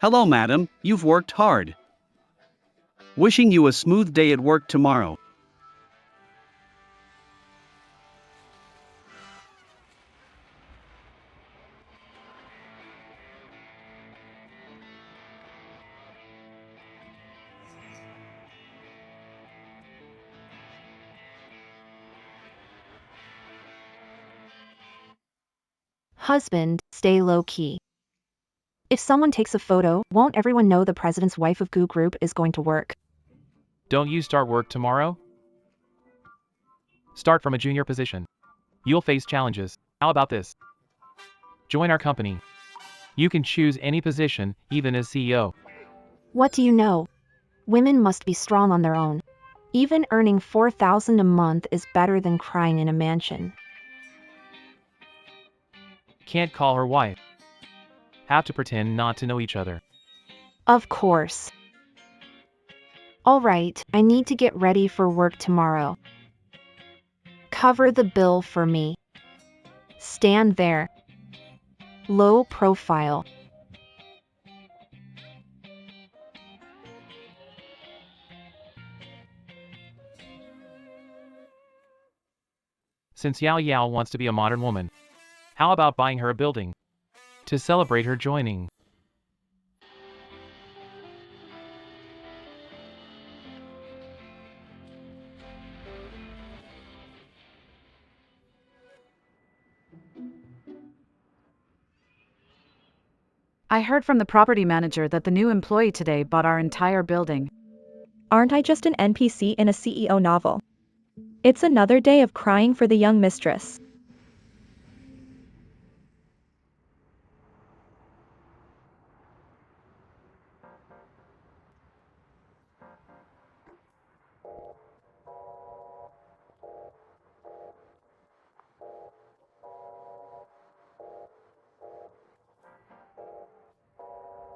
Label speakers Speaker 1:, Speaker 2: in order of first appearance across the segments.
Speaker 1: Hello, madam, you've worked hard. Wishing you a smooth day at work tomorrow.
Speaker 2: Husband, stay low-key. If someone takes a photo, won't everyone know the president's wife of Goo Group is going to work?
Speaker 3: Don't you start work tomorrow? Start from a junior position. You'll face challenges. How about this? Join our company. You can choose any position, even as CEO.
Speaker 2: What do you know? Women must be strong on their own. Even earning $4,000 a month is better than crying in a mansion.
Speaker 3: Can't call her wife. Have to pretend not to know each other.
Speaker 2: Of course. All right, I need to get ready for work tomorrow. Cover the bill for me. Stand there. Low profile.
Speaker 3: Since Yao Yao wants to be a modern woman, how about buying her a building? To celebrate her joining.
Speaker 4: I heard from the property manager that the new employee today bought our entire building.
Speaker 5: Aren't I just an NPC in a CEO novel? It's another day of crying for the young mistress.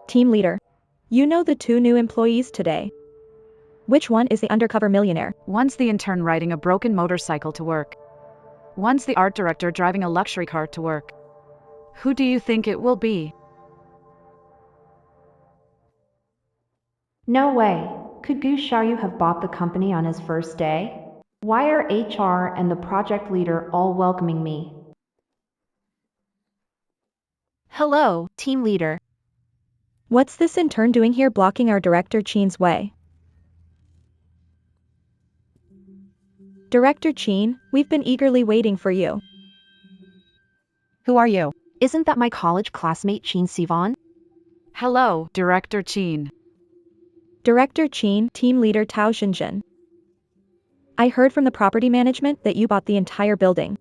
Speaker 5: Team leader. You know the two new employees today. Which one is the undercover millionaire?
Speaker 4: One's the intern riding a broken motorcycle to work. One's the art director driving a luxury car to work. Who do you think it will be?
Speaker 2: No way. Could Gu Xiaoyu have bought the company on his first day? Why are HR and the project leader all welcoming me? Hello, team leader.
Speaker 5: What's this intern doing here blocking our director Chin's way? Director Chin, we've been eagerly waiting for you.
Speaker 6: Who are you?
Speaker 2: Isn't that my college classmate Chin Sivan?
Speaker 4: Hello, Director Chin.
Speaker 5: Director Chin, team leader Tao Xinjin. I heard from the property management that you bought the entire building.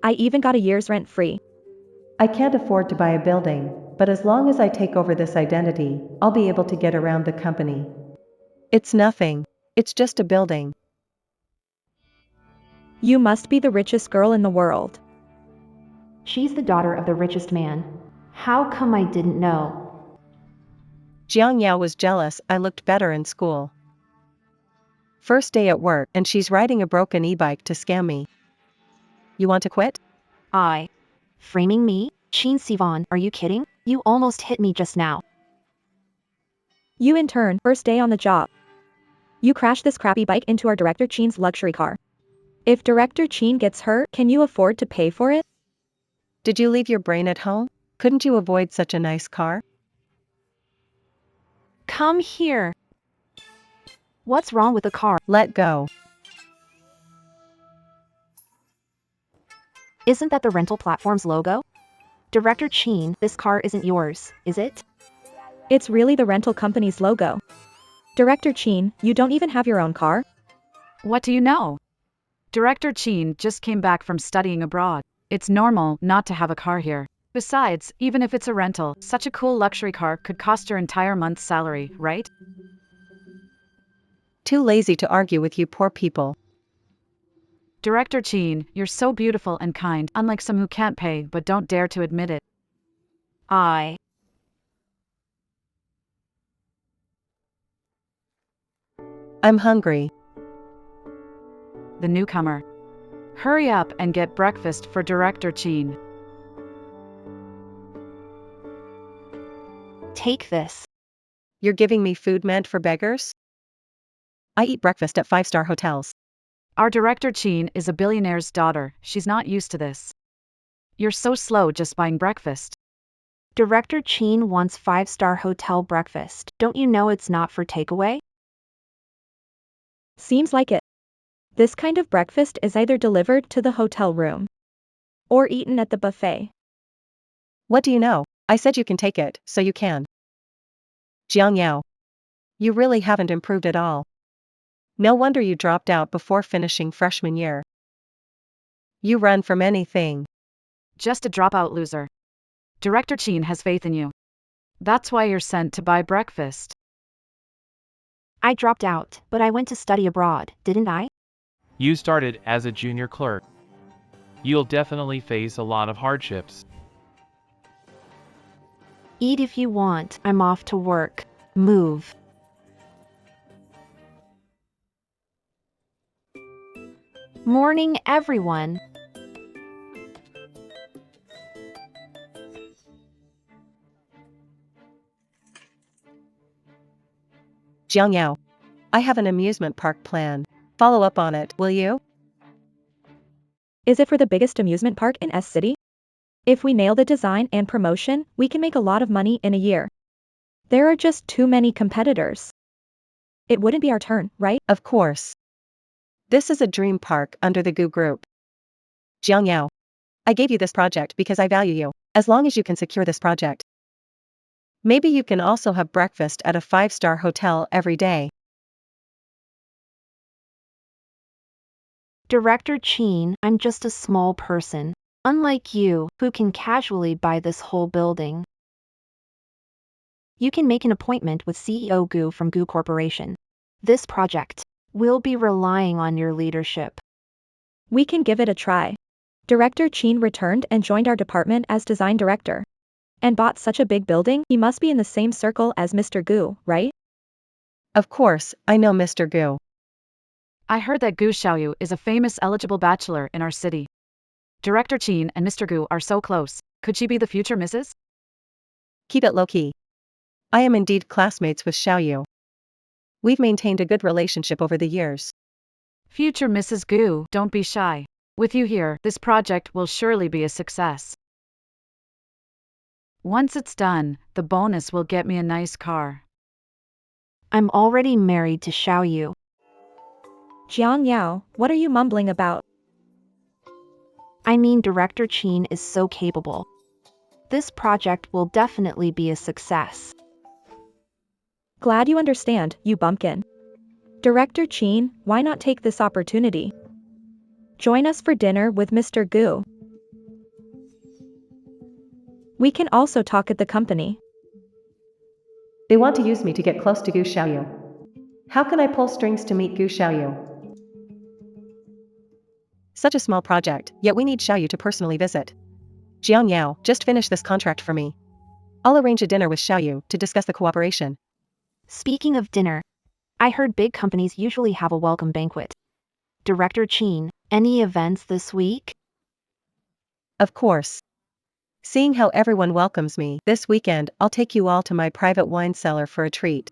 Speaker 5: I even got a year's rent free.
Speaker 6: I can't afford to buy a building, but as long as I take over this identity, I'll be able to get around the company. It's nothing. It's just a building.
Speaker 5: You must be the richest girl in the world.
Speaker 2: She's the daughter of the richest man. How come I didn't know?
Speaker 6: Jiang Yao was jealous I looked better in school. First day at work and she's riding a broken e-bike to scam me. You want to quit?
Speaker 2: Framing me? Chin Sivan, are you kidding? You almost hit me just now.
Speaker 5: You intern, first day on the job. You crashed this crappy bike into our director Chin's luxury car. If Director Chin gets hurt, can you afford to pay for it?
Speaker 6: Did you leave your brain at home? Couldn't you avoid such a nice car?
Speaker 2: Come here. What's wrong with the car?
Speaker 6: Let go.
Speaker 2: Isn't that the rental platform's logo? Director Chin, this car isn't yours, is it?
Speaker 5: It's really the rental company's logo. Director Chin, you don't even have your own car?
Speaker 4: What do you know? Director Chin just came back from studying abroad. It's normal not to have a car here. Besides, even if it's a rental, such a cool luxury car could cost your entire month's salary, right?
Speaker 6: Too lazy to argue with you poor people.
Speaker 4: Director Chin, you're so beautiful and kind, unlike some who can't pay but don't dare to admit it.
Speaker 2: I'm
Speaker 6: hungry.
Speaker 4: The newcomer. Hurry up and get breakfast for Director Chin.
Speaker 2: Take this.
Speaker 6: You're giving me food meant for beggars? I eat breakfast at 5-star hotels.
Speaker 4: Our director Chin is a billionaire's daughter, she's not used to this. You're so slow just buying breakfast.
Speaker 2: Director Chin wants 5-star hotel breakfast. Don't you know it's not for takeaway?
Speaker 5: Seems like it. This kind of breakfast is either delivered to the hotel room or eaten at the buffet.
Speaker 6: What do you know? I said you can take it, so you can. Jiang Yao. You really haven't improved at all. No wonder you dropped out before finishing freshman year. You run from anything.
Speaker 4: Just a dropout loser. Director Chin has faith in you. That's why you're sent to buy breakfast.
Speaker 2: I dropped out, but I went to study abroad, didn't I?
Speaker 3: You started as a junior clerk. You'll definitely face a lot of hardships.
Speaker 2: Eat if you want, I'm off to work. Move. Morning, everyone.
Speaker 6: Jiang Yao. I have an amusement park plan. Follow up on it, will you?
Speaker 5: Is it for the biggest amusement park in S City? If we nail the design and promotion, we can make a lot of money in a year. There are just too many competitors. It wouldn't be our turn, right?
Speaker 6: Of course. This is a dream park under the Gu Group. Jiang Yao. I gave you this project because I value you, as long as you can secure this project. Maybe you can also have breakfast at a 5-star hotel every day.
Speaker 2: Director Chin, I'm just a small person, unlike you, who can casually buy this whole building. You can make an appointment with CEO Gu from Gu Corporation. This project will be relying on your leadership.
Speaker 5: We can give it a try. Director Chin returned and joined our department as design director. And bought such a big building, he must be in the same circle as Mr. Gu, right?
Speaker 6: Of course, I know Mr. Gu.
Speaker 4: I heard that Gu Xiaoyu is a famous eligible bachelor in our city. Director Chin and Mr. Gu are so close. Could she be the future Mrs.?
Speaker 6: Keep it low-key. I am indeed classmates with Xiaoyu. We've maintained a good relationship over the years.
Speaker 4: Future Mrs. Gu, don't be shy. With you here, this project will surely be a success. Once it's done, the bonus will get me a nice car.
Speaker 2: I'm already married to Xiaoyu.
Speaker 5: Jiang Yao, what are you mumbling about?
Speaker 2: I mean, Director Chin is so capable. This project will definitely be a success.
Speaker 5: Glad you understand, you bumpkin. Director Chin, why not take this opportunity? Join us for dinner with Mr. Gu. We can also talk at the company.
Speaker 6: They want to use me to get close to Gu Xiaoyu. How can I pull strings to meet Gu Xiaoyu? Such a small project, yet we need Xiaoyu to personally visit. Jiang Yao, just finish this contract for me. I'll arrange a dinner with Xiaoyu to discuss the cooperation.
Speaker 2: Speaking of dinner, I heard big companies usually have a welcome banquet. Director Chin, any events this week?
Speaker 6: Of course. Seeing how everyone welcomes me, this weekend I'll take you all to my private wine cellar for a treat.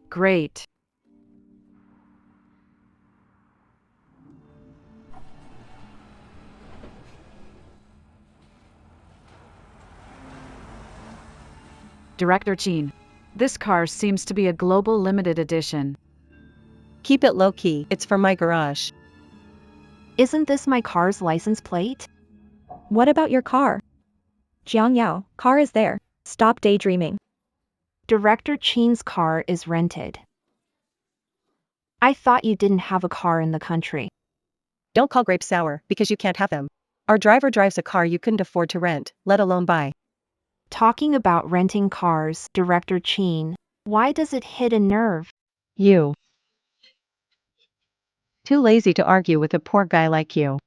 Speaker 4: Great. Director Chin. This car seems to be a global limited edition.
Speaker 6: Keep it low-key, it's from my garage.
Speaker 2: Isn't this my car's license plate?
Speaker 5: What about your car? Jiang Yao, car is there. Stop daydreaming.
Speaker 2: Director Chin's car is rented. I thought you didn't have a car in the country.
Speaker 6: Don't call grapes sour, because you can't have them. Our driver drives a car you couldn't afford to rent, let alone buy.
Speaker 2: Talking about renting cars, Director Chin, why does it hit a nerve?
Speaker 6: You. Too lazy to argue with a poor guy like you.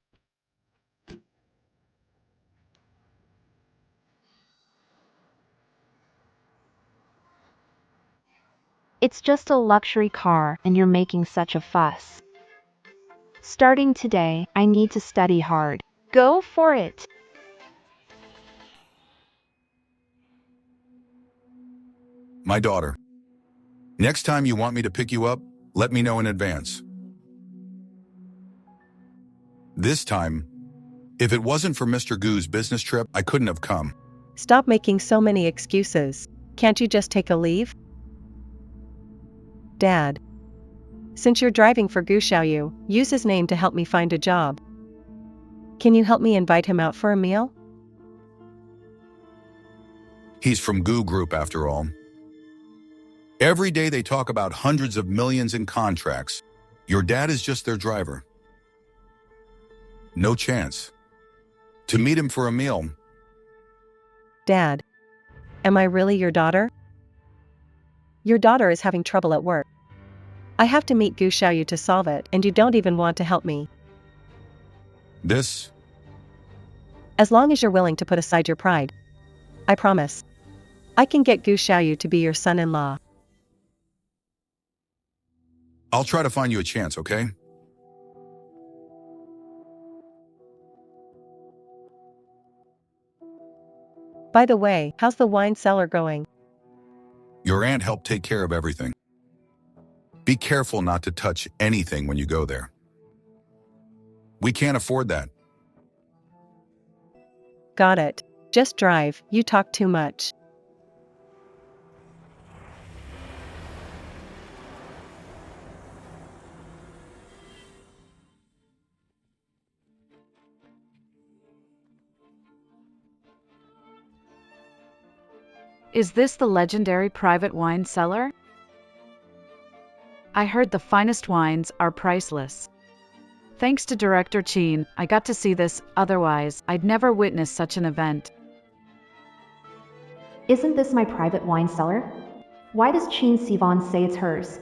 Speaker 2: It's just a luxury car and you're making such a fuss. Starting today, I need to study hard. Go for it!
Speaker 7: My daughter. Next time you want me to pick you up, let me know in advance. This time, if it wasn't for Mr. Goo's business trip, I couldn't have come.
Speaker 6: Stop making so many excuses. Can't you just take a leave? Dad. Since you're driving for Gu Xiaoyu, use his name to help me find a job. Can you help me invite him out for a meal?
Speaker 7: He's from Gu Group after all. Every day they talk about hundreds of millions in contracts. Your dad is just their driver. No chance. To meet him for a meal.
Speaker 6: Dad. Am I really your daughter? Your daughter is having trouble at work. I have to meet Gu Xiaoyu to solve it, and you don't even want to help me.
Speaker 7: This?
Speaker 6: As long as you're willing to put aside your pride. I promise. I can get Gu Xiaoyu to be your son-in-law.
Speaker 7: I'll try to find you a chance, okay?
Speaker 6: By the way, how's the wine cellar going?
Speaker 7: Your aunt helped take care of everything. Be careful not to touch anything when you go there. We can't afford that.
Speaker 6: Got it. Just drive, you talk too much.
Speaker 4: Is this the legendary private wine cellar? I heard the finest wines are priceless. Thanks to Director Chin, I got to see this, otherwise, I'd never witnessed such an event.
Speaker 2: Isn't this my private wine cellar? Why does Chin Sivan say it's hers?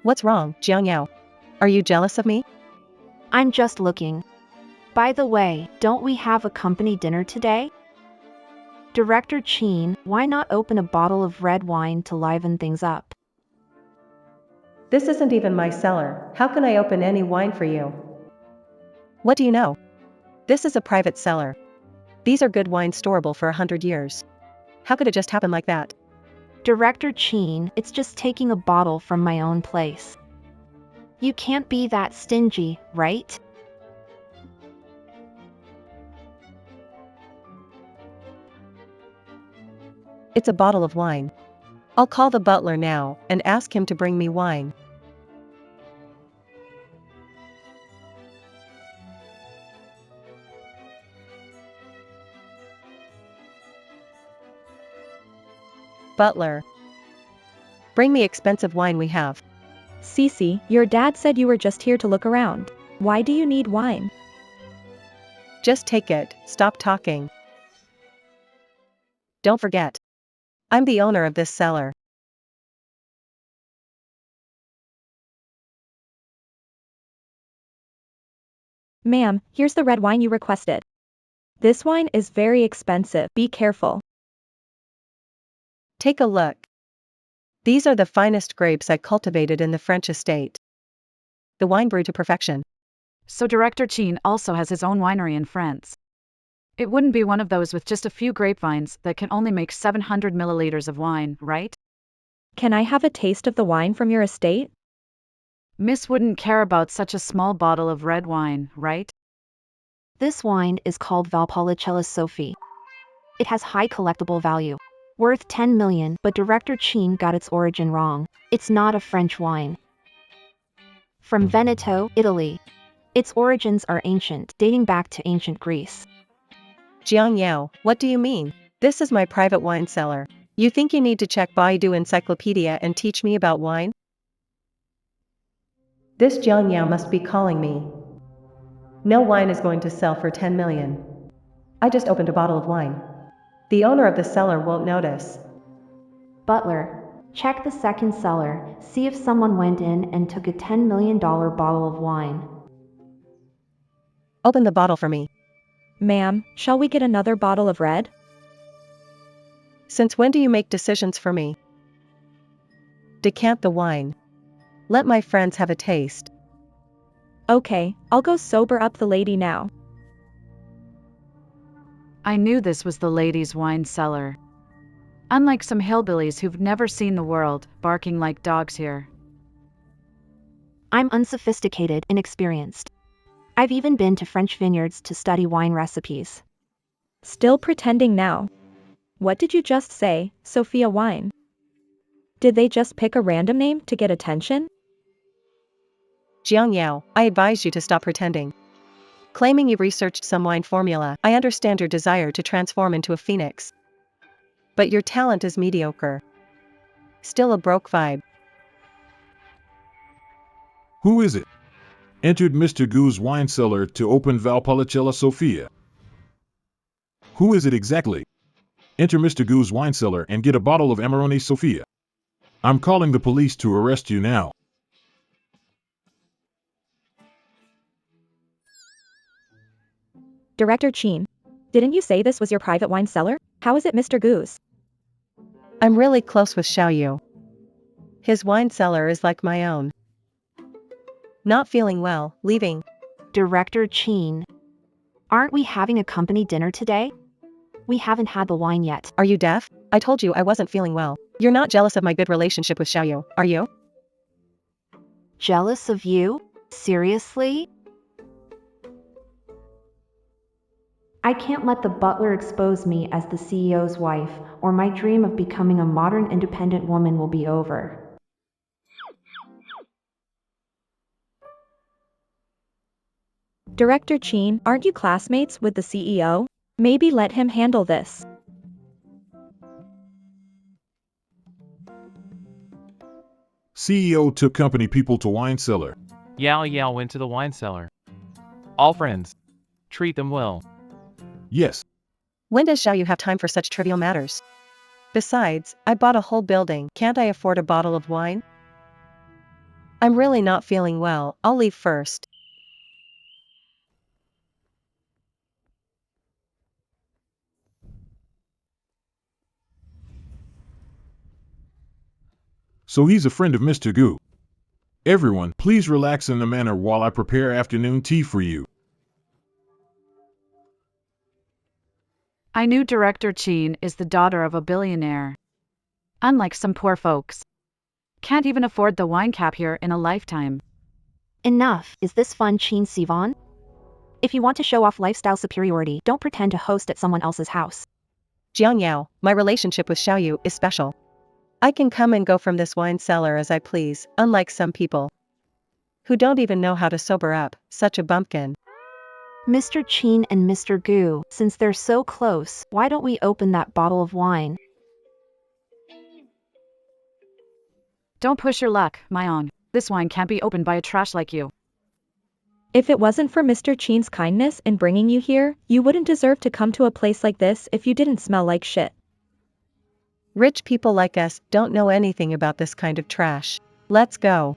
Speaker 6: What's wrong, Jiang Yao? Are you jealous of me?
Speaker 2: I'm just looking. By the way, don't we have a company dinner today? Director Chin, why not open a bottle of red wine to liven things up?
Speaker 6: This isn't even my cellar. How can I open any wine for you? What do you know? This is a private cellar. These are good wines storable for 100 years. How could it just happen like that?
Speaker 2: Director Chin, it's just taking a bottle from my own place. You can't be that stingy, right?
Speaker 6: It's a bottle of wine. I'll call the butler now and ask him to bring me wine. Butler. Bring me expensive wine we have.
Speaker 5: Cece, your dad said you were just here to look around. Why do you need wine?
Speaker 6: Just take it, stop talking. Don't forget. I'm the owner of this cellar.
Speaker 5: Ma'am, here's the red wine you requested. This wine is very expensive, be careful.
Speaker 6: Take a look. These are the finest grapes I cultivated in the French estate. The wine brewed to perfection.
Speaker 4: So Director Chin also has his own winery in France. It wouldn't be one of those with just a few grapevines that can only make 700 milliliters of wine, right?
Speaker 5: Can I have a taste of the wine from your estate?
Speaker 4: Miss wouldn't care about such a small bottle of red wine, right?
Speaker 2: This wine is called Valpolicella Sophie. It has high collectible value, worth 10 million, but Director Chin got its origin wrong. It's not a French wine. From Veneto, Italy. Its origins are ancient, dating back to ancient Greece.
Speaker 6: Jiang Yao, what do you mean? This is my private wine cellar. You think you need to check Baidu Encyclopedia and teach me about wine? This Jiang Yao must be calling me. No wine is going to sell for 10 million. I just opened a bottle of wine. The owner of the cellar won't notice.
Speaker 2: Butler, check the second cellar, see if someone went in and took a $10 million bottle of wine.
Speaker 6: Open the bottle for me.
Speaker 5: Ma'am, shall we get another bottle of red?
Speaker 6: Since when do you make decisions for me? Decant the wine. Let my friends have a taste.
Speaker 5: Okay, I'll go sober up the lady now.
Speaker 4: I knew this was the ladies' wine cellar. Unlike some hillbillies who've never seen the world, barking like dogs here.
Speaker 2: I'm unsophisticated, inexperienced. I've even been to French vineyards to study wine recipes.
Speaker 5: Still pretending now. What did you just say, Sophia Wine? Did they just pick a random name to get attention?
Speaker 6: Jiang Yao, I advise you to stop pretending. Claiming you've researched some wine formula, I understand your desire to transform into a phoenix. But your talent is mediocre. Still a broke vibe.
Speaker 8: Who is it? Entered Mr. Gu's wine cellar to open Valpolicella Sophia. Who is it exactly? Enter Mr. Gu's wine cellar and get a bottle of Amarone Sophia. I'm calling the police to arrest you now.
Speaker 5: Director Chin, didn't you say this was your private wine cellar? How is it Mr. Gu's?
Speaker 6: I'm really close with Xiaoyu. His wine cellar is like my own. Not feeling well, leaving.
Speaker 2: Director Chin. Aren't we having a company dinner today? We haven't had the wine yet.
Speaker 6: Are you deaf? I told you I wasn't feeling well. You're not jealous of my good relationship with Xiaoyu, are you?
Speaker 2: Jealous of you? Seriously? I can't let the butler expose me as the CEO's wife, or my dream of becoming a modern independent woman will be over.
Speaker 5: Director Chin, aren't you classmates with the CEO? Maybe let him handle this.
Speaker 8: CEO took company people to wine cellar.
Speaker 3: Yao Yao went to the wine cellar. All friends. Treat them well.
Speaker 8: Yes.
Speaker 6: When does Xiaoyu have time for such trivial matters? Besides, I bought a whole building, can't I afford a bottle of wine? I'm really not feeling well, I'll leave first.
Speaker 8: So he's a friend of Mr. Gu. Everyone, please relax in the manner while I prepare afternoon tea for you.
Speaker 4: I knew Director Chin is the daughter of a billionaire. Unlike some poor folks. Can't even afford the wine cap here in a lifetime.
Speaker 2: Enough, is this fun, Chin Sivan? If you want to show off lifestyle superiority, don't pretend to host at someone else's house.
Speaker 6: Jiang Yao, my relationship with Xiaoyu is special. I can come and go from this wine cellar as I please, unlike some people who don't even know how to sober up, such a bumpkin.
Speaker 2: Mr. Chin and Mr. Gu, since they're so close, why don't we open that bottle of wine?
Speaker 4: Don't push your luck, Myong. This wine can't be opened by a trash like you.
Speaker 5: If it wasn't for Mr. Chin's kindness in bringing you here, you wouldn't deserve to come to a place like this if you didn't smell like shit.
Speaker 6: Rich people like us don't know anything about this kind of trash. Let's go.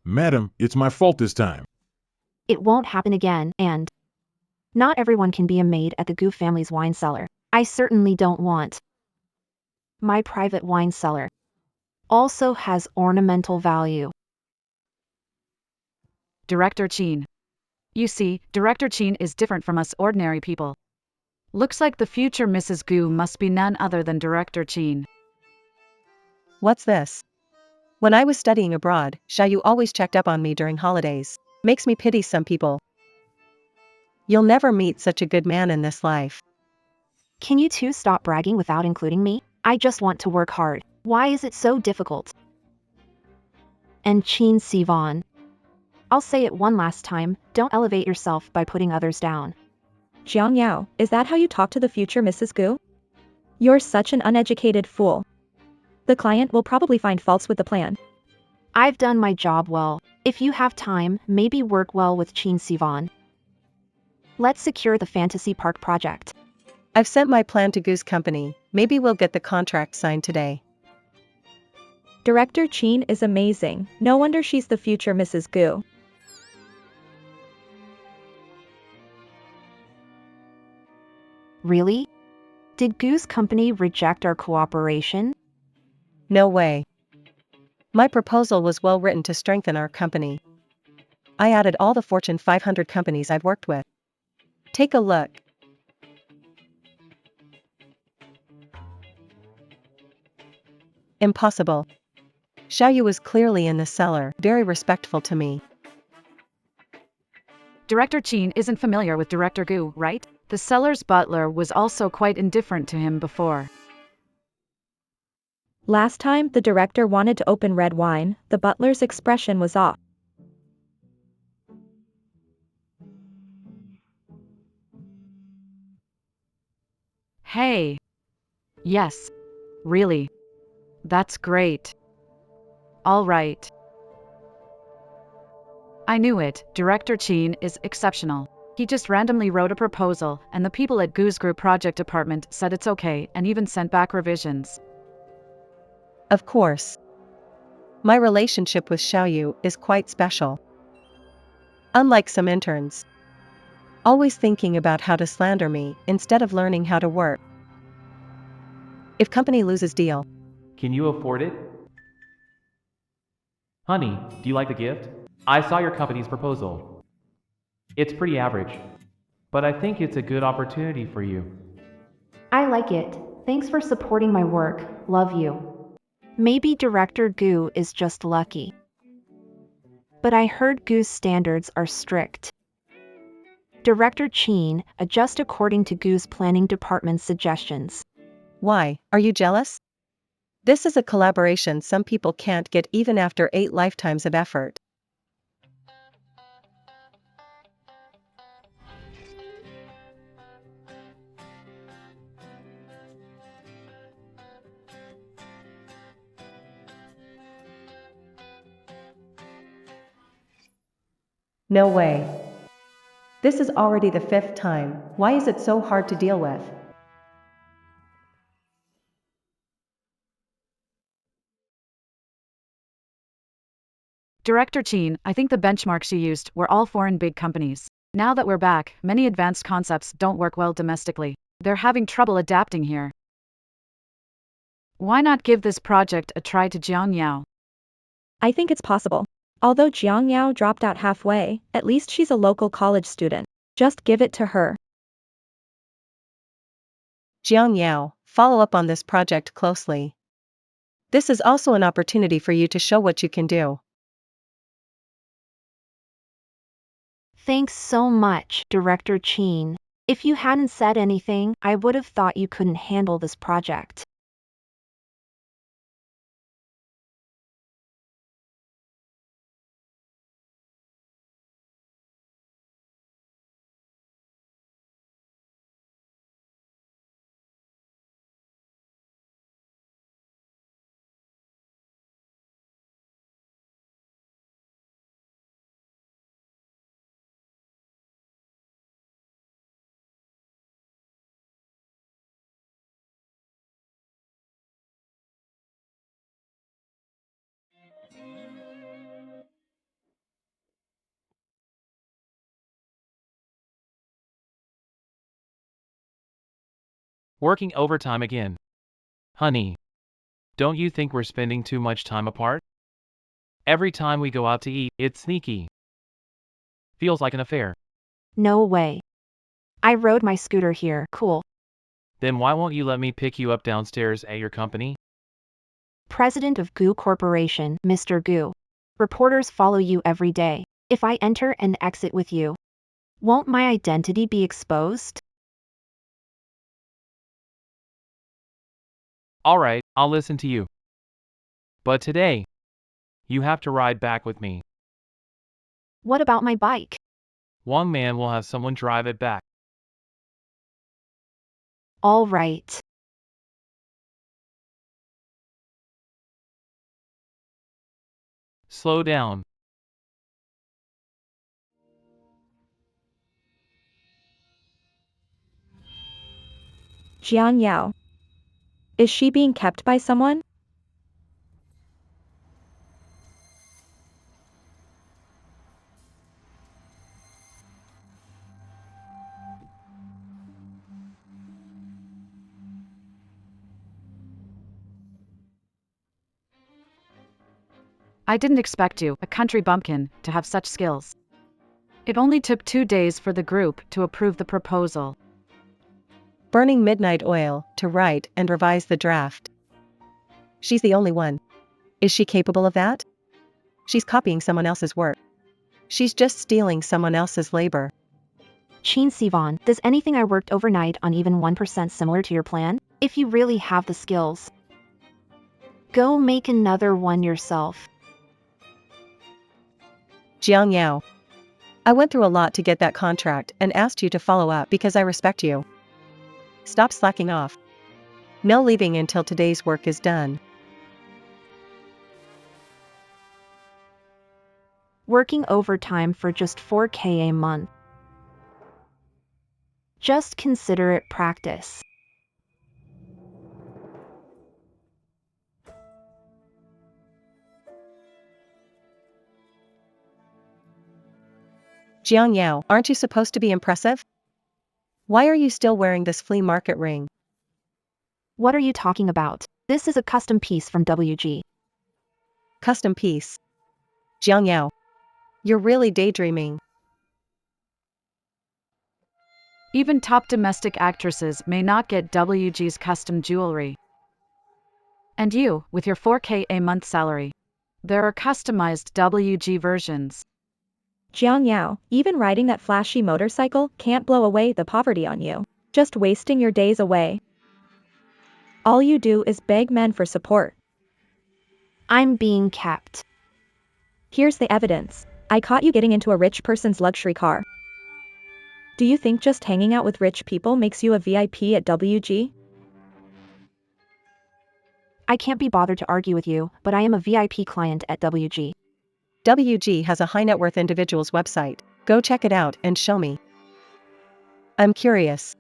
Speaker 8: Madam, it's my fault this time.
Speaker 2: It won't happen again, and not everyone can be a maid at the Gu family's wine cellar. I certainly don't want. My private wine cellar also has ornamental value.
Speaker 4: Director Chin. You see, Director Chin is different from us ordinary people. Looks like the future Mrs. Gu must be none other than Director Chin.
Speaker 6: What's this? When I was studying abroad, Xiaoyu always checked up on me during holidays. Makes me pity some people. You'll never meet such a good man in this life.
Speaker 2: Can you two stop bragging without including me? I just want to work hard. Why is it so difficult? And Chin Sivan. I'll say it one last time, don't elevate yourself by putting others down.
Speaker 5: Jiang Yao, is that how you talk to the future Mrs. Gu? You're such an uneducated fool. The client will probably find faults with the plan.
Speaker 2: I've done my job well. If you have time, maybe work well with Chin Sivan. Let's secure the Fantasy Park project.
Speaker 6: I've sent my plan to Gu's company, maybe we'll get the contract signed today.
Speaker 5: Director Chin is amazing, no wonder she's the future Mrs. Gu.
Speaker 2: Really? Did Gu's company reject our cooperation?
Speaker 6: No way. My proposal was well written to strengthen our company. I added all the Fortune 500 companies I've worked with. Take a look. Impossible. Xiaoyu was clearly in the cellar, very respectful to me.
Speaker 4: Director Qin isn't familiar with Director Gu, right? The cellar's butler was also quite indifferent to him before.
Speaker 5: Last time the director wanted to open red wine, the butler's expression was off.
Speaker 4: Hey. Yes. Really. That's great. All right. I knew it, Director Qin is exceptional. He just randomly wrote a proposal, and the people at Gu's group project department said it's okay and even sent back revisions.
Speaker 6: Of course. My relationship with Xiaoyu is quite special. Unlike some interns. Always thinking about how to slander me instead of learning how to work. If company loses deal.
Speaker 3: Can you afford it? Honey, do you like the gift? I saw your company's proposal. It's pretty average, but I think it's a good opportunity for you.
Speaker 2: I like it. Thanks for supporting my work. Love you. Maybe Director Gu is just lucky. But I heard Gu's standards are strict. Director Qin adjust according to Gu's planning department's suggestions.
Speaker 6: Why, are you jealous? This is a collaboration some people can't get even after 8 lifetimes of effort. No way. This is already the 5th time, why is it so hard to deal with?
Speaker 4: Director Qin, I think the benchmarks you used were all foreign big companies. Now that we're back, many advanced concepts don't work well domestically. They're having trouble adapting here. Why not give this project a try to Jiang Yao?
Speaker 5: I think it's possible. Although Jiang Yao dropped out halfway, at least she's a local college student. Just give it to her.
Speaker 6: Jiang Yao, follow up on this project closely. This is also an opportunity for you to show what you can do.
Speaker 2: Thanks so much, Director Qin. If you hadn't said anything, I would have thought you couldn't handle this project.
Speaker 3: Working overtime again. Honey, don't you think we're spending too much time apart? Every time we go out to eat, it's sneaky. Feels like an affair.
Speaker 2: No way. I rode my scooter here. Cool.
Speaker 3: Then why won't you let me pick you up downstairs at your company?
Speaker 2: President of Gu Corporation, Mr. Gu. Reporters follow you every day. If I enter and exit with you, won't my identity be exposed?
Speaker 3: Alright, I'll listen to you. But today, you have to ride back with me.
Speaker 2: What about my bike?
Speaker 3: One man will have someone drive it back.
Speaker 2: All right.
Speaker 3: Slow down.
Speaker 5: Jiang Yao. Is she being kept by someone?
Speaker 4: I didn't expect you, a country bumpkin, to have such skills. It only took 2 days for the group to approve the proposal.
Speaker 6: Burning midnight oil to write and revise the draft. She's the only one. Is she capable of that? She's copying someone else's work. She's just stealing someone else's labor.
Speaker 2: Sheen Sivan, does anything I worked overnight on even 1% similar to your plan? If you really have the skills, go make another one yourself.
Speaker 6: Jiang Yao. I went through a lot to get that contract and asked you to follow up because I respect you. Stop slacking off. No leaving until today's work is done.
Speaker 2: Working overtime for just 4K a month. Just consider it practice.
Speaker 6: Jiang Yao, aren't you supposed to be impressive? Why are you still wearing this flea market ring?
Speaker 2: What are you talking about? This is a custom piece from WG.
Speaker 6: Custom piece. Jiang Yao. You're really daydreaming.
Speaker 4: Even top domestic actresses may not get WG's custom jewelry. And you, with your 4K a month salary. There are customized WG versions.
Speaker 5: Jiang Yao, even riding that flashy motorcycle can't blow away the poverty on you. Just wasting your days away. All you do is beg men for support.
Speaker 2: I'm being kept.
Speaker 5: Here's the evidence. I caught you getting into a rich person's luxury car. Do you think just hanging out with rich people makes you a VIP at WG?
Speaker 2: I can't be bothered to argue with you, but I am a VIP client at WG.
Speaker 6: WG has a high net worth individual's website. Go check it out and show me. I'm curious.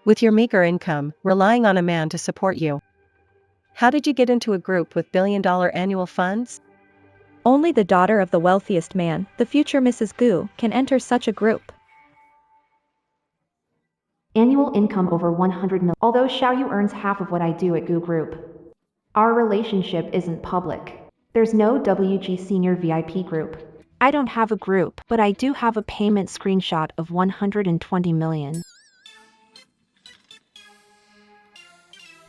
Speaker 6: With your meager income, relying on a man to support you, how did you get into a group with billion-dollar annual funds?
Speaker 5: Only the daughter of the wealthiest man, the future Mrs. Gu, can enter such a group.
Speaker 2: Annual income over 100 million. Although Xiaoyu earns half of what I do at Gu Group. Our relationship isn't public. There's no WG senior VIP group. I don't have a group, but I do have a payment screenshot of 120 million.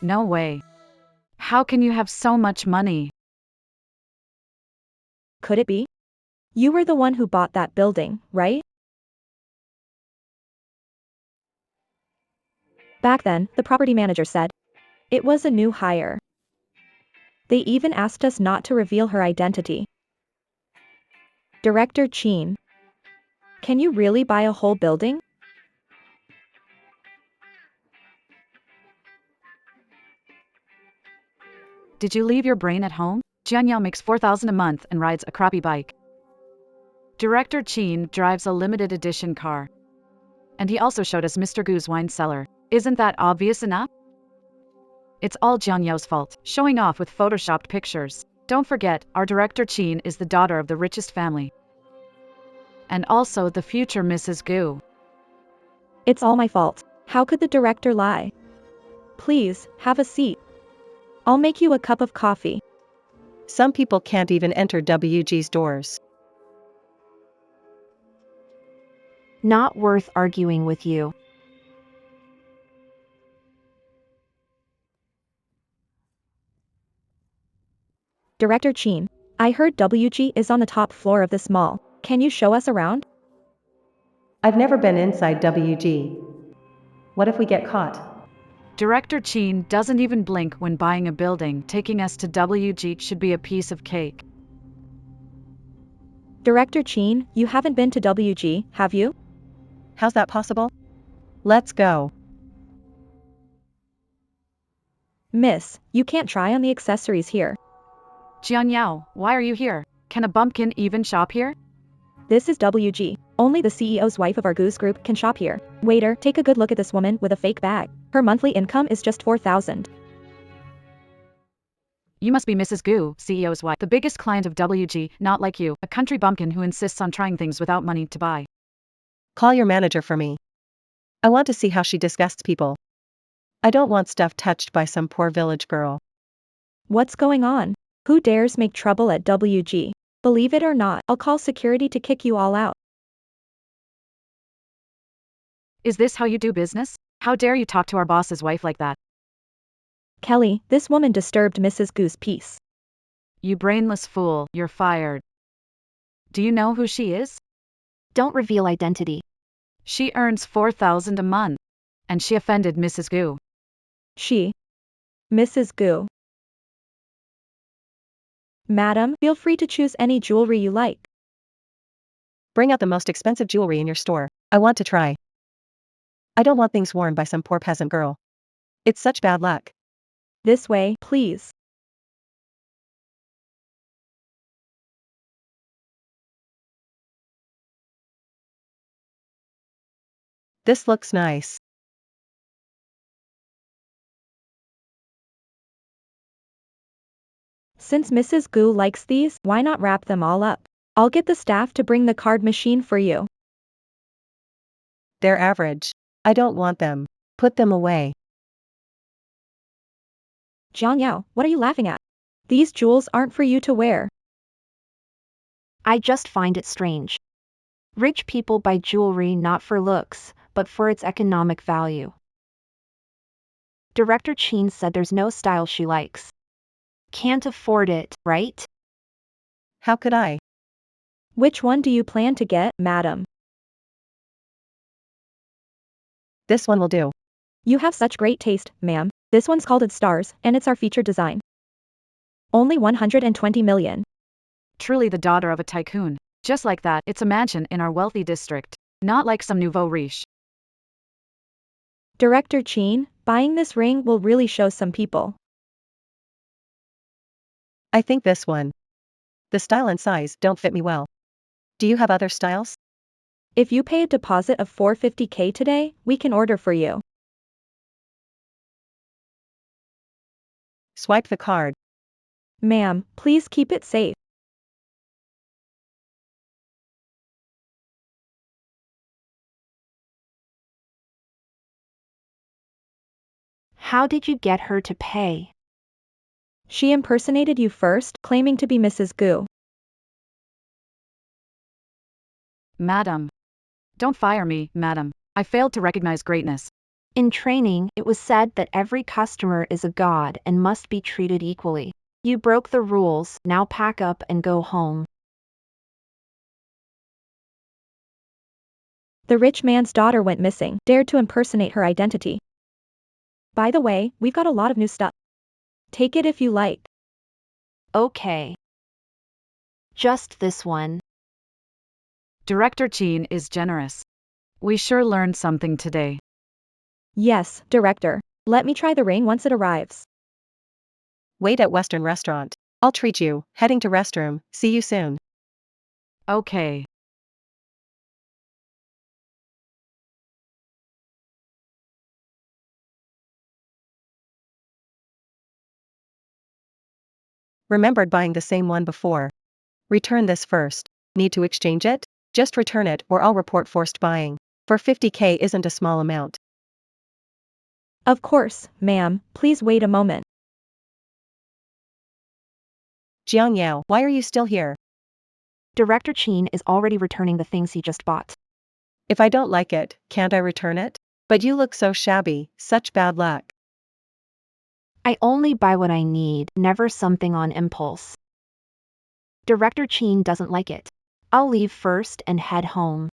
Speaker 4: No way. How can you have so much money?
Speaker 5: Could it be? You were the one who bought that building, right? Back then, the property manager said. It was a new hire. They even asked us not to reveal her identity. Director Chin. Can you really buy a whole building?
Speaker 4: Did you leave your brain at home? Jian Yao makes $4,000 a month and rides a crappy bike. Director Chin drives a limited edition car. And he also showed us Mr. Gu's wine cellar. Isn't that obvious enough? It's all Jian Yao's fault, showing off with photoshopped pictures. Don't forget, our director Chin is the daughter of the richest family. And also the future Mrs. Gu.
Speaker 5: It's all my fault. How could the director lie? Please, have a seat. I'll make you a cup of coffee.
Speaker 6: Some people can't even enter WG's doors.
Speaker 2: Not worth arguing with you.
Speaker 5: Director Chin, I heard WG is on the top floor of this mall. Can you show us around?
Speaker 6: I've never been inside WG. What if we get caught?
Speaker 4: Director Chin doesn't even blink when buying a building. Taking us to WG should be a piece of cake.
Speaker 5: Director Chin, you haven't been to WG, have you?
Speaker 6: How's that possible? Let's go.
Speaker 5: Miss, you can't try on the accessories here.
Speaker 4: Jian Yao, why are you here? Can a bumpkin even shop here?
Speaker 5: This is WG. Only the CEO's wife of our Goose Group can shop here. Waiter, take a good look at this woman with a fake bag. Her monthly income is just 4,000.
Speaker 4: You must be Mrs. Gu, CEO's wife, the biggest client of WG, not like you, a country bumpkin who insists on trying things without money to buy.
Speaker 6: Call your manager for me. I want to see how she disgusts people. I don't want stuff touched by some poor village girl.
Speaker 5: What's going on? Who dares make trouble at WG? Believe it or not, I'll call security to kick you all out.
Speaker 4: Is this how you do business? How dare you talk to our boss's wife like that?
Speaker 5: Kelly, this woman disturbed Mrs. Gu's peace.
Speaker 4: You brainless fool, you're fired. Do you know who she is?
Speaker 2: Don't reveal identity.
Speaker 4: She earns $4,000 a month. And she offended Mrs. Gu.
Speaker 5: She. Mrs. Gu. Madam, feel free to choose any jewelry you like.
Speaker 6: Bring out the most expensive jewelry in your store. I want to try. I don't want things worn by some poor peasant girl. It's such bad luck.
Speaker 5: This way, please.
Speaker 6: This looks nice.
Speaker 5: Since Mrs. Gu likes these, why not wrap them all up? I'll get the staff to bring the card machine for you.
Speaker 6: They're average. I don't want them. Put them away.
Speaker 5: Jiang Yao, what are you laughing at? These jewels aren't for you to wear.
Speaker 2: I just find it strange. Rich people buy jewelry not for looks, but for its economic value. Director Chin said there's no style she likes. Can't afford it, right?
Speaker 6: How could I?
Speaker 5: Which one do you plan to get, madam?
Speaker 6: This one will do.
Speaker 5: You have such great taste, ma'am. This one's called Its Stars, and it's our featured design. Only 120 million.
Speaker 4: Truly the daughter of a tycoon. Just like that, it's a mansion in our wealthy district. Not like some nouveau riche.
Speaker 5: Director Chin, buying this ring will really show some people.
Speaker 6: I think this one. The style and size don't fit me well. Do you have other styles?
Speaker 5: If you pay a deposit of 450k today, we can order for you.
Speaker 6: Swipe the card.
Speaker 5: Ma'am, please keep it safe.
Speaker 2: How did you get her to pay?
Speaker 5: She impersonated you first, claiming to be Mrs. Gu.
Speaker 4: Madam. Don't fire me, madam. I failed to recognize greatness.
Speaker 2: In training, it was said that every customer is a god and must be treated equally. You broke the rules, now pack up and go home.
Speaker 5: The rich man's daughter went missing, dared to impersonate her identity. By the way, we've got a lot of new stuff. Take it if you like.
Speaker 2: Okay. Just this one.
Speaker 4: Director Chin is generous. We sure learned something today.
Speaker 5: Yes, director. Let me try the ring once it arrives.
Speaker 6: Wait at Western restaurant. I'll treat you. Heading to restroom. See you soon.
Speaker 4: Okay.
Speaker 6: Remembered buying the same one before. Return this first. Need to exchange it? Just return it or I'll report forced buying. For 50k isn't a small amount.
Speaker 5: Of course, ma'am, please wait a moment.
Speaker 6: Jiang Yao, why are you still here?
Speaker 2: Director Chin is already returning the things he just bought.
Speaker 6: If I don't like it, can't I return it? But you look so shabby, such bad luck.
Speaker 2: I only buy what I need, never something on impulse. Director Chin doesn't like it. I'll leave first and head home.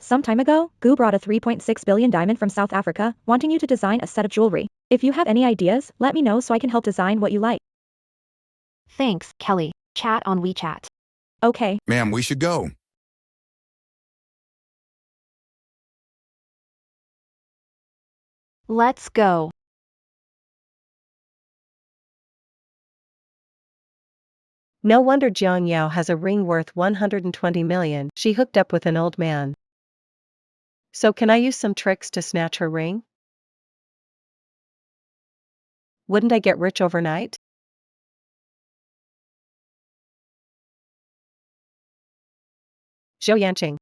Speaker 5: Some time ago, Gu brought a 3.6 billion diamond from South Africa, wanting you to design a set of jewelry. If you have any ideas, let me know so I can help design what you like.
Speaker 2: Thanks, Kelly. Chat on WeChat.
Speaker 5: Okay.
Speaker 7: Ma'am, we should go.
Speaker 2: Let's go.
Speaker 6: No wonder Jiang Yao has a ring worth 120 million. She hooked up with an old man. So can I use some tricks to snatch her ring? Wouldn't I get rich overnight? Zhou Yanqing.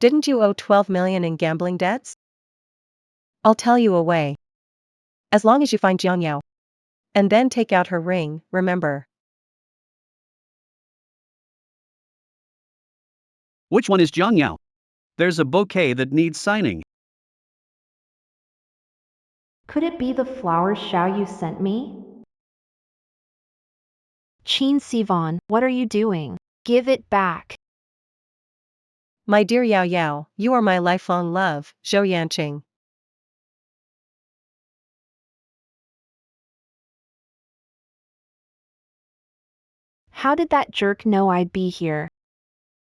Speaker 6: Didn't you owe 12 million in gambling debts? I'll tell you a way. As long as you find Jiang Yao. And then take out her ring, remember.
Speaker 1: Which one is Jiang Yao? There's a bouquet that needs signing.
Speaker 2: Could it be the flower shower you sent me? Qin Sivan, what are you doing? Give it back.
Speaker 6: My dear Yao Yao, you are my lifelong love, Zhou Yanqing.
Speaker 2: How did that jerk know I'd be here?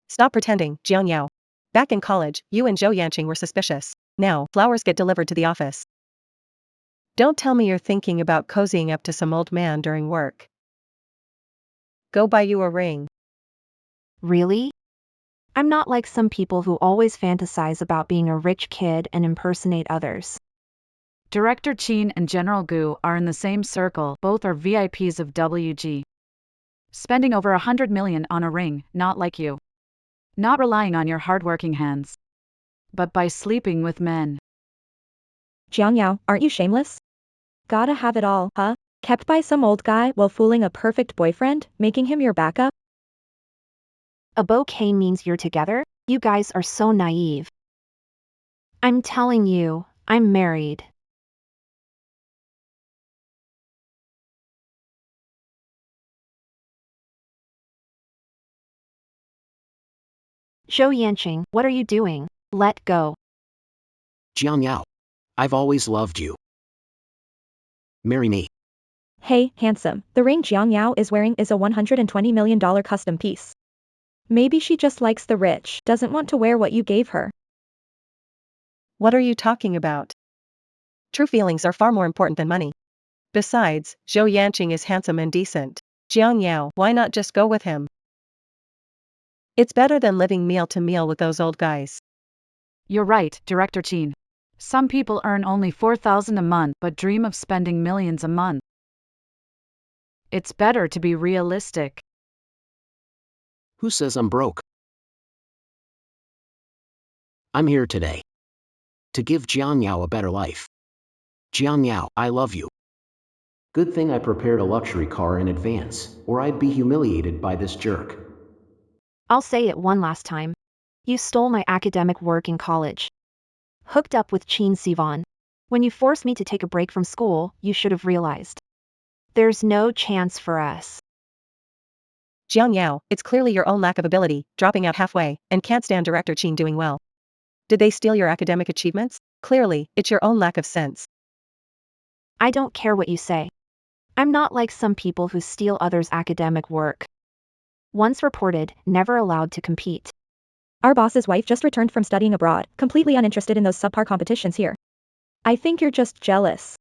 Speaker 6: Stop pretending, Jiang Yao. Back in college, you and Zhou Yanqing were suspicious. Now, flowers get delivered to the office. Don't tell me you're thinking about cozying up to some old man during work. Go buy you a ring.
Speaker 2: Really? I'm not like some people who always fantasize about being a rich kid and impersonate others.
Speaker 4: Director Qin and General Gu are in the same circle, both are VIPs of WG. Spending over 100 million on a ring, not like you. Not relying on your hardworking hands. But by sleeping with men.
Speaker 5: Jiang Yao, aren't you shameless? Gotta have it all, huh? Kept by some old guy while fooling a perfect boyfriend, making him your backup?
Speaker 2: A bouquet means you're together? You guys are so naive. I'm telling you, I'm married. Zhou Yanqing, what are you doing? Let go.
Speaker 9: Jiang Yao. I've always loved you. Marry me.
Speaker 5: Hey, handsome, the ring Jiang Yao is wearing is a $120 million custom piece. Maybe she just likes the rich, doesn't want to wear what you gave her.
Speaker 6: What are you talking about? True feelings are far more important than money. Besides, Zhou Yanqing is handsome and decent. Jiang Yao, why not just go with him? It's better than living meal to meal with those old guys.
Speaker 4: You're right, Director Qin. Some people earn only 4,000 a month but dream of spending millions a month. It's better to be realistic.
Speaker 9: Who says I'm broke? I'm here today to give Jiang Yao a better life. Jiang Yao, I love you. Good thing I prepared a luxury car in advance, or I'd be humiliated by this jerk.
Speaker 2: I'll say it one last time. You stole my academic work in college. Hooked up with Qin Sivan. When you forced me to take a break from school, you should have realized. There's no chance for us.
Speaker 6: Jiang Yao, it's clearly your own lack of ability, dropping out halfway, and can't stand Director Qin doing well. Did they steal your academic achievements? Clearly, it's your own lack of sense.
Speaker 2: I don't care what you say. I'm not like some people who steal others' academic work. Once reported, never allowed to compete.
Speaker 5: Our boss's wife just returned from studying abroad, completely uninterested in those subpar competitions here. I think you're just jealous.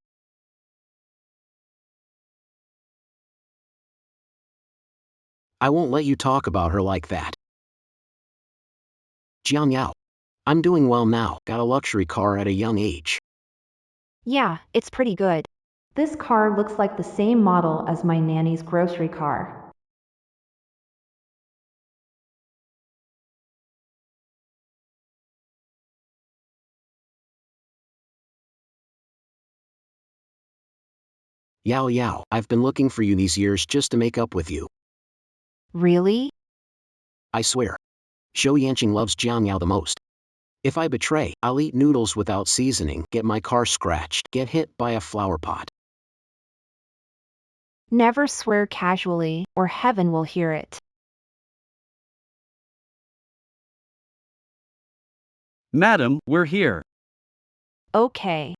Speaker 9: I won't let you talk about her like that. Jiang Yao. I'm doing well now, got a luxury car at a young age.
Speaker 2: Yeah, it's pretty good. This car looks like the same model as my nanny's grocery car.
Speaker 9: Yao Yao, I've been looking for you these years just to make up with you.
Speaker 2: Really?
Speaker 9: I swear. Zhou Yanqing loves Jiang Yao the most. If I betray, I'll eat noodles without seasoning, get my car scratched, get hit by a flower pot.
Speaker 2: Never swear casually, or heaven will hear it.
Speaker 1: Madam, we're here.
Speaker 2: Okay.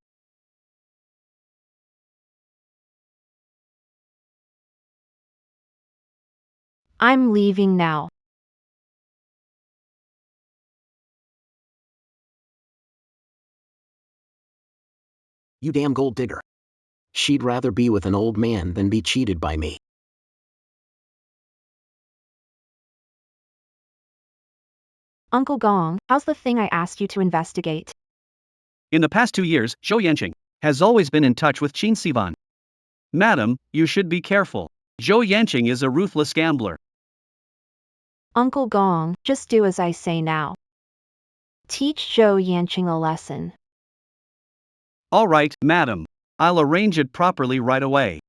Speaker 2: I'm leaving now.
Speaker 9: You damn gold digger. She'd rather be with an old man than be cheated by me.
Speaker 2: Uncle Gong, how's the thing I asked you to investigate?
Speaker 1: In the past 2 years, Zhou Yanqing has always been in touch with Qin Sivan. Madam, you should be careful. Zhou Yanqing is a ruthless gambler.
Speaker 2: Uncle Gong, just do as I say now. Teach Zhou Yanqing a lesson.
Speaker 1: All right, madam. I'll arrange it properly right away.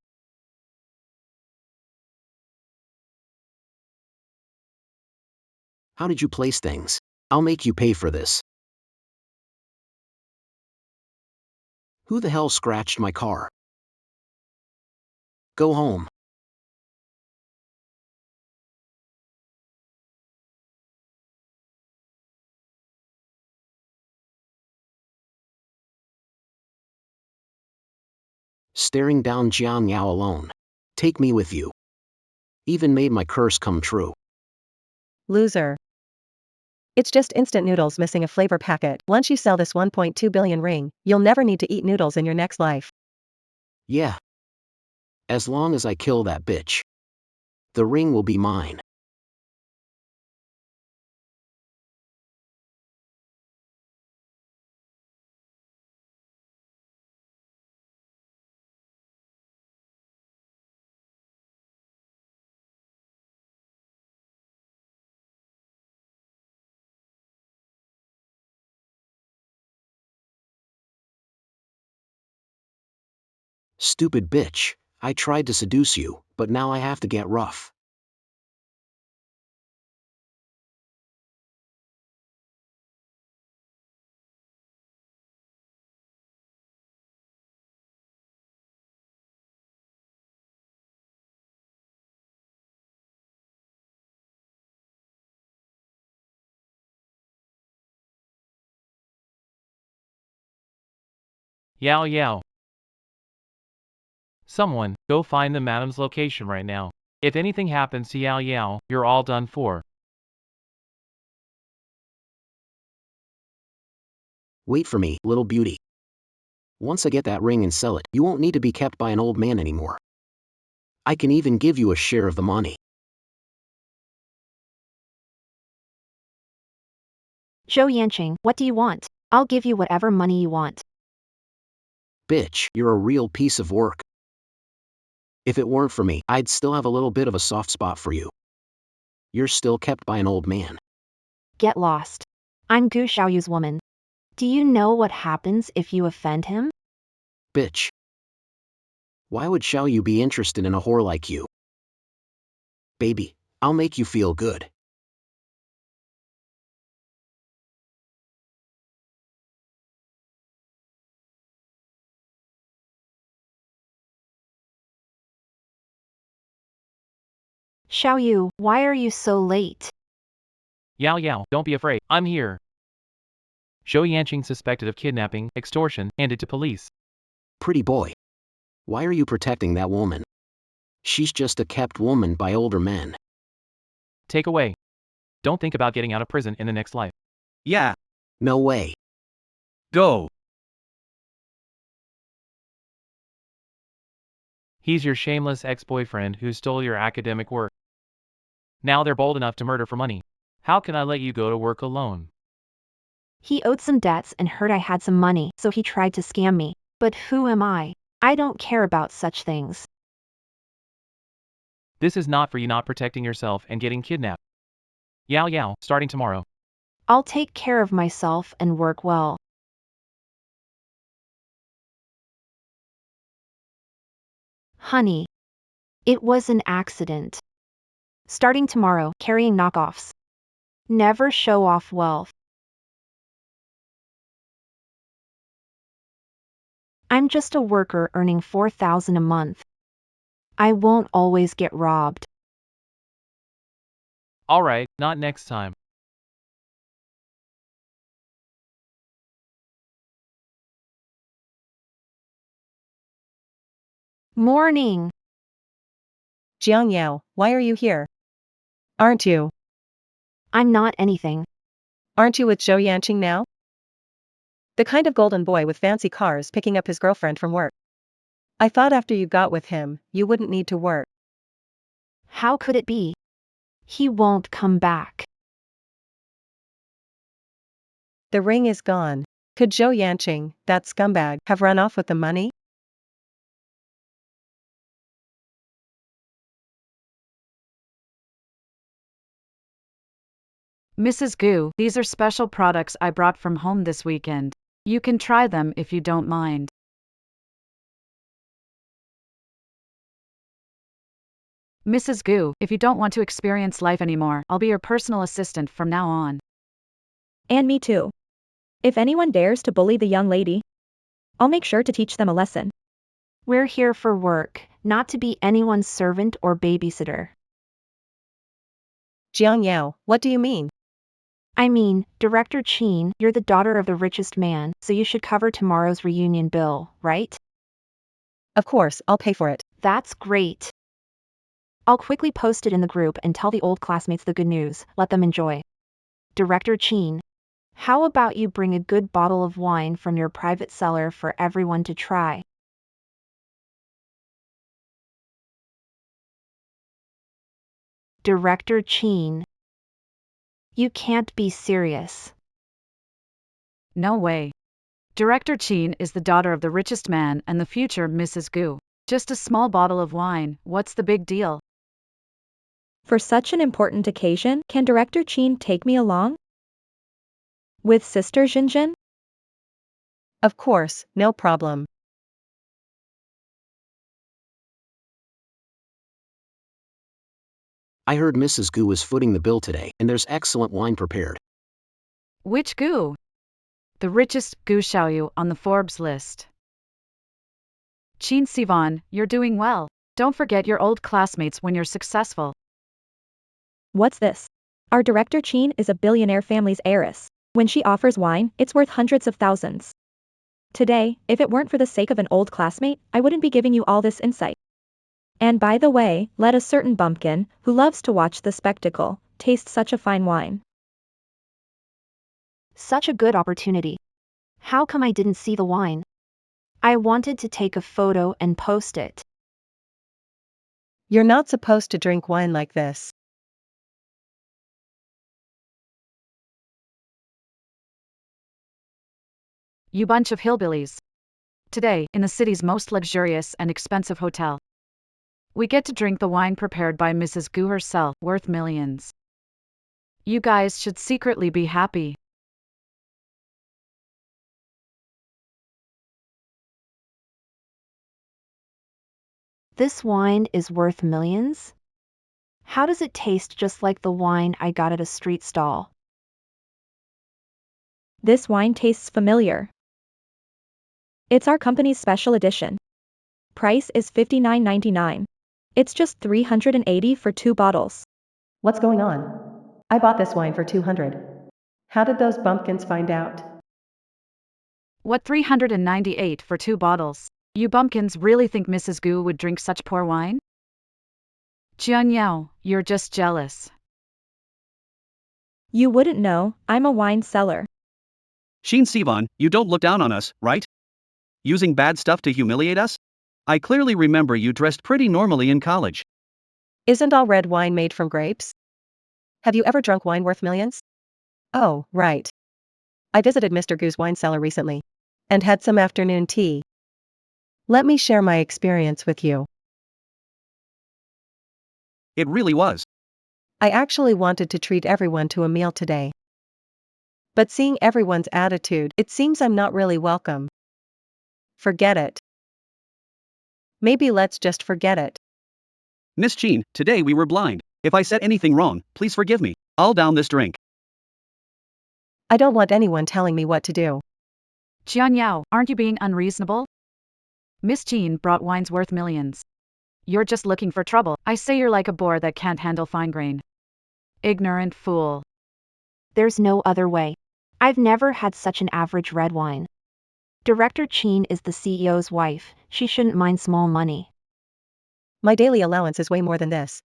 Speaker 9: How did you place things? I'll make you pay for this. Who the hell scratched my car? Go home. Staring down Jiang Yao alone. Take me with you. Even made my curse come true.
Speaker 6: Loser. It's just instant noodles missing a flavor packet. Once you sell this 1.2 billion ring, you'll never need to eat noodles in your next life.
Speaker 9: Yeah. As long as I kill that bitch. The ring will be mine. Stupid bitch, I tried to seduce you, but now I have to get rough.
Speaker 3: Yao Yao. Someone, go find the madam's location right now. If anything happens to Yao Yao, you're all done for.
Speaker 9: Wait for me, little beauty. Once I get that ring and sell it, you won't need to be kept by an old man anymore. I can even give you a share of the money.
Speaker 2: Zhou Yanqing, what do you want? I'll give you whatever money you want.
Speaker 9: Bitch, you're a real piece of work. If it weren't for me, I'd still have a little bit of a soft spot for you. You're still kept by an old man.
Speaker 2: Get lost. I'm Gu Xiaoyu's woman. Do you know what happens if you offend him?
Speaker 9: Bitch. Why would Xiao Yu be interested in a whore like you? Baby, I'll make you feel good.
Speaker 2: Xiaoyu, why are you so late?
Speaker 3: Yao Yao, don't be afraid, I'm here. Zhou Yanqing suspected of kidnapping, extortion, handed to police.
Speaker 9: Pretty boy. Why are you protecting that woman? She's just a kept woman by older men.
Speaker 3: Take away. Don't think about getting out of prison in the next life.
Speaker 1: Yeah.
Speaker 9: No way.
Speaker 1: Go.
Speaker 3: He's your shameless ex-boyfriend who stole your academic work. Now they're bold enough to murder for money. How can I let you go to work alone?
Speaker 2: He owed some debts and heard I had some money, so he tried to scam me. But who am I? I don't care about such things.
Speaker 3: This is not for you not protecting yourself and getting kidnapped. Yao Yao, starting tomorrow.
Speaker 2: I'll take care of myself and work well. Honey. It was an accident. Starting tomorrow, carrying knockoffs. Never show off wealth. I'm just a worker earning 4,000 a month. I won't always get robbed.
Speaker 3: Alright, not next time.
Speaker 2: Morning.
Speaker 6: Jiang Yao, why are you here? Aren't you?
Speaker 2: I'm not anything.
Speaker 6: Aren't you with Zhou Yanqing now? The kind of golden boy with fancy cars picking up his girlfriend from work. I thought after you got with him, you wouldn't need to work.
Speaker 2: How could it be? He won't come back.
Speaker 6: The ring is gone. Could Zhou Yanqing, that scumbag, have run off with the money?
Speaker 4: Mrs. Gu, these are special products I brought from home this weekend. You can try them if you don't mind. Mrs. Gu, if you don't want to experience life anymore, I'll be your personal assistant from now on.
Speaker 5: And me too. If anyone dares to bully the young lady, I'll make sure to teach them a lesson.
Speaker 2: We're here for work, not to be anyone's servant or babysitter.
Speaker 6: Jiang Yao, what do you mean?
Speaker 2: I mean, Director Qin, you're the daughter of the richest man, so you should cover tomorrow's reunion bill, right?
Speaker 6: Of course, I'll pay for it.
Speaker 2: That's great. I'll quickly post it in the group and tell the old classmates the good news, let them enjoy. Director Qin, how about you bring a good bottle of wine from your private cellar for everyone to try? Director Qin, you can't be serious.
Speaker 4: No way. Director Qin is the daughter of the richest man and the future Mrs. Gu. Just a small bottle of wine, what's the big deal?
Speaker 5: For such an important occasion, can Director Qin take me along? With Sister Jinjin?
Speaker 6: Of course, no problem.
Speaker 9: I heard Mrs. Gu is footing the bill today, and there's excellent wine prepared.
Speaker 4: Which Gu? The richest Gu Xiaoyu on the Forbes list. Qin Sivan, you're doing well. Don't forget your old classmates when you're successful.
Speaker 5: What's this? Our Director Qin is a billionaire family's heiress. When she offers wine, it's worth hundreds of thousands. Today, if it weren't for the sake of an old classmate, I wouldn't be giving you all this insight. And by the way, let a certain bumpkin, who loves to watch the spectacle, taste such a fine wine.
Speaker 2: Such a good opportunity. How come I didn't see the wine? I wanted to take a photo and post it.
Speaker 6: You're not supposed to drink wine like this.
Speaker 4: You bunch of hillbillies. Today, in the city's most luxurious and expensive hotel, we get to drink the wine prepared by Mrs. Gu herself, worth millions. You guys should secretly be happy.
Speaker 2: This wine is worth millions? How does it taste just like the wine I got at a street stall?
Speaker 5: This wine tastes familiar. It's our company's special edition. Price is $59.99. It's just $380 for 2 bottles.
Speaker 6: What's going on? I bought this wine for 200. How did those bumpkins find out?
Speaker 4: What, 398 for 2 bottles? You bumpkins really think Mrs. Gu would drink such poor wine? Jian Yao, you're just jealous.
Speaker 5: You wouldn't know, I'm a wine cellar.
Speaker 1: Sheen Sivan, you don't look down on us, right? Using bad stuff to humiliate us? I clearly remember you dressed pretty normally in college.
Speaker 6: Isn't all red wine made from grapes? Have you ever drunk wine worth millions? Oh, right. I visited Mr. Gu's wine cellar recently. And had some afternoon tea. Let me share my experience with you.
Speaker 1: It really was.
Speaker 6: I actually wanted to treat everyone to a meal today. But seeing everyone's attitude, it seems I'm not really welcome. Forget it. Maybe let's just forget it.
Speaker 1: Miss Sheen, today we were blind. If I said anything wrong, please forgive me. I'll down this drink.
Speaker 6: I don't want anyone telling me what to do.
Speaker 4: Jian Yao, aren't you being unreasonable? Miss Jean brought wines worth millions. You're just looking for trouble. I say you're like a boar that can't handle fine grain. Ignorant fool.
Speaker 2: There's no other way. I've never had such an average red wine. Director Qin is the CEO's wife, she shouldn't mind small money.
Speaker 6: My daily allowance is way more than this.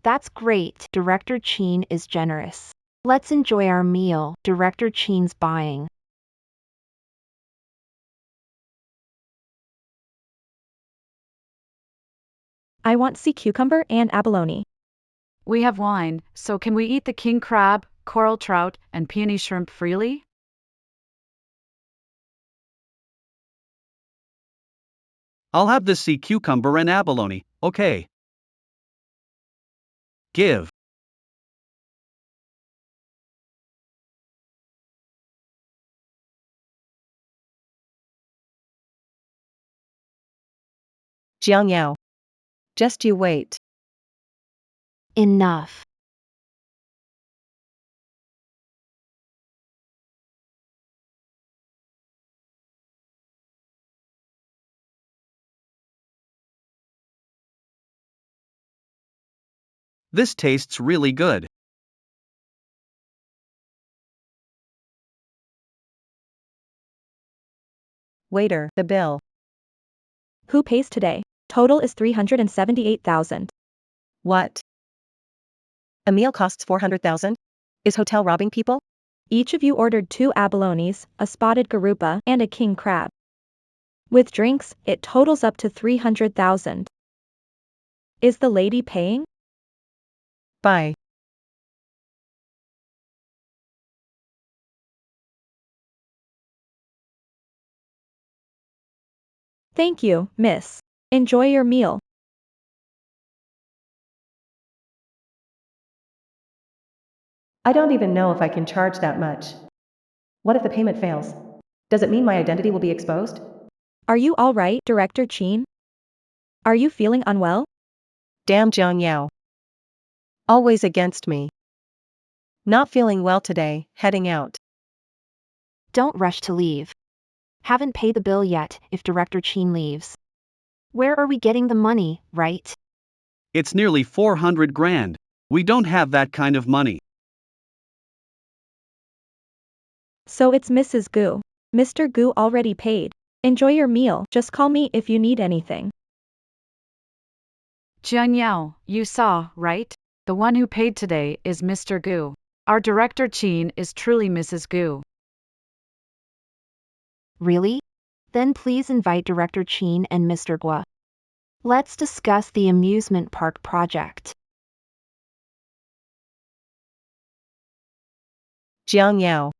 Speaker 2: That's great, Director Qin is generous. Let's enjoy our meal, Director Qin's buying.
Speaker 5: I want sea cucumber and abalone.
Speaker 4: We have wine, so can we eat the king crab, coral trout, and peony shrimp freely?
Speaker 1: I'll have this sea cucumber and abalone, okay. Give.
Speaker 6: Jiang Yao. Just you wait.
Speaker 2: Enough.
Speaker 1: This tastes really good.
Speaker 6: Waiter, the bill.
Speaker 5: Who pays today? Total is 378,000.
Speaker 6: What? A meal costs 400,000? Is hotel robbing people?
Speaker 5: Each of you ordered 2 abalones, a spotted garupa, and a king crab. With drinks, it totals up to 300,000. Is the lady paying?
Speaker 6: Bye.
Speaker 5: Thank you, miss. Enjoy your meal.
Speaker 6: I don't even know if I can charge that much. What if the payment fails? Does it mean my identity will be exposed?
Speaker 5: Are you all right, Director Chin? Are you feeling unwell?
Speaker 6: Damn Jiang Yao. Always against me. Not feeling well today, heading out.
Speaker 2: Don't rush to leave. Haven't paid the bill yet if Director Chin leaves. Where are we getting the money, right?
Speaker 1: It's nearly 400 grand. We don't have that kind of money.
Speaker 5: So it's Mrs. Gu. Mr. Gu already paid. Enjoy your meal, just call me if you need anything.
Speaker 4: Jianyao, you saw, right? The one who paid today is Mr. Gu. Our director Chin is truly Mrs. Gu.
Speaker 2: Really? Then please invite Director Chin and Mr. Gua. Let's discuss the amusement park project.
Speaker 6: Jiang Yao.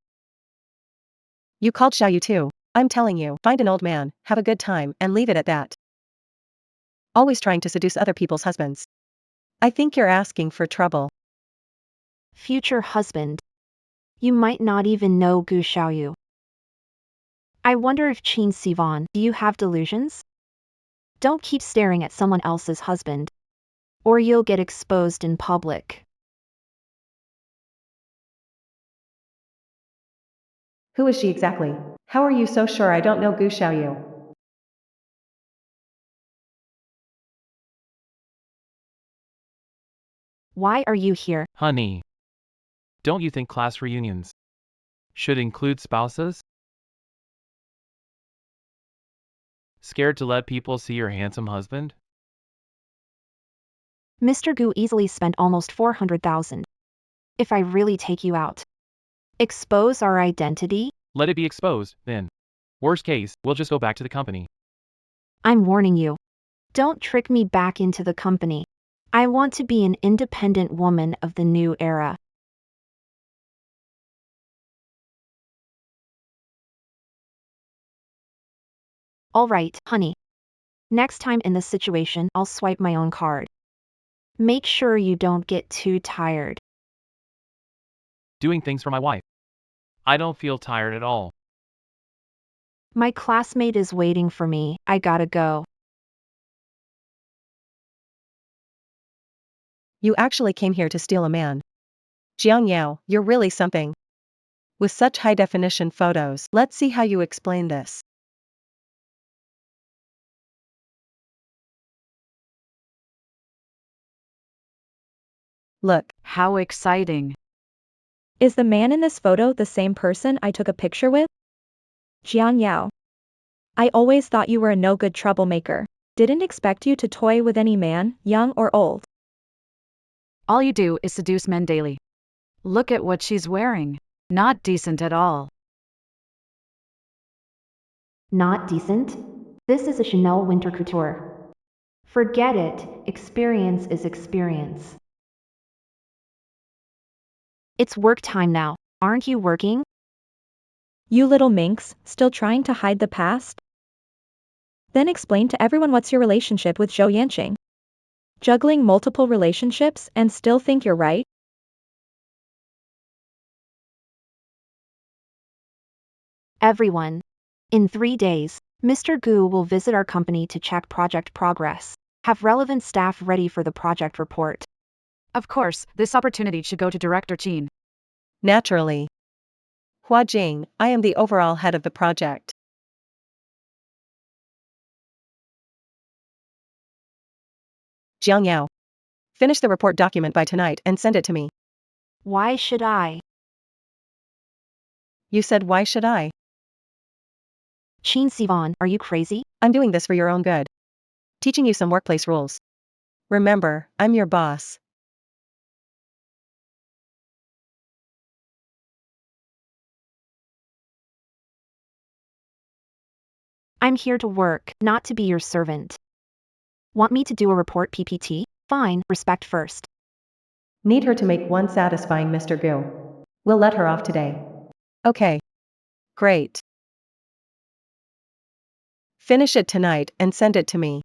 Speaker 6: You called Xiaoyu too. I'm telling you, find an old man, have a good time, and leave it at that. Always trying to seduce other people's husbands. I think you're asking for trouble.
Speaker 2: Future husband. You might not even know Gu Xiaoyu. I wonder if Chin Sivan, do you have delusions? Don't keep staring at someone else's husband. Or you'll get exposed in public.
Speaker 6: Who is she exactly? How are you so sure I don't know Gu Xiaoyu?
Speaker 2: Why are you here?
Speaker 3: Honey, don't you think class reunions should include spouses? Scared to let people see your handsome husband?
Speaker 2: Mr. Gu easily spent almost 400,000. If I really take you out. Expose our identity?
Speaker 3: Let it be exposed, then. Worst case, we'll just go back to the company.
Speaker 2: I'm warning you. Don't trick me back into the company. I want to be an independent woman of the new era. Alright, honey. Next time in this situation, I'll swipe my own card. Make sure you don't get too tired.
Speaker 3: Doing things for my wife. I don't feel tired at all.
Speaker 2: My classmate is waiting for me, I gotta go.
Speaker 6: You actually came here to steal a man. Jiang Yao, you're really something. With such high-definition photos, let's see how you explain this. Look.
Speaker 4: How exciting.
Speaker 5: Is the man in this photo the same person I took a picture with? Jiang Yao. I always thought you were a no-good troublemaker. Didn't expect you to toy with any man, young or old.
Speaker 4: All you do is seduce men daily. Look at what she's wearing. Not decent at all.
Speaker 2: Not decent? This is a Chanel winter couture. Forget it, experience is experience. It's work time now, aren't you working?
Speaker 5: You little minx, still trying to hide the past? Then explain to everyone what's your relationship with Zhou Yanqing. Juggling multiple relationships and still think you're right?
Speaker 2: Everyone. In 3 days, Mr. Gu will visit our company to check project progress. Have relevant staff ready for the project report.
Speaker 4: Of course, this opportunity should go to Director Chin.
Speaker 6: Naturally. Hua Jing, I am the overall head of the project. Jiang Yao. Finish the report document by tonight and send it to me.
Speaker 2: Why should I?
Speaker 6: You said why should I?
Speaker 2: Chin Sivan, are you crazy?
Speaker 6: I'm doing this for your own good. Teaching you some workplace rules. Remember, I'm your boss.
Speaker 2: I'm here to work, not to be your servant. Want me to do a report PPT? Fine, respect first.
Speaker 6: Need her to make one satisfying Mr. Gu. We'll let her off today. Okay. Great. Finish it tonight and send it to me.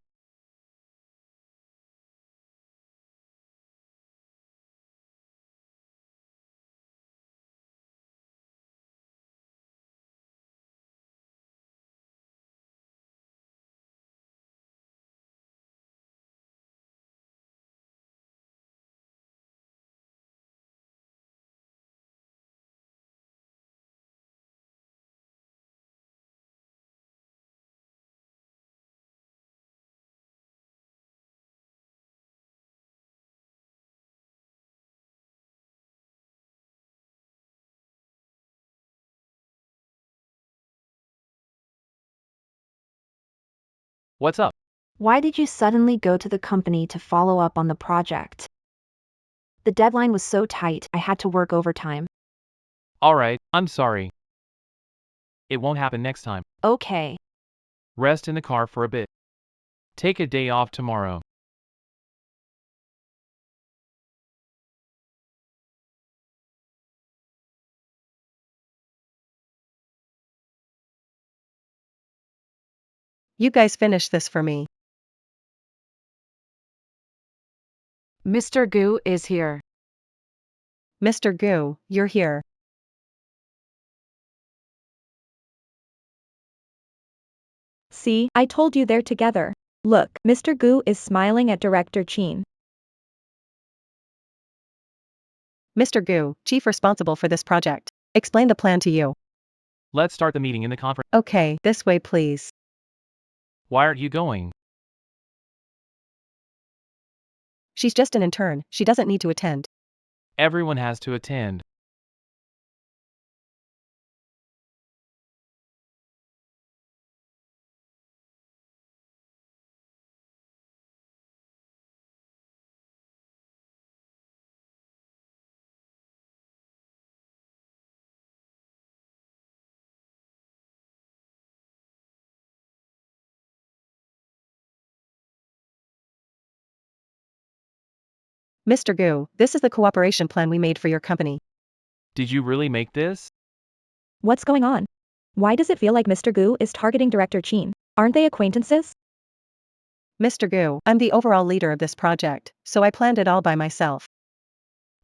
Speaker 3: What's up?
Speaker 2: Why did you suddenly go to the company to follow up on the project? The deadline was so tight, I had to work overtime.
Speaker 3: Alright, I'm sorry. It won't happen next time.
Speaker 2: Okay.
Speaker 3: Rest in the car for a bit. Take a day off tomorrow.
Speaker 6: You guys finish this for me.
Speaker 4: Mr. Gu is here.
Speaker 6: Mr. Gu, you're here.
Speaker 5: See, I told you they're together. Look, Mr. Gu is smiling at Director Chin.
Speaker 6: Mr. Gu, chief responsible for this project. Explain the plan to you.
Speaker 3: Let's start the meeting in the conference.
Speaker 6: Okay, this way please.
Speaker 3: Why aren't you going?
Speaker 6: She's just an intern, she doesn't need to attend.
Speaker 3: Everyone has to attend.
Speaker 6: Mr. Gu, this is the cooperation plan we made for your company.
Speaker 3: Did you really make this?
Speaker 5: What's going on? Why does it feel like Mr. Gu is targeting Director Chin? Aren't they acquaintances?
Speaker 6: Mr. Gu, I'm the overall leader of this project, so I planned it all by myself.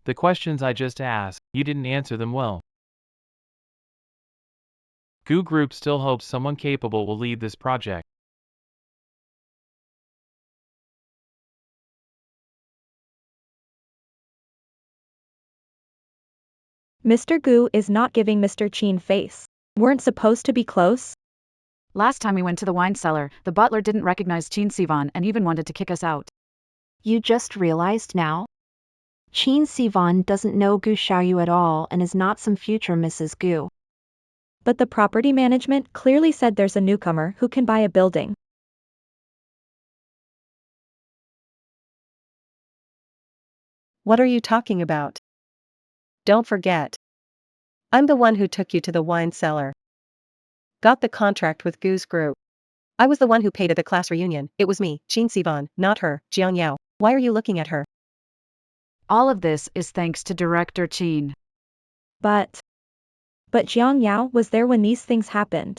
Speaker 3: The questions I just asked, you didn't answer them well. Gu Group still hopes someone capable will lead this project.
Speaker 5: Mr. Gu is not giving Mr. Chin face. Weren't supposed to be close?
Speaker 4: Last time we went to the wine cellar, the butler didn't recognize Chin Sivan and even wanted to kick us out.
Speaker 2: You just realized now? Chin Sivan doesn't know Gu Xiaoyu at all and is not some future Mrs. Gu.
Speaker 5: But the property management clearly said there's a newcomer who can buy a building.
Speaker 6: What are you talking about? Don't forget. I'm the one who took you to the wine cellar. Got the contract with Gu's Group. I was the one who paid at the class reunion. It was me, Chin Sivan, not her, Jiang Yao. Why are you looking at her?
Speaker 4: All of this is thanks to Director Chin.
Speaker 5: But Jiang Yao was there when these things happened.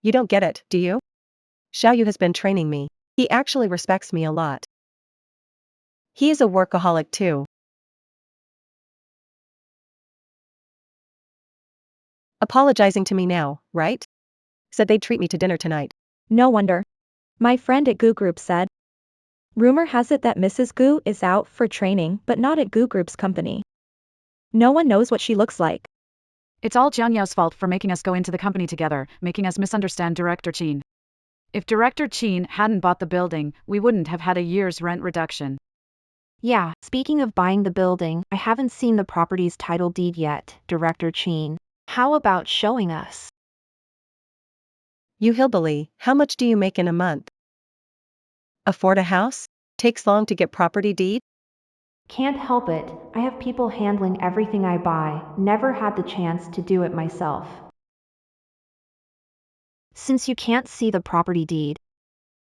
Speaker 6: You don't get it, do you? Xiaoyu has been training me. He actually respects me a lot. He is a workaholic too. Apologizing to me now, right? Said they'd treat me to dinner tonight.
Speaker 5: No wonder. My friend at Gu Group said. Rumor has it that Mrs. Gu is out for training but not at Gu Group's company. No one knows what she looks like.
Speaker 4: It's all Jiang Yao's fault for making us go into the company together, making us misunderstand Director Qin. If Director Qin hadn't bought the building, we wouldn't have had a year's rent reduction.
Speaker 2: Yeah, speaking of buying the building, I haven't seen the property's title deed yet, Director Qin. How about showing us?
Speaker 6: You hillbilly, how much do you make in a month? Afford a house? Takes long to get property deed?
Speaker 2: Can't help it, I have people handling everything I buy, never had the chance to do it myself. Since you can't see the property deed,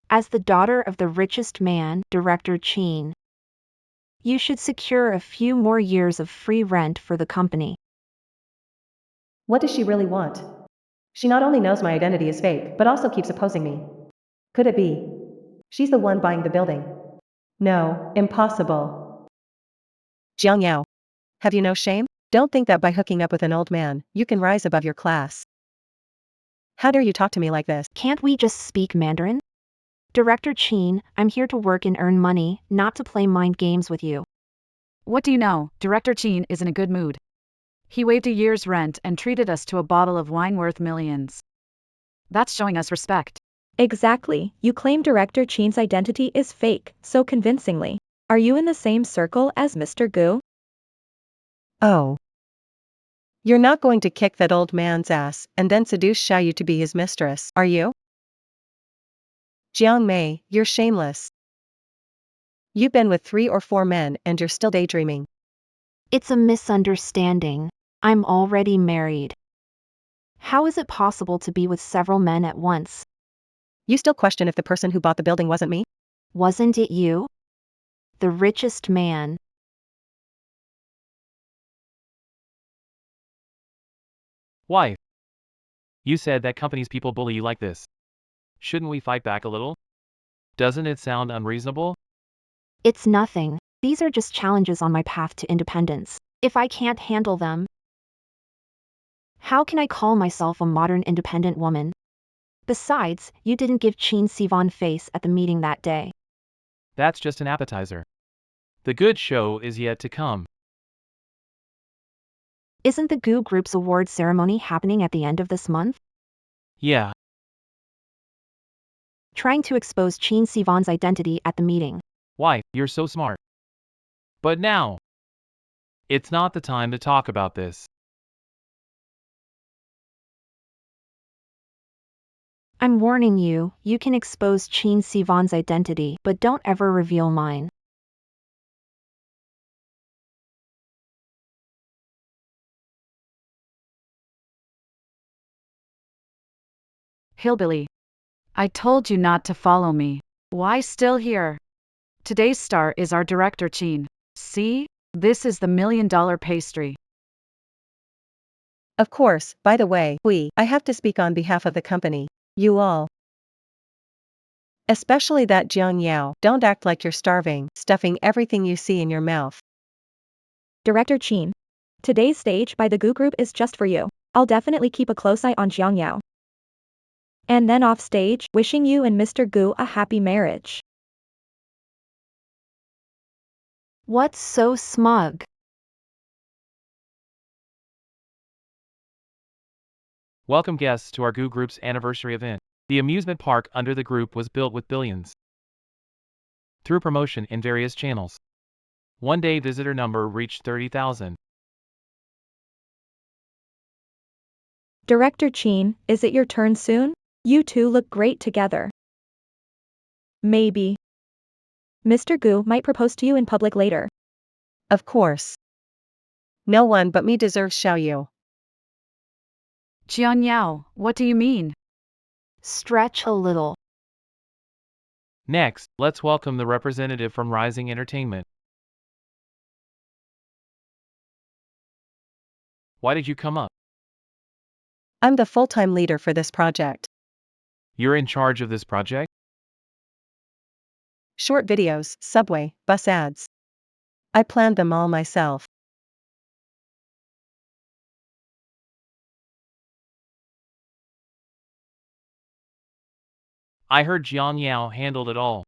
Speaker 2: as the daughter of the richest man, Director Qin, you should secure a few more years of free rent for the company.
Speaker 6: What does she really want? She not only knows my identity is fake, but also keeps opposing me. Could it be? She's the one buying the building. No, impossible. Jiang Yao. Have you no shame? Don't think that by hooking up with an old man, you can rise above your class. How dare you talk to me like this?
Speaker 2: Can't we just speak Mandarin? Director Qin, I'm here to work and earn money, not to play mind games with you.
Speaker 4: What do you know? Director Qin is in a good mood. He waived a year's rent and treated us to a bottle of wine worth millions. That's showing us respect.
Speaker 5: Exactly, you claim Director Qin's identity is fake so convincingly. Are you in the same circle as Mr. Gu?
Speaker 6: Oh. You're not going to kick that old man's ass and then seduce Xiaoyu to be his mistress, are you? Jiang Mei, you're shameless. You've been with 3 or 4 men and you're still daydreaming.
Speaker 2: It's a misunderstanding. I'm already married. How is it possible to be with several men at once?
Speaker 6: You still question if the person who bought the building wasn't me?
Speaker 2: Wasn't it you? The richest man.
Speaker 3: Wife. You said that company's people bully you like this. Shouldn't we fight back a little? Doesn't it sound unreasonable?
Speaker 2: It's nothing. These are just challenges on my path to independence. If I can't handle them, how can I call myself a modern independent woman? Besides, you didn't give Qin Sivan face at the meeting that day.
Speaker 3: That's just an appetizer. The good show is yet to come.
Speaker 2: Isn't the Gu Group's award ceremony happening at the end of this month?
Speaker 3: Yeah,
Speaker 2: Trying to expose Qin Sivan's identity at the meeting.
Speaker 3: wife, you're so smart. But now, it's not the time to talk about this.
Speaker 2: I'm warning you, you can expose Qin Sivan's identity, but don't ever reveal mine.
Speaker 4: Hillbilly. I told you not to follow me. Why still here? Today's star is our Director Qin. See? This is the $1 million pastry.
Speaker 6: Of course, by the way, I have to speak on behalf of the company. You all. Especially that Jiang Yao, don't act like you're starving, stuffing everything you see in your mouth.
Speaker 5: Director Qin. Today's stage by the Gu Group is just for you. I'll definitely keep a close eye on Jiang Yao. And then off stage, wishing you and Mr. Gu a happy marriage.
Speaker 2: What's so smug?
Speaker 3: Welcome guests to our Goo Group's anniversary event. The amusement park under the group was built with billions. Through promotion in various channels. One day visitor number reached 30,000.
Speaker 5: Director Qin, is it your turn soon? You two look great together. Maybe. Mr. Gu might propose to you in public later.
Speaker 6: Of course. No one but me deserves Xiaoyu.
Speaker 4: Jiang Yao, what do you mean?
Speaker 2: Stretch a little.
Speaker 3: Next, let's welcome the representative from Rising Entertainment. Why did you come up?
Speaker 6: I'm the full-time leader for this project.
Speaker 3: You're in charge of this project?
Speaker 6: Short videos, subway, bus ads. I planned them all myself.
Speaker 3: I heard Jiang Yao handled it all.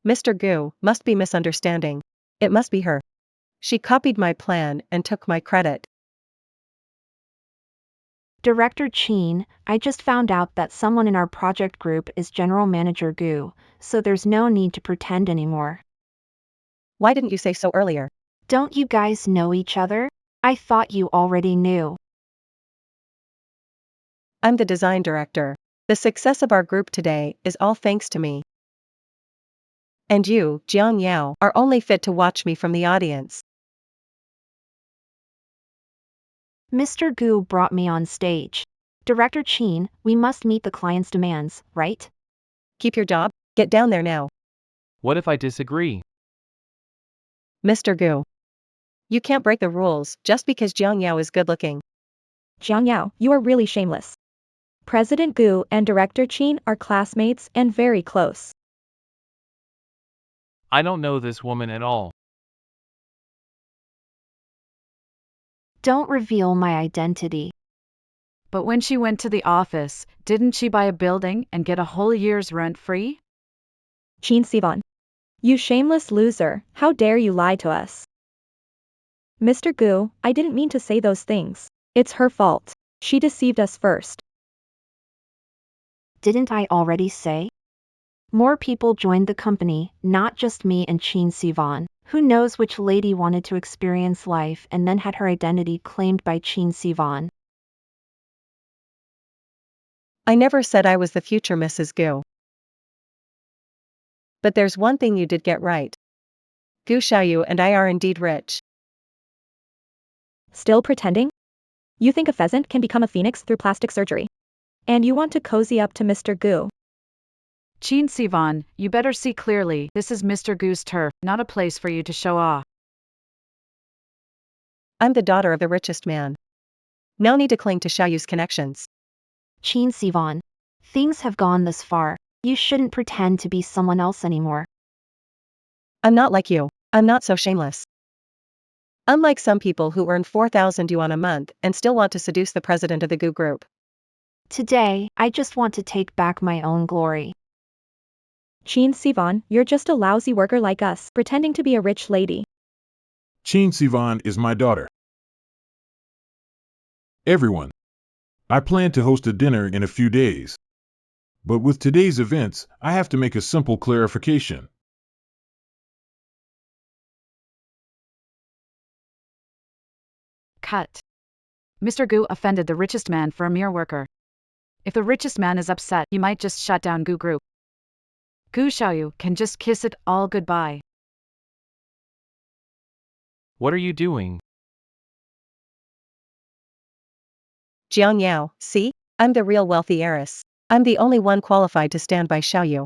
Speaker 6: Mr. Gu must be misunderstanding. It must be her. She copied my plan and took my credit.
Speaker 2: Director Chin, I just found out that someone in our project group is General Manager Gu, so there's no need to pretend anymore.
Speaker 6: Why didn't you say so earlier?
Speaker 2: Don't you guys know each other? I thought you already knew.
Speaker 6: I'm the design director. The success of our group today is all thanks to me. And you, Jiang Yao, are only fit to watch me from the audience.
Speaker 2: Mr. Gu brought me on stage. Director Chin, we must meet the client's demands, right?
Speaker 6: Keep your job? Get down there now.
Speaker 3: What if I disagree?
Speaker 6: Mr. Gu. You can't break the rules just because Jiang Yao is good looking.
Speaker 5: Jiang Yao, you are really shameless. President Gu and Director Chin are classmates and very close.
Speaker 3: I don't know this woman at all.
Speaker 2: Don't reveal my identity.
Speaker 4: But when she went to the office, didn't she buy a building and get a whole year's rent free?
Speaker 5: Chin Sivan. You shameless loser, how dare you lie to us? Mr. Gu, I didn't mean to say those things. It's her fault. She deceived us first.
Speaker 2: Didn't I already say? More people joined the company, not just me and Chin Sivan. Who knows which lady wanted to experience life and then had her identity claimed by Chin Sivan.
Speaker 6: I never said I was the future Mrs. Gu. But there's one thing you did get right. Gu Xiaoyu and I are indeed rich.
Speaker 5: Still pretending? You think a pheasant can become a phoenix through plastic surgery? And you want to cozy up to Mr. Gu?
Speaker 4: Chin Sivan, you better see clearly, this is Mr. Gu's turf, not a place for you to show off.
Speaker 6: I'm the daughter of the richest man. No need to cling to Xiaoyu's connections.
Speaker 2: Chin Sivan. Things have gone this far. You shouldn't pretend to be someone else anymore.
Speaker 6: I'm not like you. I'm not so shameless. Unlike some people who earn 4,000 yuan a month and still want to seduce the president of the Gu Group.
Speaker 2: Today, I just want to take back my own glory.
Speaker 5: Chin Sivan, you're just a lousy worker like us, pretending to be a rich lady.
Speaker 8: Chin Sivan is my daughter. Everyone. I plan to host a dinner in a few days. But with today's events, I have to make a simple clarification.
Speaker 4: Cut. Mr. Gu offended the richest man for a mere worker. If the richest man is upset, he might just shut down Gu Group. Gu Xiaoyu can just kiss it all goodbye.
Speaker 3: What are you doing?
Speaker 6: Jiang Yao, see? I'm the real wealthy heiress. I'm the only one qualified to stand by Xiaoyu.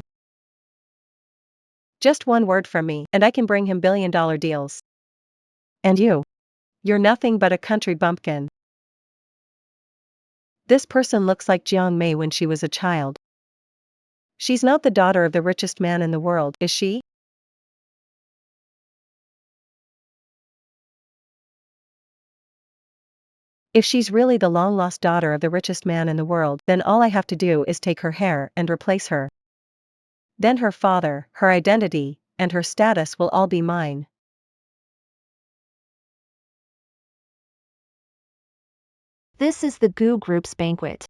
Speaker 6: Just one word from me, and I can bring him billion-dollar deals. And you? You're nothing but a country bumpkin. This person looks like Jiang Mei when she was a child. She's not the daughter of the richest man in the world, is she? If she's really the long-lost daughter of the richest man in the world, then all I have to do is take her hair and replace her. Then her father, her identity, and her status will all be mine.
Speaker 2: This is the Gu Group's banquet.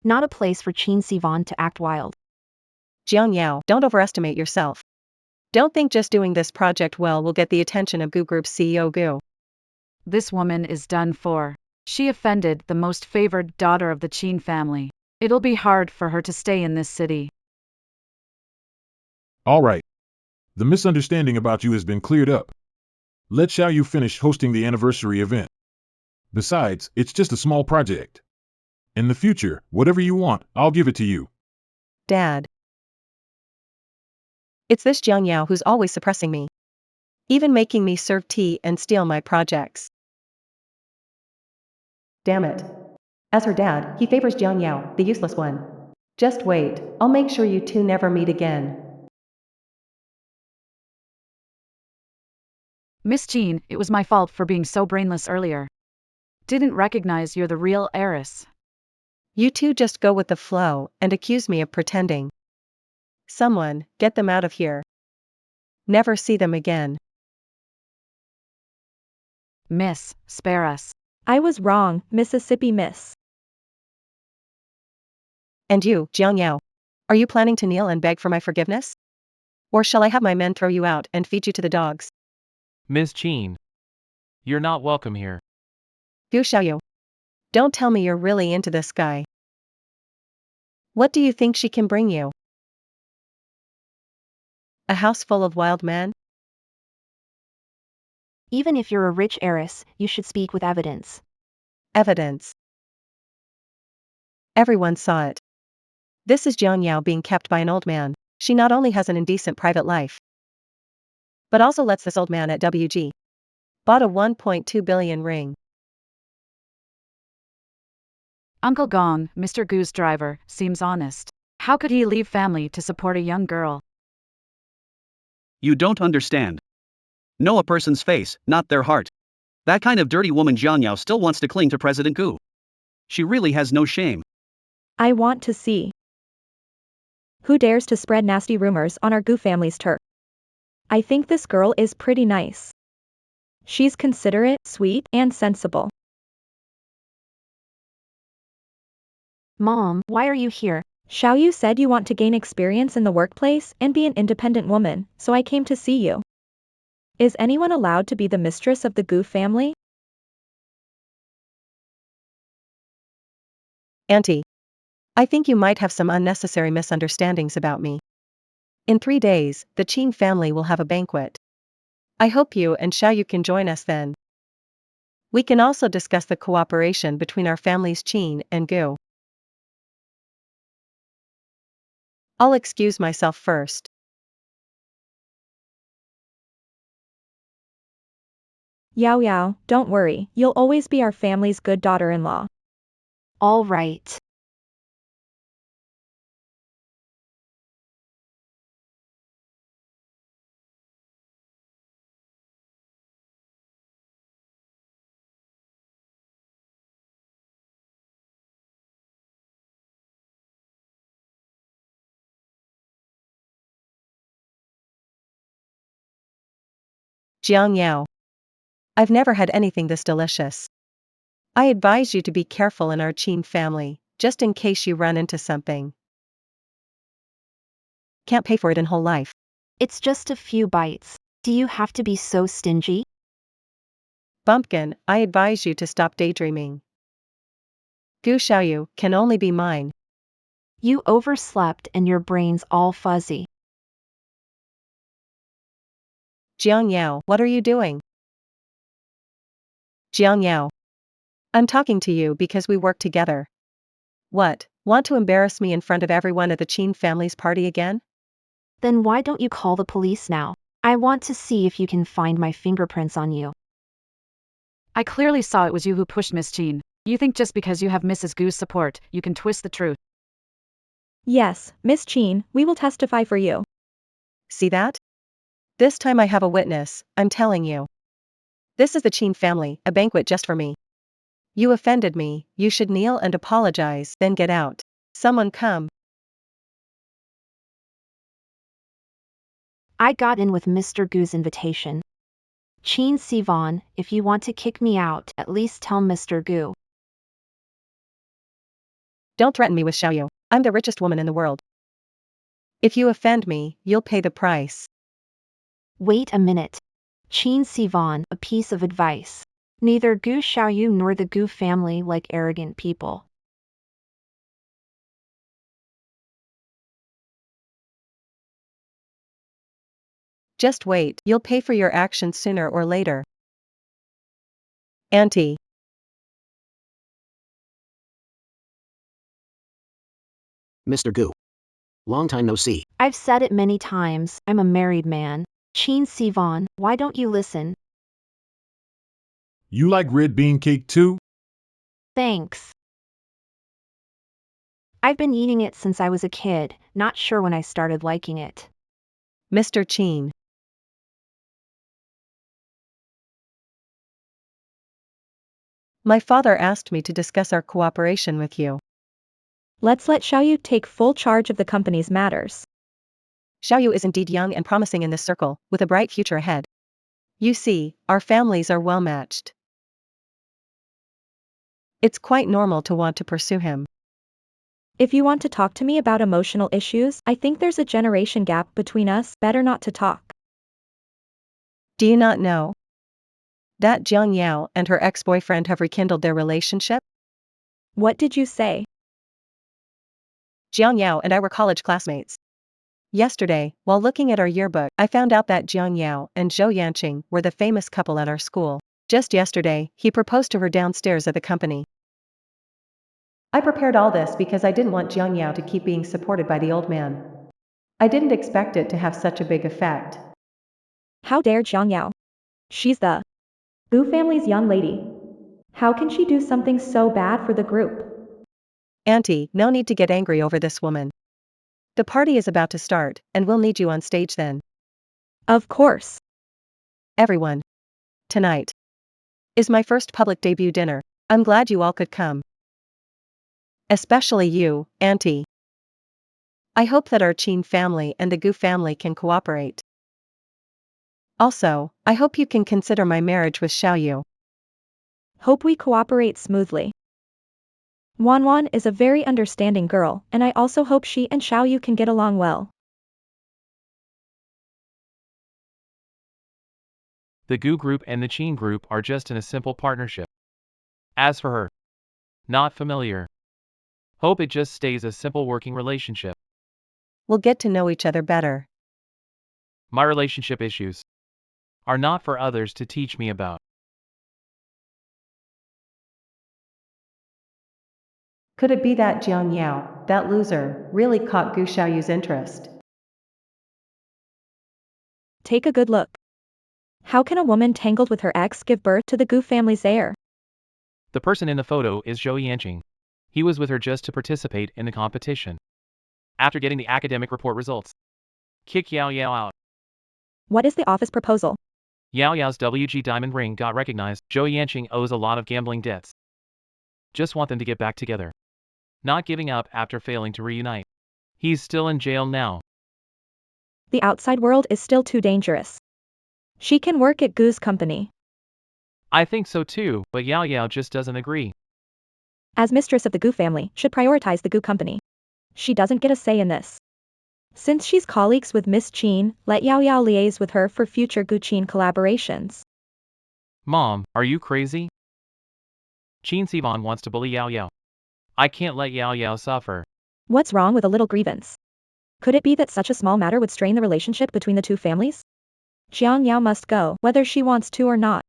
Speaker 2: Not a place for Chin Sivan to act wild.
Speaker 6: Jiang Yao, don't overestimate yourself. Don't think just doing this project well will get the attention of Gu Group's CEO Gu.
Speaker 4: This woman is done for. She offended the most favored daughter of the Chin family. It'll be hard for her to stay in this city.
Speaker 8: All right. The misunderstanding about you has been cleared up. Let Xiaoyu finish hosting the anniversary event. Besides, it's just a small project. In the future, whatever you want, I'll give it to you.
Speaker 6: Dad. It's this Jiang Yao who's always suppressing me. Even making me serve tea and steal my projects. Damn it. As her dad, he favors Jiang Yao, the useless one. Just wait, I'll make sure you two never meet again.
Speaker 4: Miss Chin, it was my fault for being so brainless earlier. Didn't recognize you're the real heiress.
Speaker 6: You two just go with the flow and accuse me of pretending. Someone, get them out of here. Never see them again.
Speaker 4: Miss, spare us.
Speaker 5: I was wrong, Mississippi Miss.
Speaker 6: And you, Jiang Yao. Are you planning to kneel and beg for my forgiveness? Or shall I have my men throw you out and feed you to the dogs?
Speaker 3: Ms. Chin. You're not welcome here.
Speaker 6: Gu Xiaoyu. Don't tell me you're really into this guy. What do you think she can bring you? A house full of wild men?
Speaker 2: Even if you're a rich heiress, you should speak with evidence.
Speaker 6: Evidence. Everyone saw it. This is Jiang Yao being kept by an old man. She not only has an indecent private life, but also lets this old man at WG bought a 1.2 billion ring.
Speaker 4: Uncle Gong, Mr. Gu's driver, seems honest. How could he leave family to support a young girl?
Speaker 1: You don't understand. Know a person's face, not their heart. That kind of dirty woman Jiang Yao still wants to cling to President Gu. She really has no shame.
Speaker 5: I want to see. Who dares to spread nasty rumors on our Gu family's turf? I think this girl is pretty nice. She's considerate, sweet, and sensible.
Speaker 2: Mom, why are you here?
Speaker 5: Xiaoyu said you want to gain experience in the workplace and be an independent woman, so I came to see you. Is anyone allowed to be the mistress of the Gu family?
Speaker 6: Auntie. I think you might have some unnecessary misunderstandings about me. In 3 days, the Qin family will have a banquet. I hope you and Xiaoyu can join us then. We can also discuss the cooperation between our families Qin and Gu. I'll excuse myself first.
Speaker 5: Yao Yao, don't worry, you'll always be our family's good daughter-in-law.
Speaker 2: All right.
Speaker 6: Jiang Yao. I've never had anything this delicious. I advise you to be careful in our Qin family, just in case you run into something. Can't pay for it in whole life.
Speaker 2: It's just a few bites. Do you have to be so stingy?
Speaker 6: Bumpkin, I advise you to stop daydreaming. Gu Xiaoyu can only be mine.
Speaker 2: You overslept and your brain's all fuzzy.
Speaker 6: Jiang Yao, what are you doing? Jiang Yao. I'm talking to you because we work together. What, want to embarrass me in front of everyone at the Qin family's party again?
Speaker 2: Then why don't you call the police now? I want to see if you can find my fingerprints on you.
Speaker 4: I clearly saw it was you who pushed Miss Chin. You think just because you have Mrs. Gu's support, you can twist the truth.
Speaker 5: Yes, Miss Chin, we will testify for you.
Speaker 6: See that? This time I have a witness, I'm telling you. This is the Qin family, a banquet just for me. You offended me, you should kneel and apologize, then get out. Someone come.
Speaker 2: I got in with Mr. Gu's invitation. Qin Sivan, if you want to kick me out, at least tell Mr. Gu.
Speaker 6: Don't threaten me with Xiaoyu. I'm the richest woman in the world. If you offend me, you'll pay the price.
Speaker 2: Wait a minute. Qin Sivan, a piece of advice. Neither Gu Xiaoyu nor the Gu family like arrogant people.
Speaker 6: Just wait, you'll pay for your actions sooner or later. Auntie.
Speaker 9: Mr. Gu. Long time no see.
Speaker 2: I've said it many times, I'm a married man. Qin Sivan, why don't you listen?
Speaker 8: You like red bean cake too?
Speaker 2: Thanks. I've been eating it since I was a kid, not sure when I started liking it.
Speaker 6: Mr. Qin. My father asked me to discuss our cooperation with you.
Speaker 5: Let's let Xiaoyu take full charge of the company's matters.
Speaker 6: Xiaoyu is indeed young and promising in this circle, with a bright future ahead. You see, our families are well matched. It's quite normal to want to pursue him.
Speaker 5: If you want to talk to me about emotional issues, I think there's a generation gap between us, better not to talk.
Speaker 6: Do you not know that Jiang Yao and her ex-boyfriend have rekindled their relationship?
Speaker 5: What did you say?
Speaker 6: Jiang Yao and I were college classmates. Yesterday, while looking at our yearbook, I found out that Jiang Yao and Zhou Yanqing were the famous couple at our school. Just yesterday, he proposed to her downstairs at the company. I prepared all this because I didn't want Jiang Yao to keep being supported by the old man. I didn't expect it to have such a big effect.
Speaker 5: How dare Jiang Yao? She's the Gu family's young lady. How can she do something so bad for the group?
Speaker 6: Auntie, no need to get angry over this woman. The party is about to start, and we'll need you on stage then.
Speaker 5: Of course.
Speaker 6: Everyone. Tonight is my first public debut dinner. I'm glad you all could come. Especially you, Auntie. I hope that our Qin family and the Gu family can cooperate. Also, I hope you can consider my marriage with Xiaoyu.
Speaker 5: Hope we cooperate smoothly. Wanwan is a very understanding girl, and I also hope she and Xiaoyu can get along well.
Speaker 3: The Gu group and the Qin group are just in a simple partnership. As for her, not familiar. Hope it just stays a simple working relationship.
Speaker 6: We'll get to know each other better.
Speaker 3: My relationship issues are not for others to teach me about.
Speaker 6: Could it be that Jiang Yao, that loser, really caught Gu Xiaoyu's interest?
Speaker 5: Take a good look. How can a woman tangled with her ex give birth to the Gu family's heir?
Speaker 3: The person in the photo is Zhou Yanqing. He was with her just to participate in the competition. After getting the academic report results, kick Yao Yao out.
Speaker 5: What is the office proposal?
Speaker 3: Yao Yao's WG diamond ring got recognized. Zhou Yanqing owes a lot of gambling debts. Just want them to get back together. Not giving up after failing to reunite. He's still in jail now.
Speaker 5: The outside world is still too dangerous. She can work at Gu's company.
Speaker 3: I think so too, but Yao Yao just doesn't agree.
Speaker 5: As mistress of the Gu family, should prioritize the Gu company. She doesn't get a say in this. Since she's colleagues with Miss Qin, let Yao Yao liaise with her for future Gu Qin collaborations.
Speaker 3: Mom, are you crazy? Qin Sivan wants to bully Yao Yao. I can't let Yao Yao suffer.
Speaker 5: What's wrong with a little grievance? Could it be that such a small matter would strain the relationship between the two families? Jiang Yao must go, whether she wants to or not.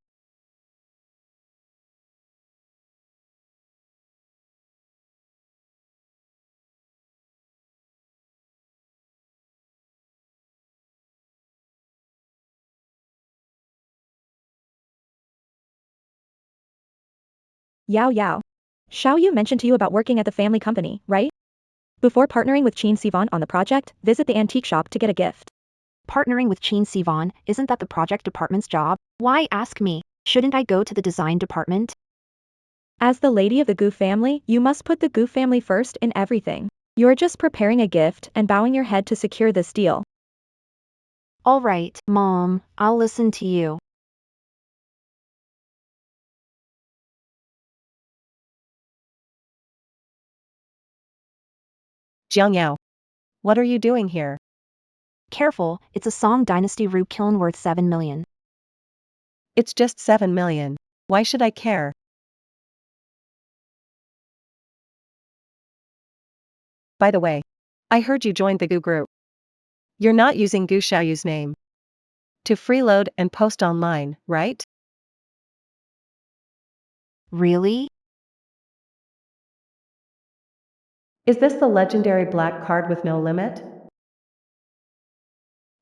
Speaker 5: Yao Yao. Xiaoyu mentioned to you about working at the family company, right? Before partnering with Qin Sivan on the project, visit the antique shop to get a gift.
Speaker 2: Partnering with Qin Sivan, isn't that the project department's job? Why ask me? Shouldn't I go to the design department?
Speaker 5: As the lady of the Gu family, you must put the Gu family first in everything. You're just preparing a gift and bowing your head to secure this deal.
Speaker 2: All right, Mom, I'll listen to you.
Speaker 6: Jiang Yao. What are you doing here?
Speaker 2: Careful, it's a Song Dynasty rube kiln worth 7 million.
Speaker 6: It's just 7 million. Why should I care? By the way, I heard you joined the Gu group. You're not using Gu Xiaoyu's name to freeload and post online, right?
Speaker 2: Really?
Speaker 6: Is this the legendary black card with no limit?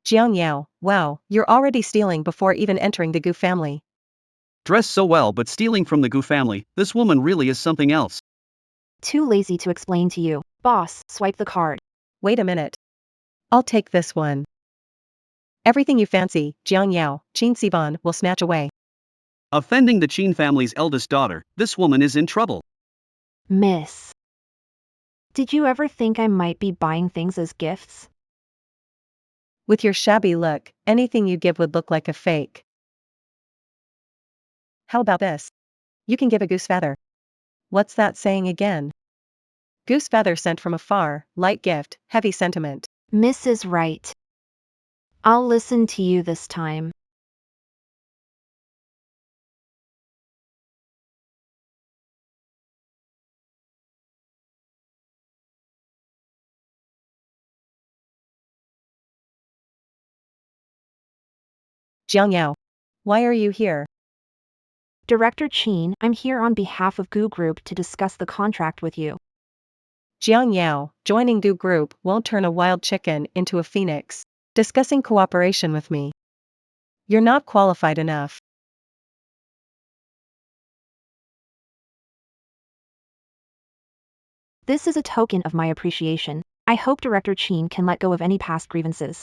Speaker 6: Jiang Yao, wow, you're already stealing before even entering the Gu family.
Speaker 1: Dressed so well but stealing from the Gu family, this woman really is something else.
Speaker 2: Too lazy to explain to you. Boss, swipe the card.
Speaker 6: Wait a minute. I'll take this one. Everything you fancy, Jiang Yao, Qin Sivan will snatch away.
Speaker 1: Offending the Qin family's eldest daughter, this woman is in trouble.
Speaker 2: Miss. Did you ever think I might be buying things as gifts?
Speaker 6: With your shabby look, anything you give would look like a fake. How about this? You can give a goose feather. What's that saying again? Goose feather sent from afar, light gift, heavy sentiment.
Speaker 2: Mrs. Right. I'll listen to you this time.
Speaker 6: Jiang Yao. Why are you here?
Speaker 2: Director Qin, I'm here on behalf of Gu Group to discuss the contract with you.
Speaker 6: Jiang Yao, joining Gu Group won't turn a wild chicken into a phoenix. Discussing cooperation with me. You're not qualified enough.
Speaker 2: This is a token of my appreciation. I hope Director Qin can let go of any past grievances.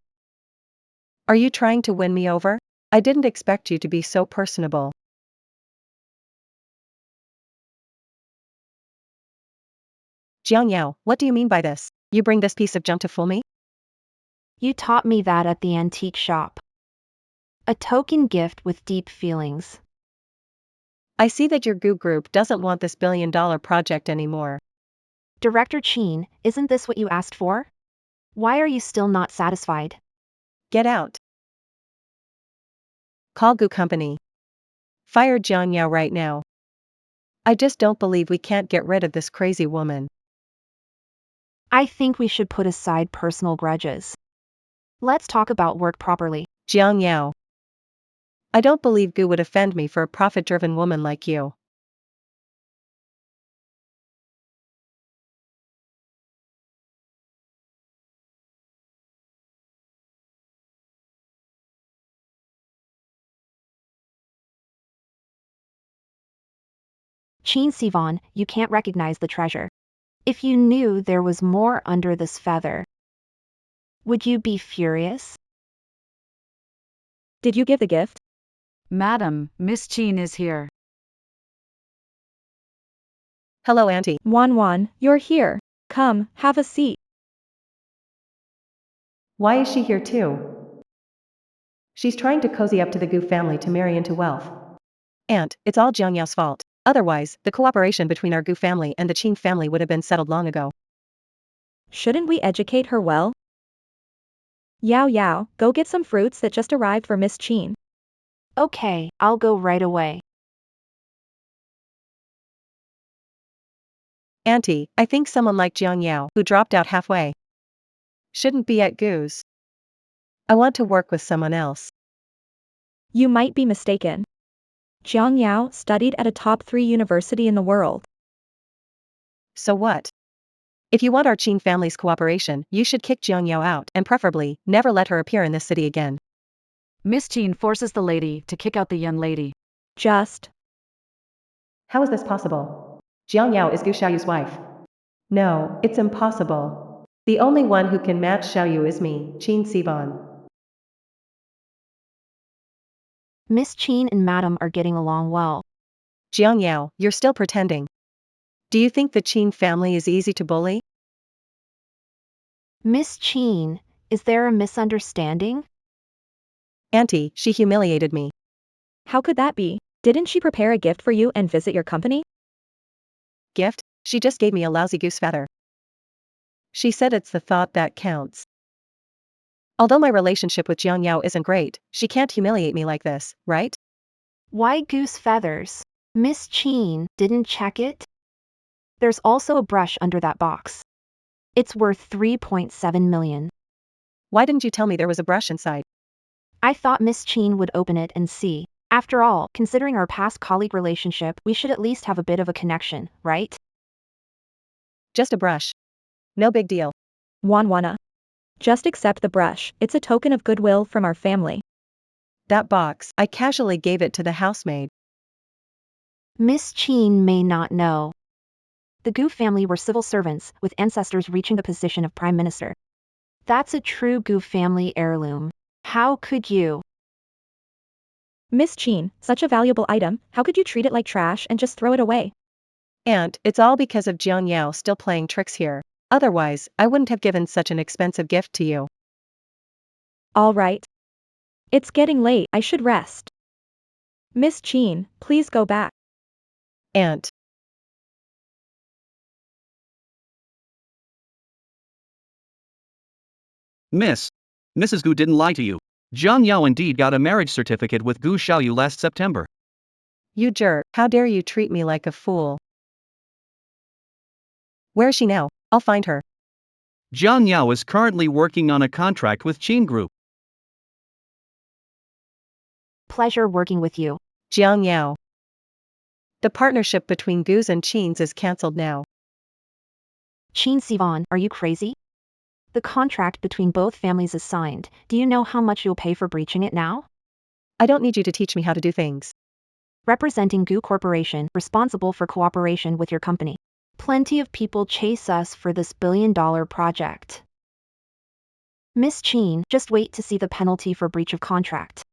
Speaker 6: Are you trying to win me over? I didn't expect you to be so personable. Jiang Yao, what do you mean by this? You bring this piece of junk to fool me?
Speaker 2: You taught me that at the antique shop. A token gift with deep feelings.
Speaker 6: I see that your Gu Group doesn't want this billion-dollar project anymore.
Speaker 2: Director Qin, isn't this what you asked for? Why are you still not satisfied?
Speaker 6: Get out. Call Gu Company. Fire Jiang Yao right now. I just don't believe we can't get rid of this crazy woman.
Speaker 2: I think we should put aside personal grudges. Let's talk about work properly.
Speaker 6: Jiang Yao. I don't believe Gu would offend me for a profit-driven woman like you.
Speaker 2: Qin Sivan, you can't recognize the treasure. If you knew there was more under this feather, would you be furious?
Speaker 5: Did you give the gift?
Speaker 4: Madam, Miss Qin is here.
Speaker 6: Hello, Auntie.
Speaker 5: Wan, you're here. Come, have a seat.
Speaker 6: Why is she here too? She's trying to cozy up to the Gu family to marry into wealth. Aunt, it's all Jiang Yao's fault. Otherwise, the cooperation between our Gu family and the Qin family would have been settled long ago.
Speaker 5: Shouldn't we educate her well? Yao, go get some fruits that just arrived for Miss Qin.
Speaker 2: Okay, I'll go right away.
Speaker 6: Auntie, I think someone like Jiang Yao, who dropped out halfway, shouldn't be at Gu's. I want to work with someone else.
Speaker 5: You might be mistaken. Jiang Yao studied at a top 3 university in the world.
Speaker 6: So what? If you want our Qin family's cooperation, you should kick Jiang Yao out and preferably never let her appear in this city again.
Speaker 4: Miss Qin forces the lady to kick out the young lady.
Speaker 5: Just.
Speaker 6: How is this possible? Jiang Yao is Gu Xiaoyu's wife. No, it's impossible. The only one who can match Xiaoyu is me, Qin Sivan.
Speaker 2: Miss Qin and Madam are getting along well.
Speaker 6: Jiang Yao, you're still pretending. Do you think the Qin family is easy to bully?
Speaker 2: Miss Qin, is there a misunderstanding?
Speaker 6: Auntie, she humiliated me.
Speaker 5: How could that be? Didn't she prepare a gift for you and visit your company?
Speaker 6: Gift? She just gave me a lousy goose feather. She said it's the thought that counts. Although my relationship with Jiang Yao isn't great, she can't humiliate me like this, right?
Speaker 2: Why goose feathers? Miss Qin didn't check it? There's also a brush under that box. It's worth 3.7 million.
Speaker 6: Why didn't you tell me there was a brush inside?
Speaker 2: I thought Miss Qin would open it and see. After all, considering our past colleague relationship, we should at least have a bit of a connection, right?
Speaker 6: Just a brush. No big deal.
Speaker 5: Wanna. Just accept the brush, it's a token of goodwill from our family.
Speaker 6: That box, I casually gave it to the housemaid.
Speaker 2: Miss Qin may not know. The Gu family were civil servants, with ancestors reaching the position of prime minister. That's a true Gu family heirloom. How could you?
Speaker 5: Miss Qin, such a valuable item, how could you treat it like trash and just throw it away?
Speaker 6: And it's all because of Jiang Yao still playing tricks here. Otherwise, I wouldn't have given such an expensive gift to you.
Speaker 5: All right. It's getting late, I should rest. Miss Cheen, please go back.
Speaker 6: Aunt.
Speaker 1: Mrs. Gu didn't lie to you. Jiang Yao indeed got a marriage certificate with Gu Xiaoyu last September.
Speaker 6: You jerk, how dare you treat me like a fool? Where is she now? I'll find her.
Speaker 1: Jiang Yao is currently working on a contract with Qin Group.
Speaker 2: Pleasure working with you.
Speaker 6: Jiang Yao. The partnership between Gu's and Qin's is cancelled now.
Speaker 2: Qin Sivan, are you crazy? The contract between both families is signed. Do you know how much you'll pay for breaching it now?
Speaker 6: I don't need you to teach me how to do things.
Speaker 2: Representing Gu Corporation, responsible for cooperation with your company. Plenty of people chase us for this billion-dollar project. Miss Cheen, just wait to see the penalty for breach of contract.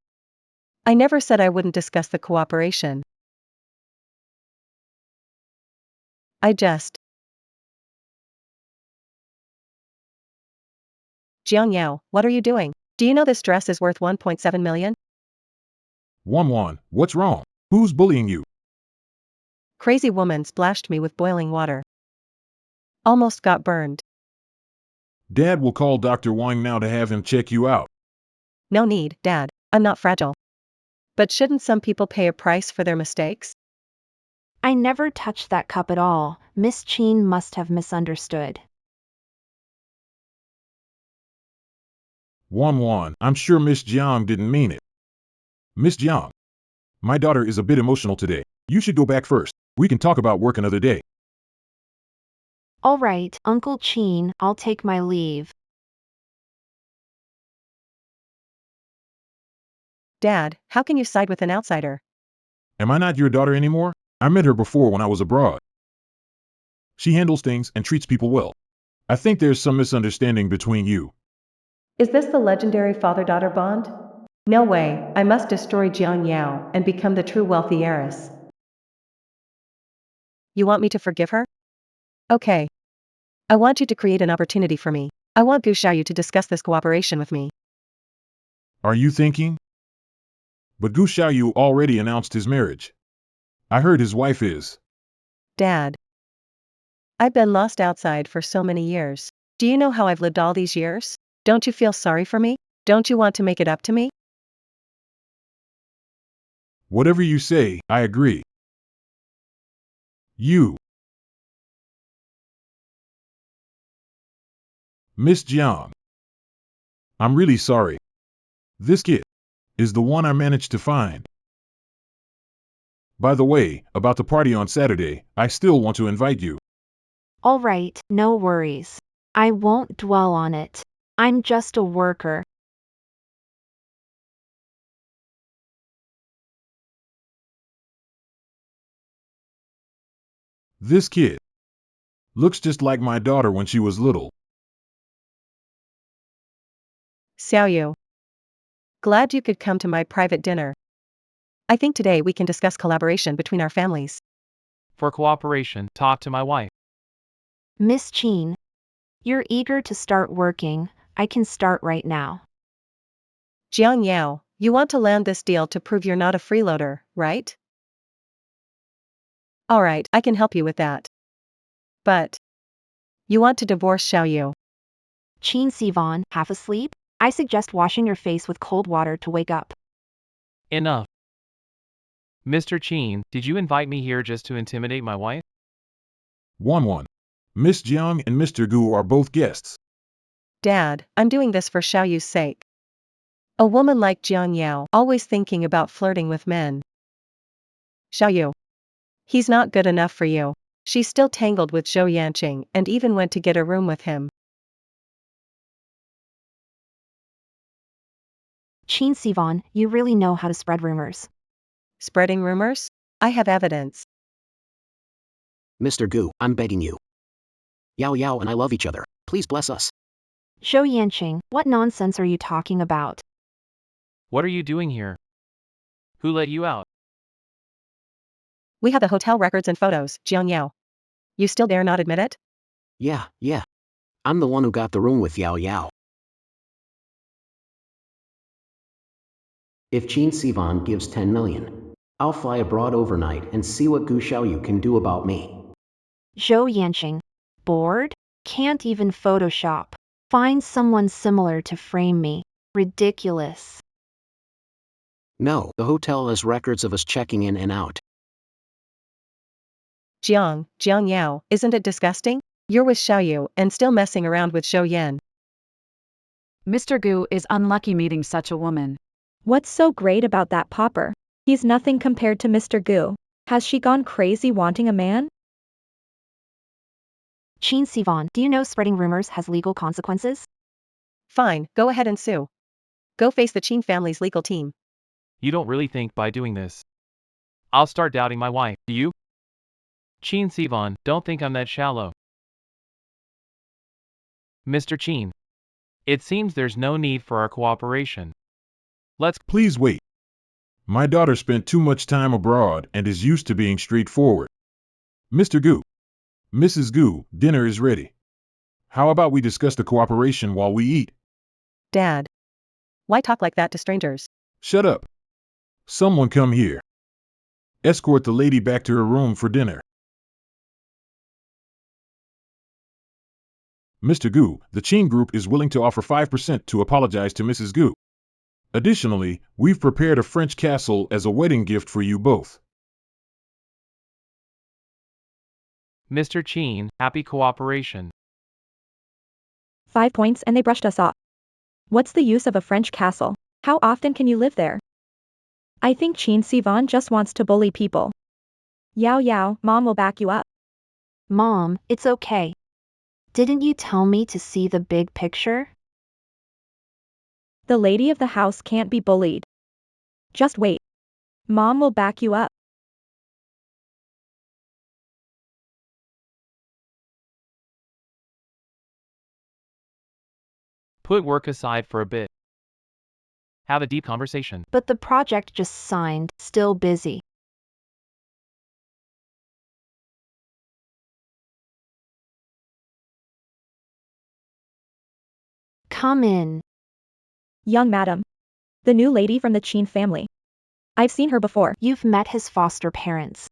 Speaker 6: I never said I wouldn't discuss the cooperation. I just. Jiang Yao, what are you doing? Do you know this dress is worth 1.7 million?
Speaker 8: Wan, what's wrong? Who's bullying you?
Speaker 6: Crazy woman splashed me with boiling water. Almost got burned.
Speaker 8: Dad will call Dr. Wang now to have him check you out.
Speaker 6: No need, Dad, I'm not fragile. But shouldn't some people pay a price for their mistakes?
Speaker 2: I never touched that cup at all. Miss Cheen must have misunderstood.
Speaker 8: Wan, I'm sure Miss Jiang didn't mean it. Miss Jiang, my daughter is a bit emotional today. You should go back first. We can talk about work another day.
Speaker 2: All right, Uncle Cheen, I'll take my leave.
Speaker 6: Dad, how can you side with an outsider?
Speaker 8: Am I not your daughter anymore? I met her before when I was abroad. She handles things and treats people well. I think there's some misunderstanding between you.
Speaker 6: Is this the legendary father-daughter bond? No way, I must destroy Jiang Yao and become the true wealthy heiress. You want me to forgive her? Okay. I want you to create an opportunity for me. I want Gu Xiaoyu to discuss this cooperation with me.
Speaker 8: Are you thinking? But Gu Xiaoyu already announced his marriage. I heard his wife is.
Speaker 6: Dad. I've been lost outside for so many years. Do you know how I've lived all these years? Don't you feel sorry for me? Don't you want to make it up to me?
Speaker 8: Whatever you say, I agree. You. Miss Jiang. I'm really sorry. This kid is the one I managed to find. By the way, about the party on Saturday, I still want to invite you.
Speaker 2: All right, no worries. I won't dwell on it. I'm just a worker.
Speaker 8: This kid looks just like my daughter when she was little.
Speaker 6: Xiaoyu. Glad you could come to my private dinner. I think today we can discuss collaboration between our families.
Speaker 3: For cooperation, talk to my wife.
Speaker 2: Miss Cheen, you're eager to start working. I can start right now.
Speaker 6: Jiang Yao, you want to land this deal to prove you're not a freeloader, right? Alright, I can help you with that. But. You want to divorce Xiaoyu.
Speaker 2: Cheen Sivan, half asleep? I suggest washing your face with cold water to wake up.
Speaker 3: Enough. Mr. Cheen, did you invite me here just to intimidate my wife?
Speaker 8: Wan. Miss Jiang and Mr. Gu are both guests.
Speaker 6: Dad, I'm doing this for Xiaoyu's sake. A woman like Jiang Yao, always thinking about flirting with men. Xiaoyu. He's not good enough for you. She's still tangled with Zhou Yanqing and even went to get a room with him.
Speaker 2: Cheen Sivan, you really know how to spread rumors.
Speaker 6: Spreading rumors? I have evidence.
Speaker 9: Mr. Gu, I'm begging you. Yao and I love each other. Please bless us.
Speaker 2: Zhou Yanqing, what nonsense are you talking about?
Speaker 3: What are you doing here? Who let you out?
Speaker 6: We have the hotel records and photos, Jiang Yao. You still dare not admit it?
Speaker 9: Yeah. I'm the one who got the room with Yao. If Qin Sivan gives 10 million, I'll fly abroad overnight and see what Gu Xiaoyu can do about me.
Speaker 2: Zhou Yanqing. Bored? Can't even Photoshop. Find someone similar to frame me. Ridiculous.
Speaker 9: No, the hotel has records of us checking in and out.
Speaker 6: Jiang Yao, isn't it disgusting? You're with Xiaoyu and still messing around with Zhou Yan.
Speaker 4: Mr. Gu is unlucky meeting such a woman.
Speaker 5: What's so great about that pauper? He's nothing compared to Mr. Gu. Has she gone crazy wanting a man?
Speaker 2: Qin Sivan, do you know spreading rumors has legal consequences?
Speaker 6: Fine, go ahead and sue. Go face the Qin family's legal team.
Speaker 3: You don't really think by doing this I'll start doubting my wife, do you? Qin Sivan, don't think I'm that shallow. Mr. Qin. It seems there's no need for our cooperation. Let's
Speaker 8: Please wait. My daughter spent too much time abroad and is used to being straightforward. Mr. Gu. Mrs. Gu, dinner is ready. How about we discuss the cooperation while we eat?
Speaker 6: Dad. Why talk like that to strangers?
Speaker 8: Shut up. Someone come here. Escort the lady back to her room for dinner. Mr. Gu, the Qin Group is willing to offer 5% to apologize to Mrs. Gu. Additionally, we've prepared a French castle as a wedding gift for you both.
Speaker 3: Mr. Qin, happy cooperation.
Speaker 5: 5 points and they brushed us off. What's the use of a French castle? How often can you live there? I think Qin Sivan just wants to bully people. Yao, Mom will back you up.
Speaker 2: Mom, it's okay. Didn't you tell me to see the big picture?
Speaker 5: The lady of the house can't be bullied. Just wait. Mom will back you up.
Speaker 3: Put work aside for a bit. Have a deep conversation.
Speaker 2: But the project just signed, still busy. Come in.
Speaker 5: Young madam. The new lady from the Qin family. I've seen her before.
Speaker 2: You've met his foster parents.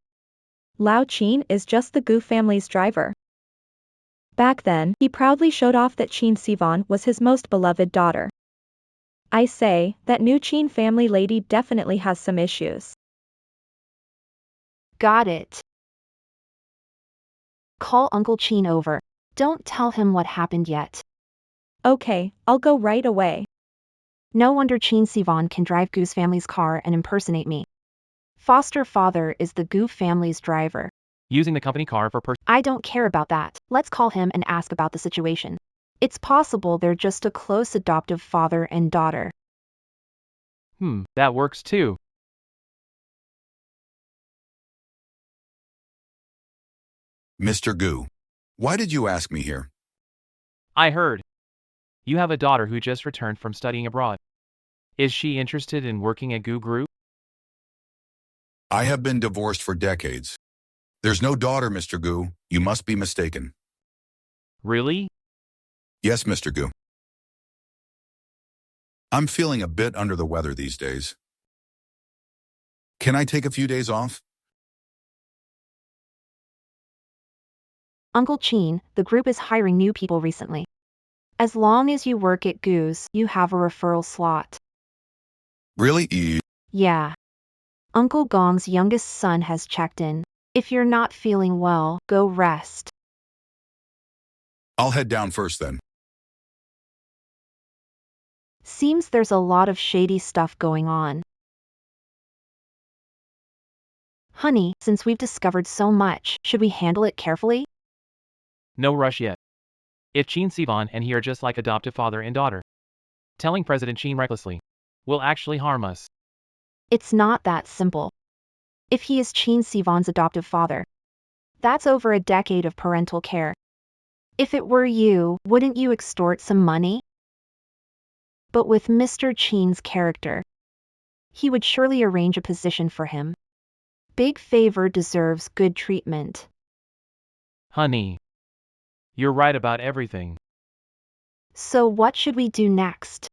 Speaker 5: Lao Qin is just the Gu family's driver. Back then, he proudly showed off that Qin Sivan was his most beloved daughter. I say, that new Qin family lady definitely has some issues.
Speaker 2: Got it. Call Uncle Qin over. Don't tell him what happened yet.
Speaker 5: Okay, I'll go right away.
Speaker 2: No wonder Qin Sivan can drive Gu's family's car and impersonate me. Foster father is the Gu family's driver.
Speaker 3: Using the company car for
Speaker 2: I don't care about that. Let's call him and ask about the situation. It's possible they're just a close adoptive father and daughter.
Speaker 3: That works too.
Speaker 7: Mr. Gu, why did you ask me here?
Speaker 3: I heard. You have a daughter who just returned from studying abroad. Is she interested in working at Gu Group?
Speaker 7: I have been divorced for decades. There's no daughter, Mr. Gu. You must be mistaken.
Speaker 3: Really?
Speaker 7: Yes, Mr. Gu. I'm feeling a bit under the weather these days. Can I take a few days off?
Speaker 2: Uncle Qin, the group is hiring new people recently. As long as you work at Gu's, you have a referral slot.
Speaker 7: Really?
Speaker 2: Yeah. Uncle Gong's youngest son has checked in. If you're not feeling well, go rest.
Speaker 7: I'll head down first then.
Speaker 2: Seems there's a lot of shady stuff going on. Honey, since we've discovered so much, should we handle it carefully?
Speaker 3: No rush yet. If Qin Sivan and he are just like adoptive father and daughter, telling President Qin recklessly will actually harm us.
Speaker 2: It's not that simple. If he is Qin Sivan's adoptive father, that's over a decade of parental care. If it were you, wouldn't you extort some money? But with Mr. Qin's character, he would surely arrange a position for him. Big favor deserves good treatment.
Speaker 3: Honey, you're right about everything.
Speaker 2: So what should we do next?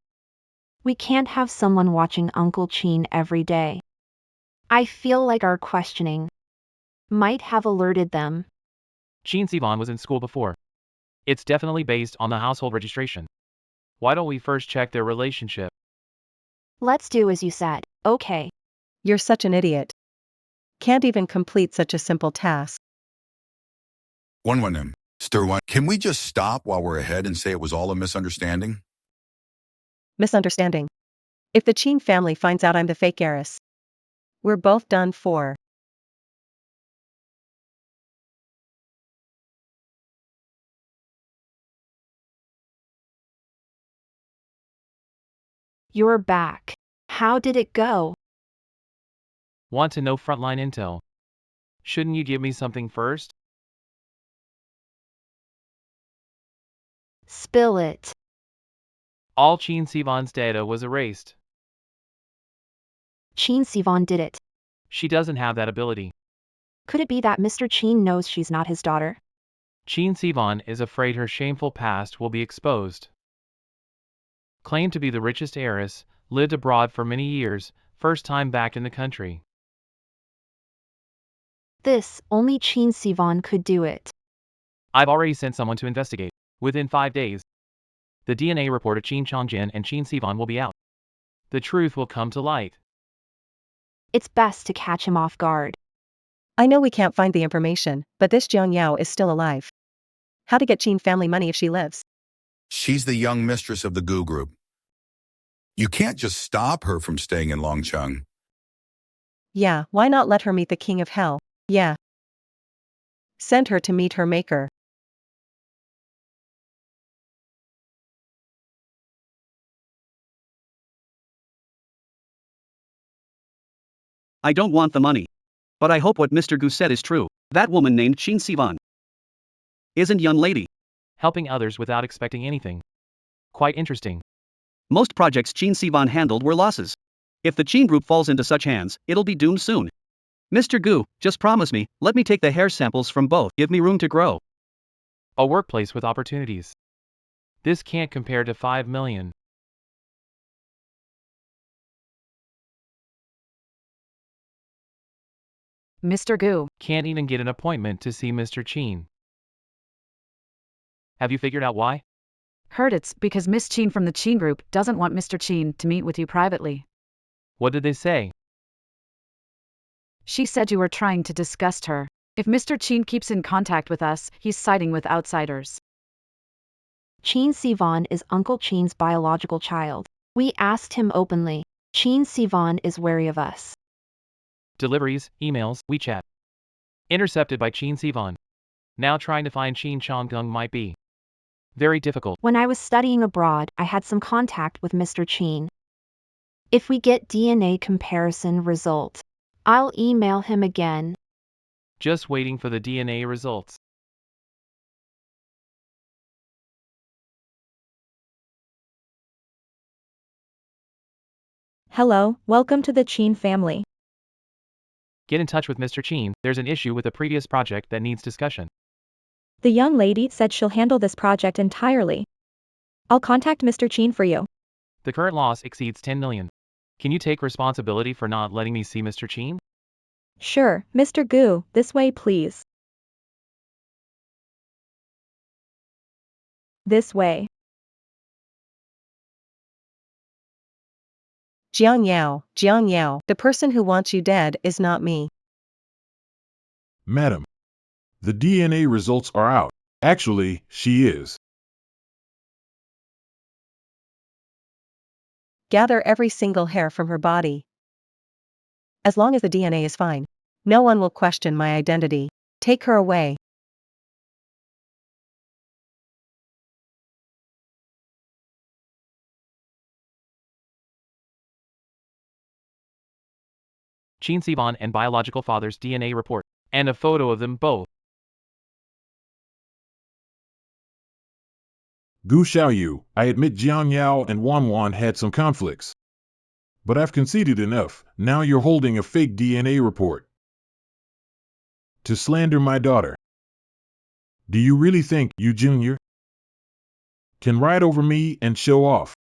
Speaker 2: We can't have someone watching Uncle Chin every day. I feel like our questioning might have alerted them.
Speaker 3: Chin Sivan was in school before. It's definitely based on the household registration. Why don't we first check their relationship?
Speaker 2: Let's do as you said, okay.
Speaker 6: You're such an idiot. Can't even complete such a simple task.
Speaker 7: 1-1M. Stir 1. Can we just stop while we're ahead and say it was all a misunderstanding?
Speaker 6: Misunderstanding. If the Chin family finds out I'm the fake heiress, we're both done for.
Speaker 2: You're back. How did it go?
Speaker 3: Want to know frontline intel? Shouldn't you give me something first?
Speaker 2: Spill it.
Speaker 3: All Chin Sivan's data was erased.
Speaker 2: Chin Sivan did it.
Speaker 3: She doesn't have that ability.
Speaker 2: Could it be that Mr. Chin knows she's not his daughter?
Speaker 3: Chin Sivan is afraid her shameful past will be exposed. Claimed to be the richest heiress, lived abroad for many years, first time back in the country.
Speaker 2: This, only Chin Sivan could do it.
Speaker 3: I've already sent someone to investigate. Within 5 days, the DNA report of Chin Changjin and Chin Sivan will be out. The truth will come to light.
Speaker 2: It's best to catch him off guard.
Speaker 6: I know we can't find the information, but this Jiang Yao is still alive. How to get Chin family money if she lives?
Speaker 7: She's the young mistress of the Gu group. You can't just stop her from staying in Longcheng.
Speaker 6: Yeah, why not let her meet the king of hell? Yeah. Send her to meet her maker.
Speaker 1: I don't want the money. But I hope what Mr. Gu said is true. That woman named Chin Sivan isn't young lady.
Speaker 3: Helping others without expecting anything. Quite interesting.
Speaker 1: Most projects Chin Sivan handled were losses. If the Chin group falls into such hands, it'll be doomed soon. Mr. Gu, just promise me, let me take the hair samples from both, give me room to grow.
Speaker 3: A workplace with opportunities. This can't compare to 5 million.
Speaker 4: Mr. Gu,
Speaker 3: Can't even get an appointment to see Mr. Chin. Have you figured out why?
Speaker 4: heard it's because Miss Chin from the Chin group doesn't want Mr. Chin to meet with you privately.
Speaker 3: What did they say?
Speaker 4: She said you were trying to disgust her. If Mr. Chin keeps in contact with us, he's siding with outsiders.
Speaker 2: Chin Sivan is Uncle Chin's biological child. We asked him openly. Chin Sivan is wary of us.
Speaker 3: Deliveries, emails, WeChat. Intercepted by Chin Sivan. Now trying to find Chin Chonggung might be very difficult.
Speaker 2: When I was studying abroad, I had some contact with Mr. Chin. If we get DNA comparison result, I'll email him again.
Speaker 3: Just waiting for the DNA results.
Speaker 5: Hello, welcome to the Chin family.
Speaker 3: Get in touch with Mr. Chin, there's an issue with a previous project that needs discussion.
Speaker 5: The young lady said she'll handle this project entirely. I'll contact Mr. Chin for you.
Speaker 3: The current loss exceeds 10 million. Can you take responsibility for not letting me see Mr. Chin?
Speaker 5: Sure, Mr. Gu, this way please. This way.
Speaker 6: Jiang Yao, the person who wants you dead is not me.
Speaker 8: Madam, the DNA results are out. Actually, she is.
Speaker 6: Gather every single hair from her body. As long as the DNA is fine, no one will question my identity. Take her away.
Speaker 3: Chin Sivan and biological father's DNA report, and a photo of them both.
Speaker 8: Gu Xiaoyu, I admit Jiang Yao and Wan Wan had some conflicts. But I've conceded enough, now you're holding a fake DNA report to slander my daughter. Do you really think you, Junior, can ride over me and show off?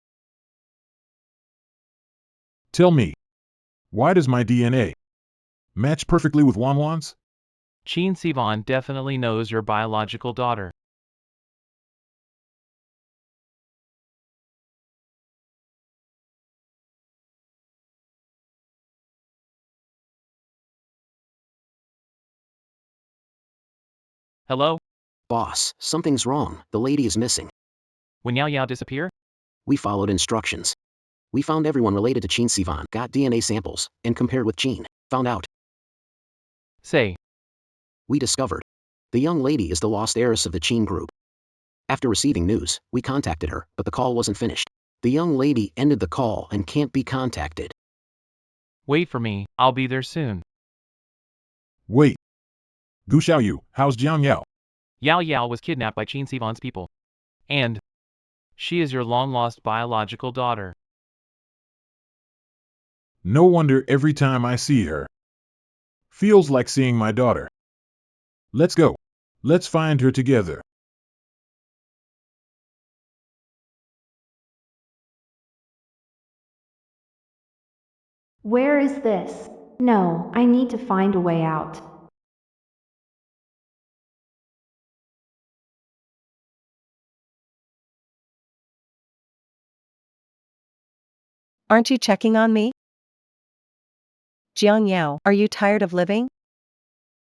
Speaker 8: Tell me, why does my DNA match perfectly with Wanwan's?
Speaker 3: Qin Sivan definitely knows your biological daughter. Hello?
Speaker 9: Boss, something's wrong. The lady is missing.
Speaker 3: When Yao Yao disappear?
Speaker 9: We followed instructions. We found everyone related to Chin Sivan, got DNA samples, and compared with Chin. Found out.
Speaker 3: Say,
Speaker 9: We discovered. The young lady is the lost heiress of the Chin group. After receiving news, we contacted her, but the call wasn't finished. The young lady ended the call and can't be contacted.
Speaker 3: wait for me, I'll be there soon.
Speaker 8: Wait. Gu Xiaoyu, how's Jiang Yao?
Speaker 3: Yao Yao was kidnapped by Qin Sivan's people. And she is your long-lost biological daughter.
Speaker 8: No wonder every time I see her. Feels like seeing my daughter. Let's go. Let's find her together.
Speaker 2: Where is this? No, I need to find a way out.
Speaker 6: Aren't you checking on me? Jiang Yao, are you tired of living?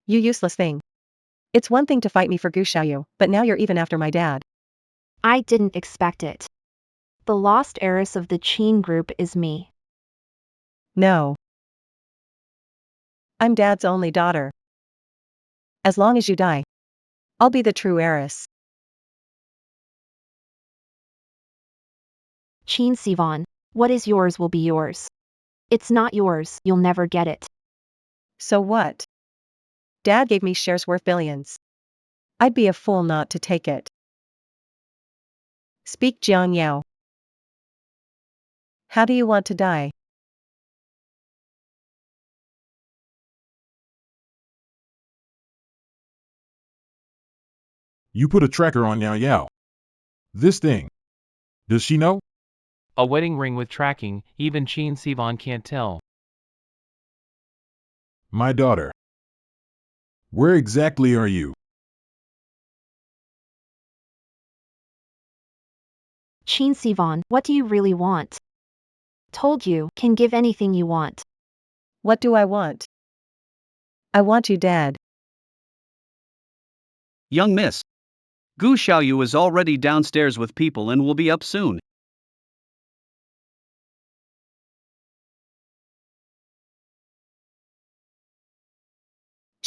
Speaker 6: You useless thing. It's one thing to fight me for Gu Xiaoyu, but now you're even after my dad.
Speaker 2: I didn't expect it. The lost heiress of the Qin group is me.
Speaker 6: No. I'm dad's only daughter. As long as you die, I'll be the true heiress.
Speaker 2: Qin Sivan, what is yours will be yours. It's not yours, you'll never get it.
Speaker 6: So what? Dad gave me shares worth billions. I'd be a fool not to take it. Speak, Jiang Yao. How do you want to die?
Speaker 8: You put a tracker on Yao Yao. This thing. Does she know?
Speaker 3: A wedding ring with tracking, even Qin Sivan can't tell.
Speaker 8: My daughter. Where exactly are you?
Speaker 2: Qin Sivan, what do you really want? Told you, can give anything you want.
Speaker 6: What do I want? I want you dead.
Speaker 1: Young miss. Gu Xiaoyu is already downstairs with people and will be up soon.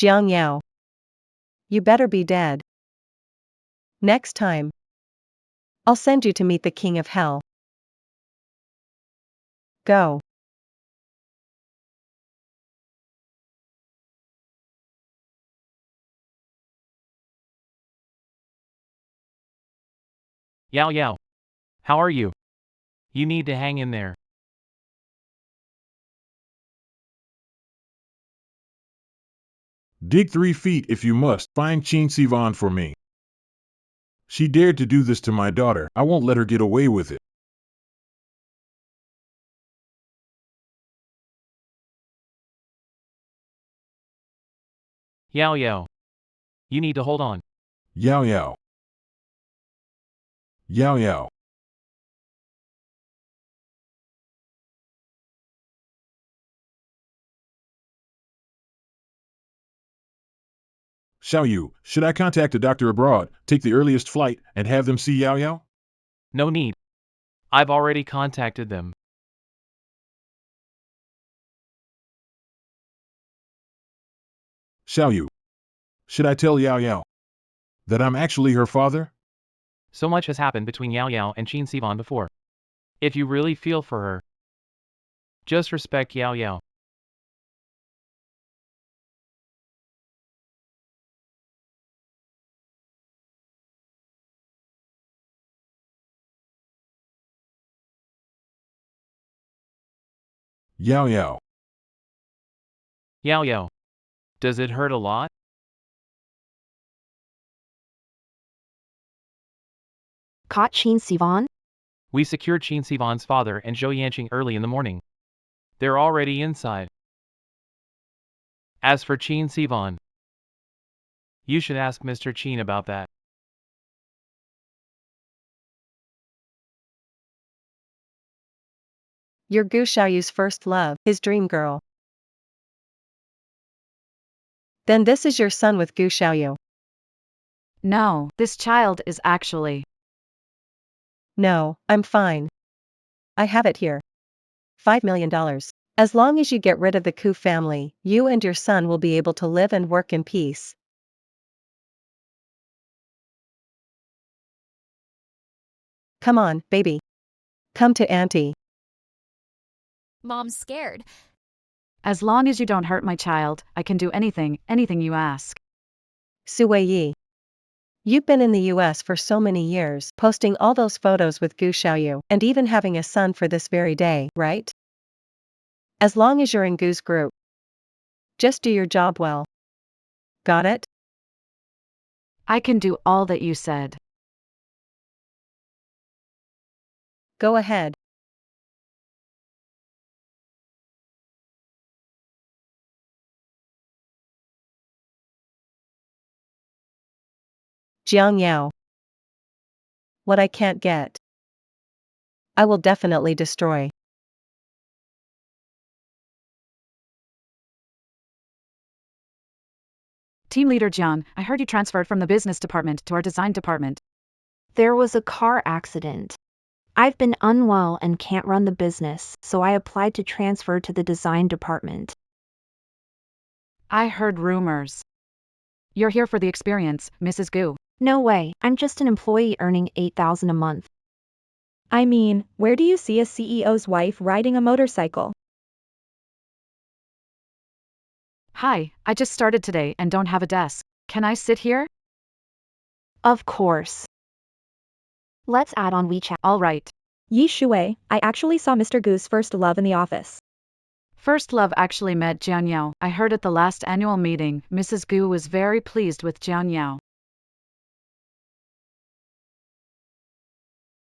Speaker 6: Jiang Yao. You better be dead. Next time, I'll send you to meet the king of hell. Go.
Speaker 3: Yao Yao. How are you? You need to hang in there.
Speaker 8: Dig 3 feet if you must. Find Qin Sivan for me. She dared to do this to my daughter. I won't let her get away with it.
Speaker 3: Yao Yao. You need to hold on.
Speaker 8: Yao Yao. Yao Yao. Xiaoyu, should I contact a doctor abroad, take the earliest flight, and have them see Yao Yao?
Speaker 3: No need. I've already contacted them.
Speaker 8: Xiaoyu. Should I tell Yao Yao that I'm actually her father?
Speaker 3: So much has happened between Yao Yao and Qin Sivan before. If you really feel for her, just respect Yao Yao.
Speaker 8: Yao Yao.
Speaker 3: Yao Yao. Does it hurt a lot?
Speaker 2: Caught Qin Sivan?
Speaker 3: We secured Qin Sivan's father and Zhou Yanqing early in the morning. They're already inside. As for Chin Sivan, you should ask Mr. Chin about that.
Speaker 6: You're Gu Xiaoyu's first love, his dream girl. Then this is your son with Gu Xiaoyu.
Speaker 4: No, this child is actually.
Speaker 6: No, I'm fine. I have it here. $5 million. As long as you get rid of the Ku family, you and your son will be able to live and work in peace. Come on, baby. Come to Auntie.
Speaker 10: Mom's scared.
Speaker 4: As long as you don't hurt my child, I can do anything you ask.
Speaker 6: Su Weiyi. You've been in the US for so many years, posting all those photos with Gu Xiaoyu, and even having a son for this very day, right? As long as you're in Gu's group. Just do your job well. Got it?
Speaker 4: I can do all that you said.
Speaker 6: Go ahead. Jiang Yao. What I can't get, I will definitely destroy.
Speaker 4: Team Leader Jian, I heard you transferred from the business department to our design department.
Speaker 2: There was a car accident. I've been unwell and can't run the business, so I applied to transfer to the design department.
Speaker 4: I heard rumors. You're here for the experience, Mrs. Gu.
Speaker 2: No way, I'm just an employee earning $8,000 a month.
Speaker 5: I mean, where do you see a CEO's wife riding a motorcycle?
Speaker 4: Hi, I just started today and don't have a desk. Can I sit here?
Speaker 2: Of course. Let's add on WeChat.
Speaker 4: All right.
Speaker 5: Yi Shui, I actually saw Mr. Gu's first love in the office.
Speaker 4: First love actually met Jian Yao. I heard at the last annual meeting, Mrs. Gu was very pleased with Jian Yao.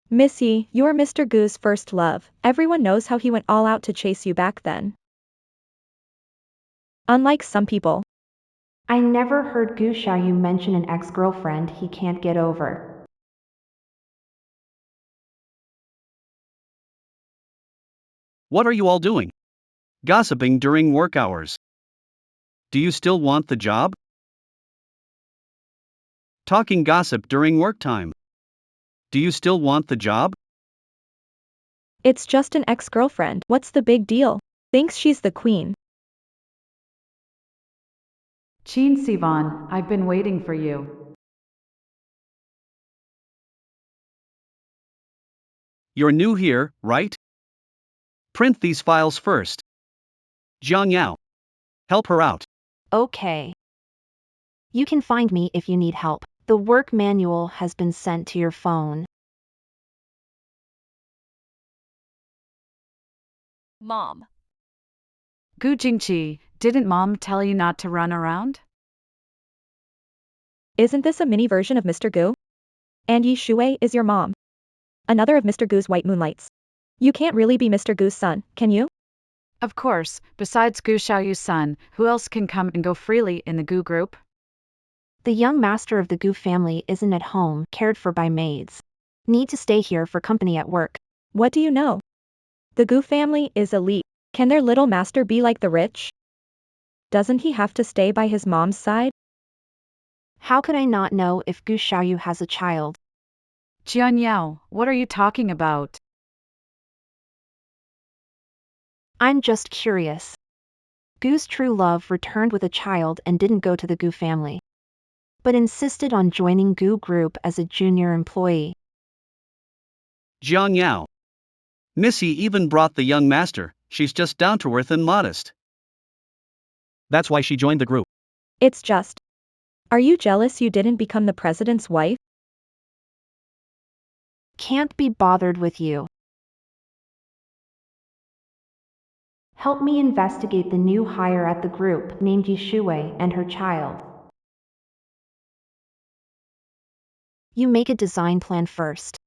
Speaker 5: Miss Yi, you're Mr. Gu's first love. Everyone knows how he went all out to chase you back then. Unlike some people.
Speaker 2: I never heard Gu Xiaoyu mention an ex-girlfriend he can't get over.
Speaker 1: What are you all doing? Gossiping during work hours. Do you still want the job? Talking gossip during work time. Do you still want the job?
Speaker 5: It's just an ex-girlfriend. What's the big deal? Thinks she's the queen.
Speaker 4: Chin Sivan, I've been waiting for you.
Speaker 1: You're new here, right? Print these files first. Jiang Yao. Help her out.
Speaker 2: Okay. You can find me if you need help. The work manual has been sent to your phone.
Speaker 10: Mom.
Speaker 4: Gu Jingqi, didn't Mom tell you not to run around?
Speaker 5: Isn't this a mini version of Mr. Gu? And Yi Shui is your mom. Another of Mr. Gu's white moonlights. You can't really be Mr. Gu's son, can you?
Speaker 4: Of course, besides Gu Xiaoyu's son, who else can come and go freely in the Gu group?
Speaker 2: The young master of the Gu family isn't at home, cared for by maids. Need to stay here for company at work.
Speaker 5: What do you know? The Gu family is elite. Can their little master be like the rich? Doesn't he have to stay by his mom's side?
Speaker 2: How could I not know if Gu Xiaoyu has a child?
Speaker 4: Jian Yao, what are you talking about?
Speaker 2: I'm just curious. Gu's true love returned with a child and didn't go to the Gu family, but insisted on joining Gu group as a junior employee.
Speaker 1: Jiang Yao. Missy even brought the young master, she's just down to earth and modest. That's why she joined the group.
Speaker 5: It's just. Are you jealous you didn't become the president's wife?
Speaker 2: Can't be bothered with you. Help me investigate the new hire at the group named Yi Shui and her child. You make a design plan first.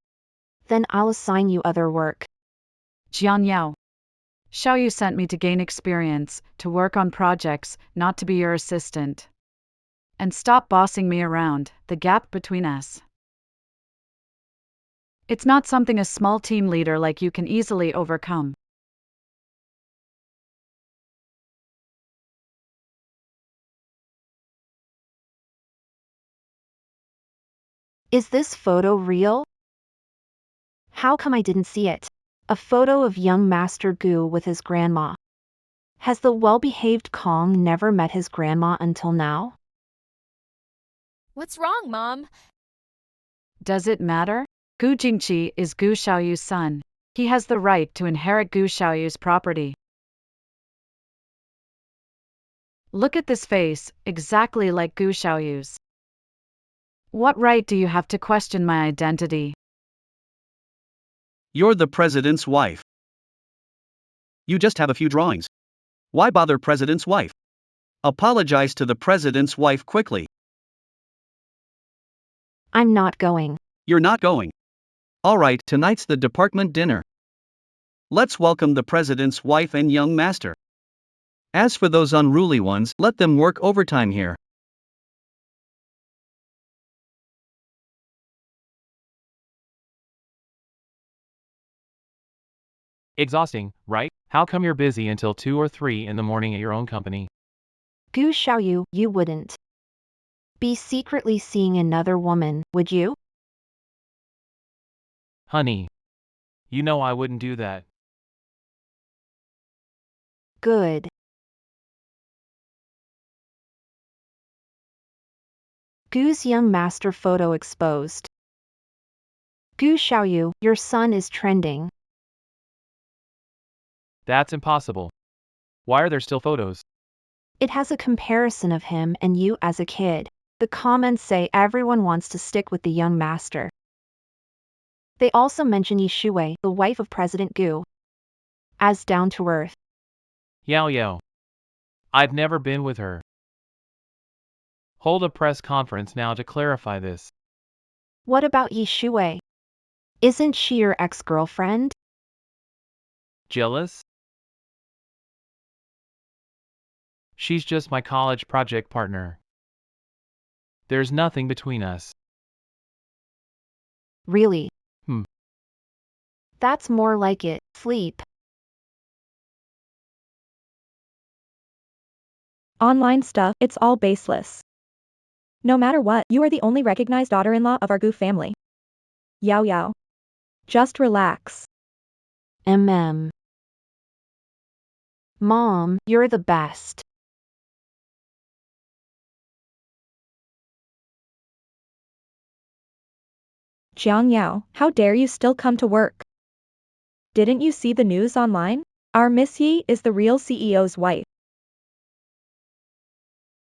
Speaker 2: Then I'll assign you other work.
Speaker 4: Jian Yao. Xiaoyu sent me to gain experience, to work on projects, not to be your assistant. And stop bossing me around, the gap between us. It's not something a small team leader like you can easily overcome.
Speaker 2: Is this photo real? How come I didn't see it? A photo of young Master Gu with his grandma. Has the well-behaved Kong never met his grandma until now?
Speaker 10: What's wrong, Mom?
Speaker 4: Does it matter? Gu Jingqi is Gu Xiaoyu's son. He has the right to inherit Gu Xiaoyu's property. Look at this face, exactly like Gu Xiaoyu's. What right do you have to question my identity?
Speaker 1: You're the president's wife. You just have a few drawings. Why bother president's wife? Apologize to the president's wife quickly.
Speaker 2: I'm not going.
Speaker 1: You're not going. Alright, tonight's the department dinner. Let's welcome the president's wife and young master. As for those unruly ones, let them work overtime here.
Speaker 3: Exhausting, right? How come you're busy until 2 or 3 in the morning at your own company?
Speaker 2: Gu Xiaoyu, you wouldn't be secretly seeing another woman, would you?
Speaker 3: Honey, you know I wouldn't do that.
Speaker 2: Good. Gu's young master photo exposed. Gu Xiaoyu, your son is trending.
Speaker 3: That's impossible. Why are there still photos?
Speaker 2: It has a comparison of him and you as a kid. The comments say everyone wants to stick with the young master. They also mention Yi Shuwei, the wife of President Gu, as down to earth.
Speaker 3: Yao Yao. I've never been with her. Hold a press conference now to clarify this.
Speaker 2: What about Yi Shuwei? Isn't she your ex-girlfriend?
Speaker 3: Jealous? She's just my college project partner. There's nothing between us.
Speaker 2: Really?
Speaker 3: Hmm.
Speaker 2: That's more like it. Sleep.
Speaker 5: Online stuff, it's all baseless. No matter what, you are the only recognized daughter-in-law of our Gu family. Yao Yao. Just relax.
Speaker 2: Mom, you're the best.
Speaker 5: Jiang Yao, how dare you still come to work? Didn't you see the news online? Our Miss Yi is the real CEO's wife.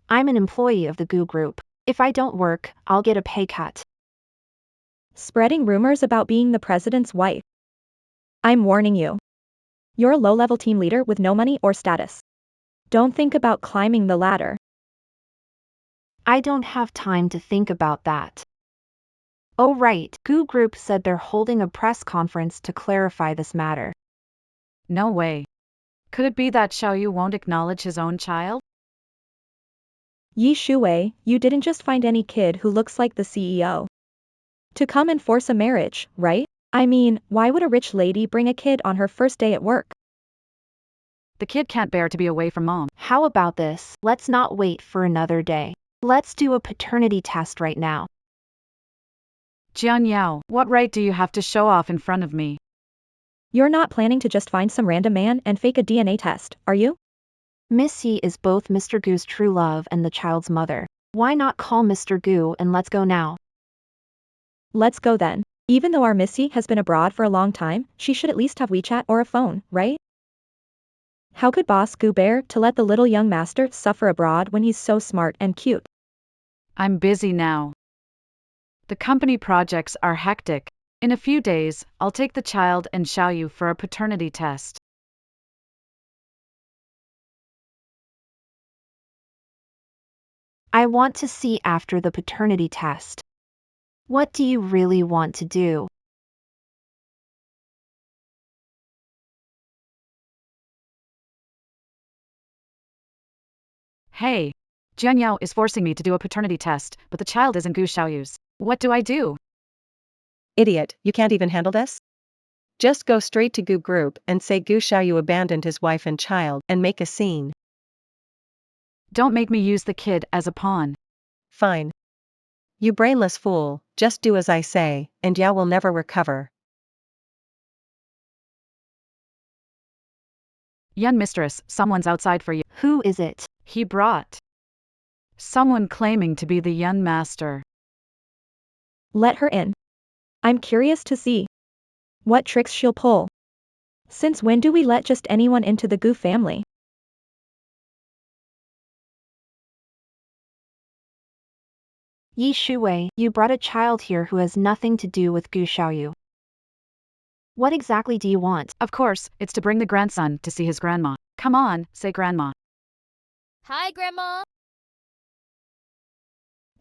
Speaker 2: I'm an employee of the Gu Group. If I don't work, I'll get a pay cut.
Speaker 5: Spreading rumors about being the president's wife. I'm warning you. You're a low-level team leader with no money or status. Don't think about climbing the ladder.
Speaker 2: I don't have time to think about that. Oh right, Gu Group said they're holding a press conference to clarify this matter.
Speaker 4: No way. Could it be that Xiaoyu won't acknowledge his own child?
Speaker 5: Yi Shuwei, you didn't just find any kid who looks like the CEO to come and force a marriage, right? I mean, why would a rich lady bring a kid on her first day at work?
Speaker 4: The kid can't bear to be away from mom.
Speaker 2: How about this? Let's not wait for another day. Let's do a paternity test right now.
Speaker 4: Jian Yao, what right do you have to show off in front of me?
Speaker 5: You're not planning to just find some random man and fake a DNA test, are you?
Speaker 2: Miss Yi is both Mr. Gu's true love and the child's mother. Why not call Mr. Gu and let's go now?
Speaker 5: Let's go then. Even though our Missy has been abroad for a long time, she should at least have WeChat or a phone, right? How could Boss Gu bear to let the little young master suffer abroad when he's so smart and cute?
Speaker 4: I'm busy now. The company projects are hectic. In a few days, I'll take the child and Xiaoyu for a paternity test.
Speaker 2: I want to see after the paternity test. What do you really want to do?
Speaker 4: Hey, Jianyao is forcing me to do a paternity test, but the child isn't Gu Xiaoyu's. What do I do?
Speaker 6: Idiot, you can't even handle this? Just go straight to Gu Group and say Gu Xiaoyu abandoned his wife and child and make a scene.
Speaker 4: Don't make me use the kid as a pawn.
Speaker 6: Fine. You brainless fool, just do as I say, and Yao will never recover.
Speaker 4: Yun mistress, someone's outside for you.
Speaker 2: Who is it?
Speaker 4: He brought someone claiming to be the Yun master.
Speaker 5: Let her in. I'm curious to see what tricks she'll pull. Since when do we let just anyone into the Gu family?
Speaker 2: Yi Shuwei, you brought a child here who has nothing to do with Gu Xiaoyu. What exactly do you want?
Speaker 4: Of course, it's to bring the grandson to see his grandma. Come on, say grandma.
Speaker 10: Hi, Grandma.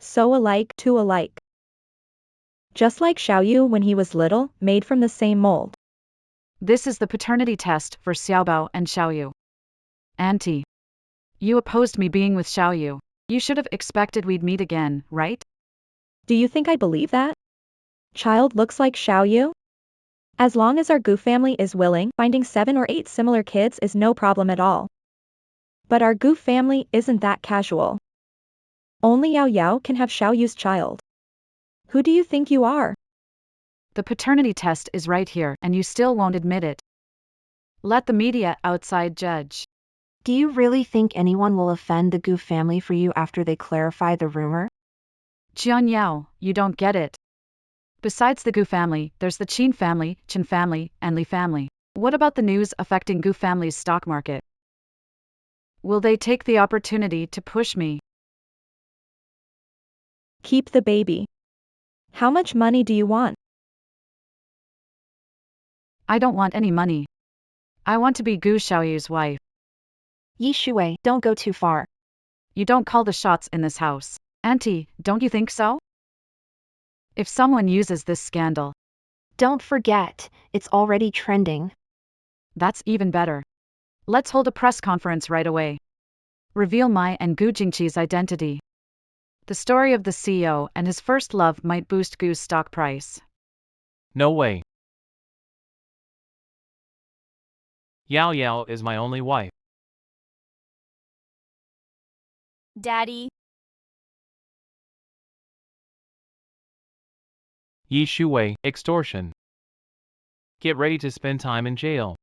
Speaker 5: So alike, too alike. Just like Xiaoyu when he was little, made from the same mold.
Speaker 4: This is the paternity test for Xiaobao and Xiaoyu. Auntie, you opposed me being with Xiaoyu. You should have expected we'd meet again, right?
Speaker 5: Do you think I believe that? Child looks like Xiaoyu? As long as our Gu family is willing, finding 7 or 8 similar kids is no problem at all. But our Gu family isn't that casual. Only Yao Yao can have Xiaoyu's child. Who do you think you are?
Speaker 4: The paternity test is right here, and you still won't admit it. Let the media outside judge.
Speaker 2: Do you really think anyone will offend the Gu family for you after they clarify the rumor?
Speaker 4: Jian Yao, you don't get it. Besides the Gu family, there's the Qin family, Chen family, and Li family. What about the news affecting Gu family's stock market? Will they take the opportunity to push me?
Speaker 5: Keep the baby. How much money do you want?
Speaker 4: I don't want any money. I want to be Gu Xiaoyu's wife.
Speaker 2: Yi Shuwei, don't go too far.
Speaker 4: You don't call the shots in this house. Auntie, don't you think so? If someone uses this scandal,
Speaker 2: Don't forget, it's already trending.
Speaker 4: that's even better. Let's hold a press conference right away. Reveal my and Gu Jingqi's identity. The story of the CEO and his first love might boost Gu's stock price.
Speaker 3: No way. Yao Yao is my only wife.
Speaker 10: Daddy.
Speaker 3: Yi Shuwei, extortion. Get ready to spend time in jail.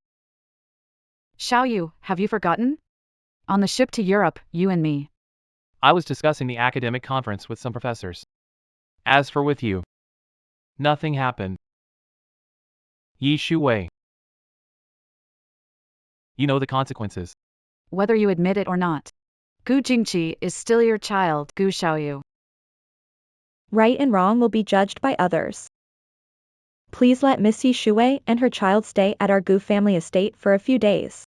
Speaker 4: Xiaoyu, have you forgotten? On the ship to Europe, you and me.
Speaker 3: I was discussing the academic conference with some professors. As for with you, nothing happened. Yi Shuwei. You know the consequences.
Speaker 4: Whether you admit it or not. Gu Jingqi is still your child, Gu Xiaoyu.
Speaker 5: Right and wrong will be judged by others. Please let Miss Yi Shuwei and her child stay at our Gu family estate for a few days.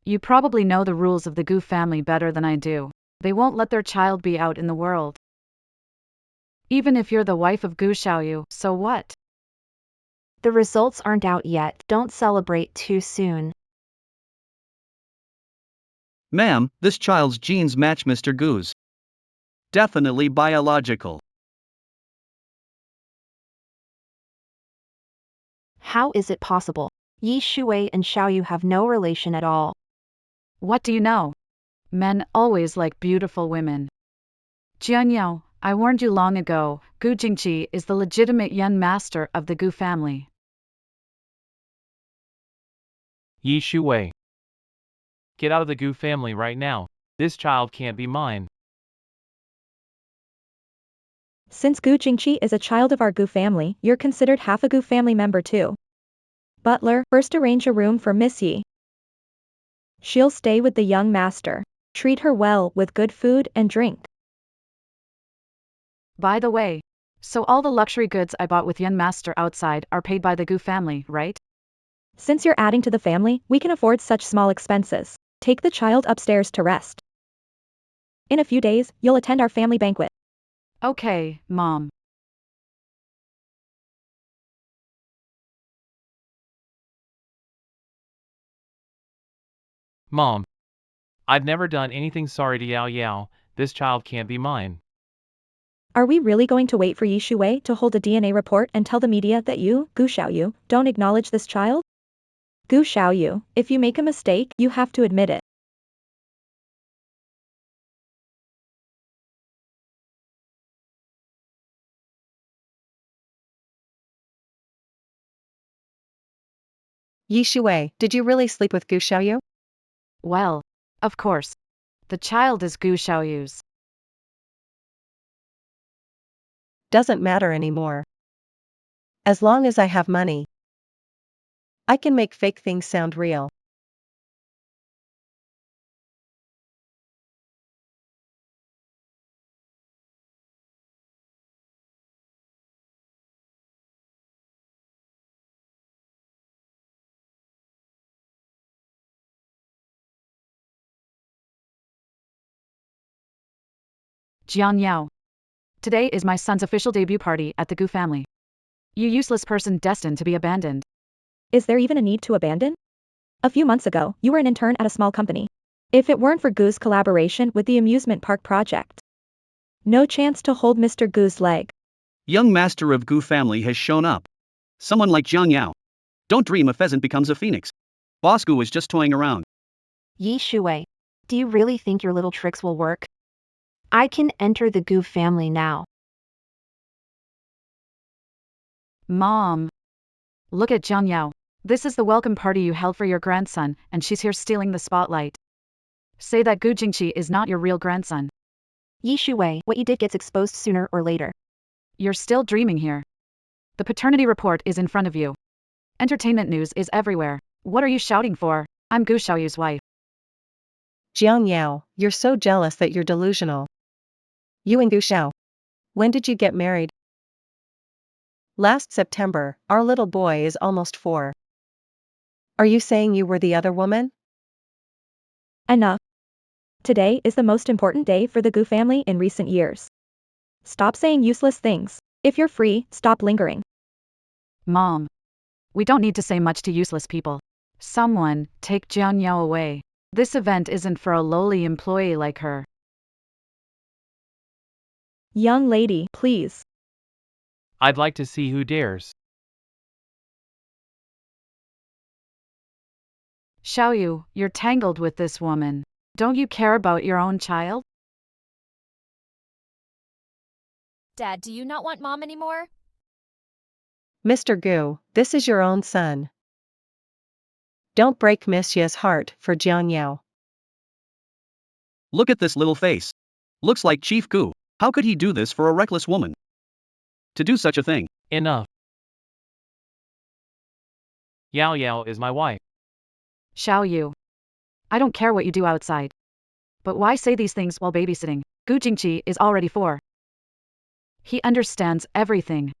Speaker 4: You probably know the rules of the Gu family better than I do. They won't let their child be out in the world. Even if you're the wife of Gu Xiaoyu, so what?
Speaker 2: The results aren't out yet, don't celebrate too soon.
Speaker 1: Ma'am, this child's genes match Mr. Gu's. Definitely biological.
Speaker 2: How is it possible? Yi Shuwei and Xiaoyu have no relation at all.
Speaker 4: What do you know? Men always like beautiful women. Jianyao, I warned you long ago, Gu Jingqi is the legitimate Yun master of the Gu family.
Speaker 3: Yi Shuwei. Get out of the Gu family right now. This child can't be mine.
Speaker 5: Since Gu Jingqi is a child of our Gu family, you're considered half a Gu family member too. Butler, first arrange a room for Miss Yi. She'll stay with the young master. Treat her well with good food and drink.
Speaker 4: By the way, so all the luxury goods I bought with Yun master outside are paid by the Gu family, right?
Speaker 5: Since you're adding to the family, we can afford such small expenses. Take the child upstairs to rest. In a few days, you'll attend our family banquet.
Speaker 4: Okay, Mom.
Speaker 3: Mom. I've never done anything sorry to Yao Yao. This child can't be mine.
Speaker 5: Are we really going to wait for Yi Shuwei to hold a DNA report and tell the media that you, Gu Xiaoyu, don't acknowledge this child? Gu Xiaoyu, if you make a mistake, you have to admit it.
Speaker 6: Yi Shuwei, did you really sleep with Gu Xiaoyu?
Speaker 4: Well, of course. The child is Gu Xiaoyu's.
Speaker 6: Doesn't matter anymore. As long as I have money, I can make fake things sound real.
Speaker 4: Jian Yao. Today is my son's official debut party at the Gu family. You useless person destined to be abandoned.
Speaker 5: Is there even a need to abandon? A few months ago, you were an intern at a small company. If it weren't for Gu's collaboration with the amusement park project, no chance to hold Mr. Gu's leg.
Speaker 1: Young master of Gu family has shown up. Someone like Jiang Yao. Don't dream a pheasant becomes a phoenix. Boss Gu was just toying around.
Speaker 2: Yi Shuwei, do you really think your little tricks will work? I can enter the Gu family now.
Speaker 4: Mom. Look at Jiang Yao. This is the welcome party you held for your grandson, and she's here stealing the spotlight. Say that Gu Jingqi is not your real grandson.
Speaker 2: Yi Shuwei, what you did gets exposed sooner or later.
Speaker 4: You're still dreaming here. The paternity report is in front of you. Entertainment news is everywhere. What are you shouting for? I'm Gu Xiaoyu's wife.
Speaker 6: Jiang Yao, you're so jealous that you're delusional. You and Gu Xiao. When did you get married? Last September, our little boy is almost 4. Are you saying you were the other woman?
Speaker 5: Enough. Today is the most important day for the Gu family in recent years. Stop saying useless things. If you're free, stop lingering.
Speaker 4: Mom. We don't need to say much to useless people. Someone, take Jiang Yao away. This event isn't for a lowly employee like her.
Speaker 5: Young lady, please.
Speaker 3: I'd like to see who dares.
Speaker 4: Xiaoyu, you're tangled with this woman. Don't you care about your own child?
Speaker 10: Dad, do you not want mom anymore?
Speaker 6: Mr. Gu, this is your own son. Don't break Miss Ye's heart for Jiang Yao.
Speaker 1: Look at this little face. Looks like Chief Gu. How could he do this for a reckless woman? To do such a thing.
Speaker 3: Enough. Yao Yao is my wife.
Speaker 4: Xiaoyu. I don't care what you do outside. But why say these things while babysitting? Gu Jingqi is already 4. He understands everything.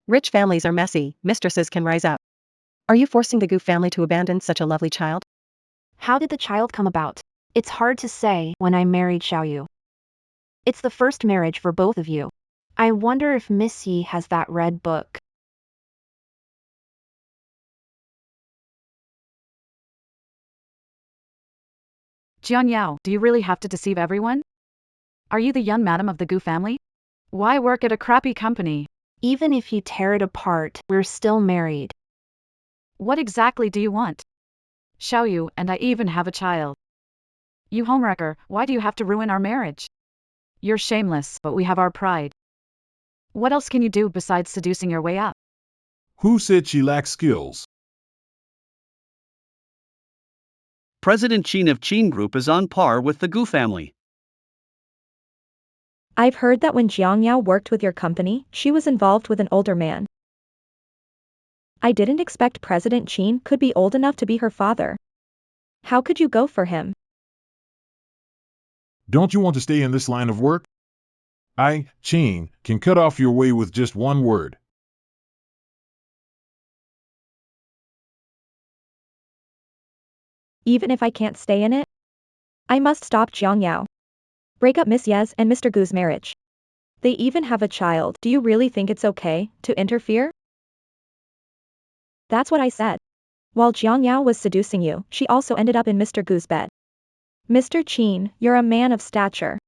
Speaker 6: Rich families are messy, mistresses can rise up. Are you forcing the Gu family to abandon such a lovely child?
Speaker 2: How did the child come about? It's hard to say when I married Xiaoyu. It's the first marriage for both of you. I wonder if Miss Yi has that red book.
Speaker 4: Jian Yao, do you really have to deceive everyone? Are you the young madam of the Gu family? Why work at a crappy company?
Speaker 2: Even if you tear it apart, we're still married.
Speaker 4: What exactly do you want? Xiaoyu and I even have a child. You homewrecker, why do you have to ruin our marriage? You're shameless, but we have our pride. What else can you do besides seducing your way up?
Speaker 8: Who said she lacks skills?
Speaker 1: President Qin of Qin Group is on par with the Gu family.
Speaker 5: I've heard that when Jiang Yao worked with your company, she was involved with an older man. I didn't expect President Qin could be old enough to be her father. How could you go for him?
Speaker 8: Don't you want to stay in this line of work? I, Qin, can cut off your way with just one word.
Speaker 5: Even if I can't stay in it? I must stop Jiang Yao. Break up Miss Ye's and Mr. Gu's marriage. They even have a child. Do you really think it's okay to interfere? That's what I said. While Jiang Yao was seducing you, she also ended up in Mr. Gu's bed. Mr. Qin, you're a man of stature.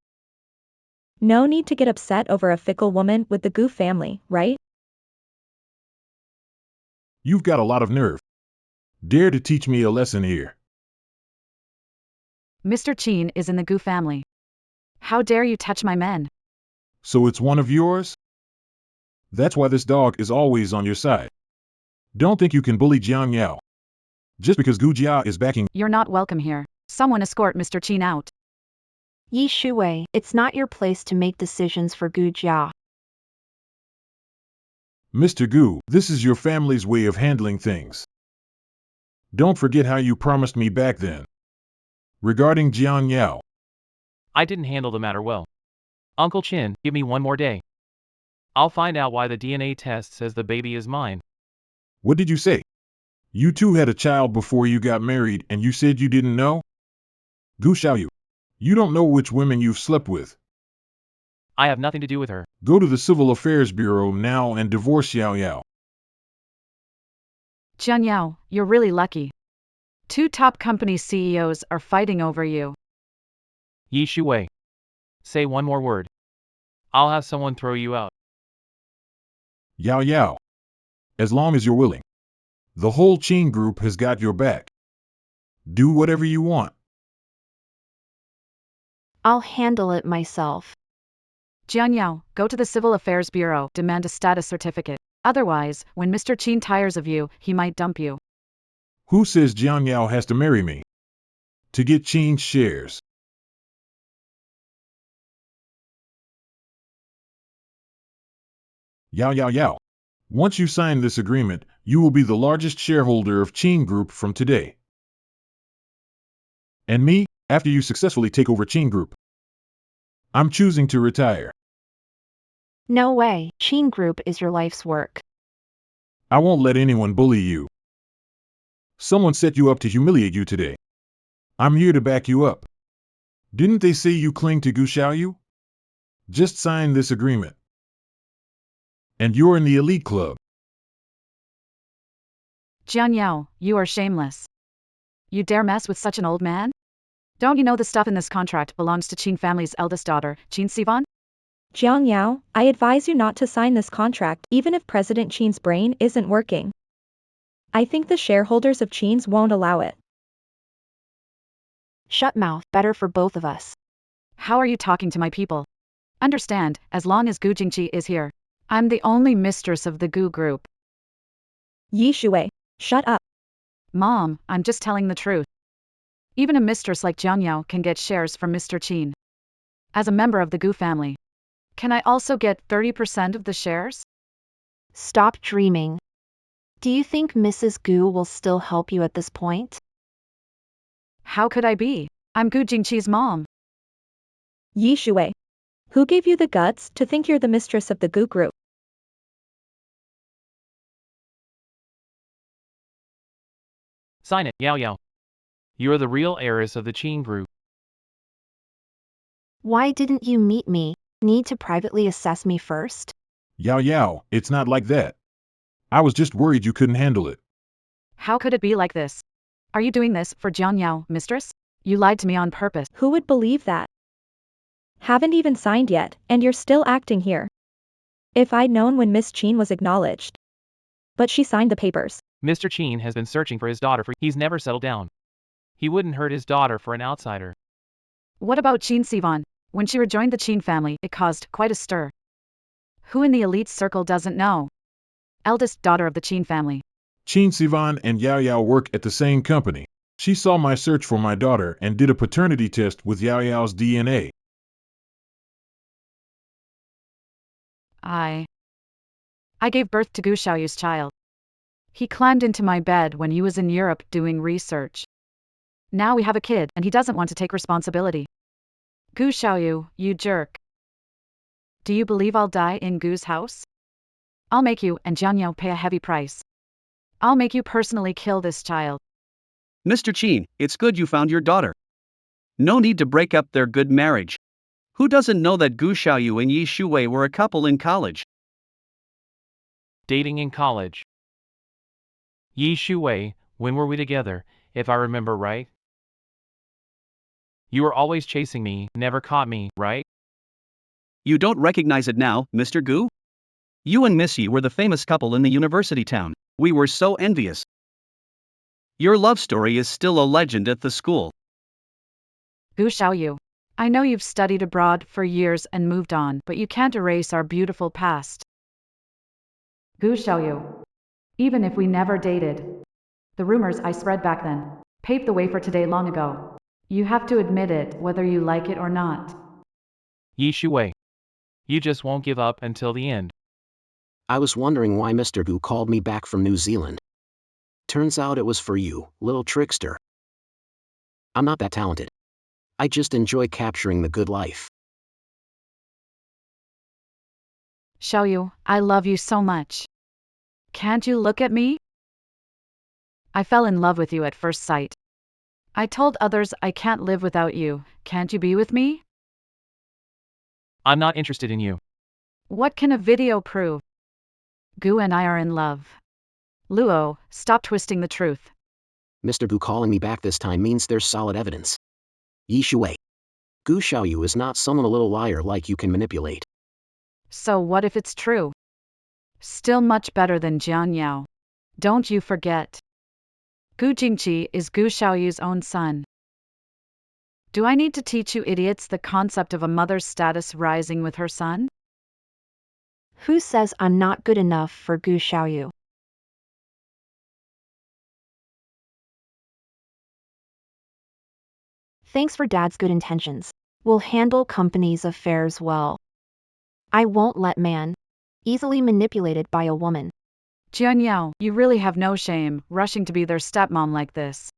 Speaker 5: No need to get upset over a fickle woman with the Gu family, right?
Speaker 8: You've got a lot of nerve. Dare to teach me a lesson here.
Speaker 4: Mr. Qin is in the Gu family. How dare you touch my men?
Speaker 8: So it's one of yours? That's why this dog is always on your side. Don't think you can bully Jiang Yao. Just because Gu Jia is backing.
Speaker 4: You're not welcome here. Someone escort Mr. Qin out.
Speaker 2: Yi Shuwei, it's not your place to make decisions for Gu Jia.
Speaker 8: Mr. Gu, this is your family's way of handling things. Don't forget how you promised me back then. Regarding Jiang Yao.
Speaker 3: I didn't handle the matter well. Uncle Chin, give me one more day. I'll find out why the DNA test says the baby is mine.
Speaker 8: What did you say? You two had a child before you got married and you said you didn't know? Gu Xiaoyu. You don't know which women you've slept with.
Speaker 3: I have nothing to do with her.
Speaker 8: Go to the Civil Affairs Bureau now and divorce Yao Yao.
Speaker 4: Jiang Yao, you're really lucky. 2 top company CEOs are fighting over you.
Speaker 3: Yi Shuwei. Say one more word. I'll have someone throw you out.
Speaker 8: Yao Yao. As long as you're willing. The whole Qin group has got your back. Do whatever you want.
Speaker 2: I'll handle it myself.
Speaker 4: Jiang Yao, go to the Civil Affairs Bureau, demand a status certificate. Otherwise, when Mr. Qin tires of you, he might dump you.
Speaker 8: Who says Jiang Yao has to marry me? To get Qin's shares. Yao Yao Yao. Once you sign this agreement, you will be the largest shareholder of Qin Group from today. And me, after you successfully take over Qin Group. I'm choosing to retire.
Speaker 2: No way, Qin Group is your life's work.
Speaker 8: I won't let anyone bully you. Someone set you up to humiliate you today. I'm here to back you up. Didn't they say you cling to Gu Xiaoyu? Just sign this agreement. And you're in the elite club.
Speaker 4: Jiang Yao, you are shameless. You dare mess with such an old man? Don't you know the stuff in this contract belongs to Qin family's eldest daughter, Qin Sivan?
Speaker 5: Jiang Yao, I advise you not to sign this contract even if President Qin's brain isn't working. I think the shareholders of Qin's won't allow it.
Speaker 2: Shut mouth, better for both of us.
Speaker 4: How are you talking to my people? Understand, as long as Gu Jingqi is here, I'm the only mistress of the Gu group.
Speaker 5: Yi Shuwei, shut up.
Speaker 4: Mom, I'm just telling the truth. Even a mistress like Jiang Yao can get shares from Mr. Qin. As a member of the Gu family, can I also get 30% of the shares?
Speaker 2: Stop dreaming. Do you think Mrs. Gu will still help you at this point?
Speaker 4: How could I be? I'm Gu Jingqi's mom.
Speaker 5: Yi Shuwei. Who gave you the guts to think you're the mistress of the Gu group?
Speaker 3: Sign it, Yao Yao. You're the real heiress of the Qin Group.
Speaker 2: Why didn't you meet me? Need to privately assess me first?
Speaker 8: Yao Yao, it's not like that. I was just worried you couldn't handle it.
Speaker 4: How could it be like this? Are you doing this for Jiang Yao, mistress? You lied to me on purpose.
Speaker 5: Who would believe that? Haven't even signed yet, and you're still acting here. If I'd known when Miss Qin was acknowledged. But she signed the papers.
Speaker 3: Mr. Qin has been searching for his daughter he's never settled down. He wouldn't hurt his daughter for an outsider.
Speaker 4: What about Qin Sivan? When she rejoined the Qin family, it caused quite a stir. Who in the elite circle doesn't know? Eldest daughter of the Qin family.
Speaker 8: Qin Sivan and Yao Yao work at the same company. She saw my search for my daughter and did a paternity test with Yao Yao's DNA.
Speaker 4: I gave birth to Gu Xiaoyu's child. He climbed into my bed when he was in Europe doing research. Now we have a kid and he doesn't want to take responsibility. Gu Xiaoyu, you jerk. Do you believe I'll die in Gu's house? I'll make you and Jiang Yao pay a heavy price. I'll make you personally kill this child.
Speaker 1: Mr. Qin, it's good you found your daughter. No need to break up their good marriage. Who doesn't know that Gu Xiaoyu and Yi Shuwei were a couple in college?
Speaker 3: Dating in college. Yi Shuwei, when were we together, if I remember right? You were always chasing me, never caught me, right?
Speaker 1: You don't recognize it now, Mr. Gu? You and Missy were the famous couple in the university town. We were so envious. Your love story is still a legend at the school.
Speaker 4: Gu Xiaoyu. I know you've studied abroad for years and moved on, but you can't erase our beautiful past. Gu Xiaoyu. Even if we never dated, the rumors I spread back then paved the way for today long ago. You have to admit it, whether you like it or not.
Speaker 3: Yi Shuwei. You just won't give up until the end.
Speaker 9: I was wondering why Mr. Gu called me back from New Zealand. Turns out it was for you, little trickster. I'm not that talented. I just enjoy capturing the good life.
Speaker 4: Xiaoyu, I love you so much. Can't you look at me? I fell in love with you at first sight. I told others I can't live without you. Can't you be with me?
Speaker 3: I'm not interested in you.
Speaker 4: What can a video prove? Gu and I are in love. Luo, stop twisting the truth.
Speaker 9: Mr. Gu calling me back this time means there's solid evidence. Yi Shuwei. Gu Xiaoyu is not someone a little liar like you can manipulate.
Speaker 4: So what if it's true? Still much better than Jian Yao. Don't you forget. Gu Jingqi is Gu Xiaoyu's own son. Do I need to teach you idiots the concept of a mother's status rising with her son?
Speaker 2: Who says I'm not good enough for Gu Xiaoyu? Thanks for Dad's good intentions. We'll handle company's affairs well. I won't let man easily manipulated by a woman.
Speaker 4: Jian Yao, you really have no shame, rushing to be their stepmom like this.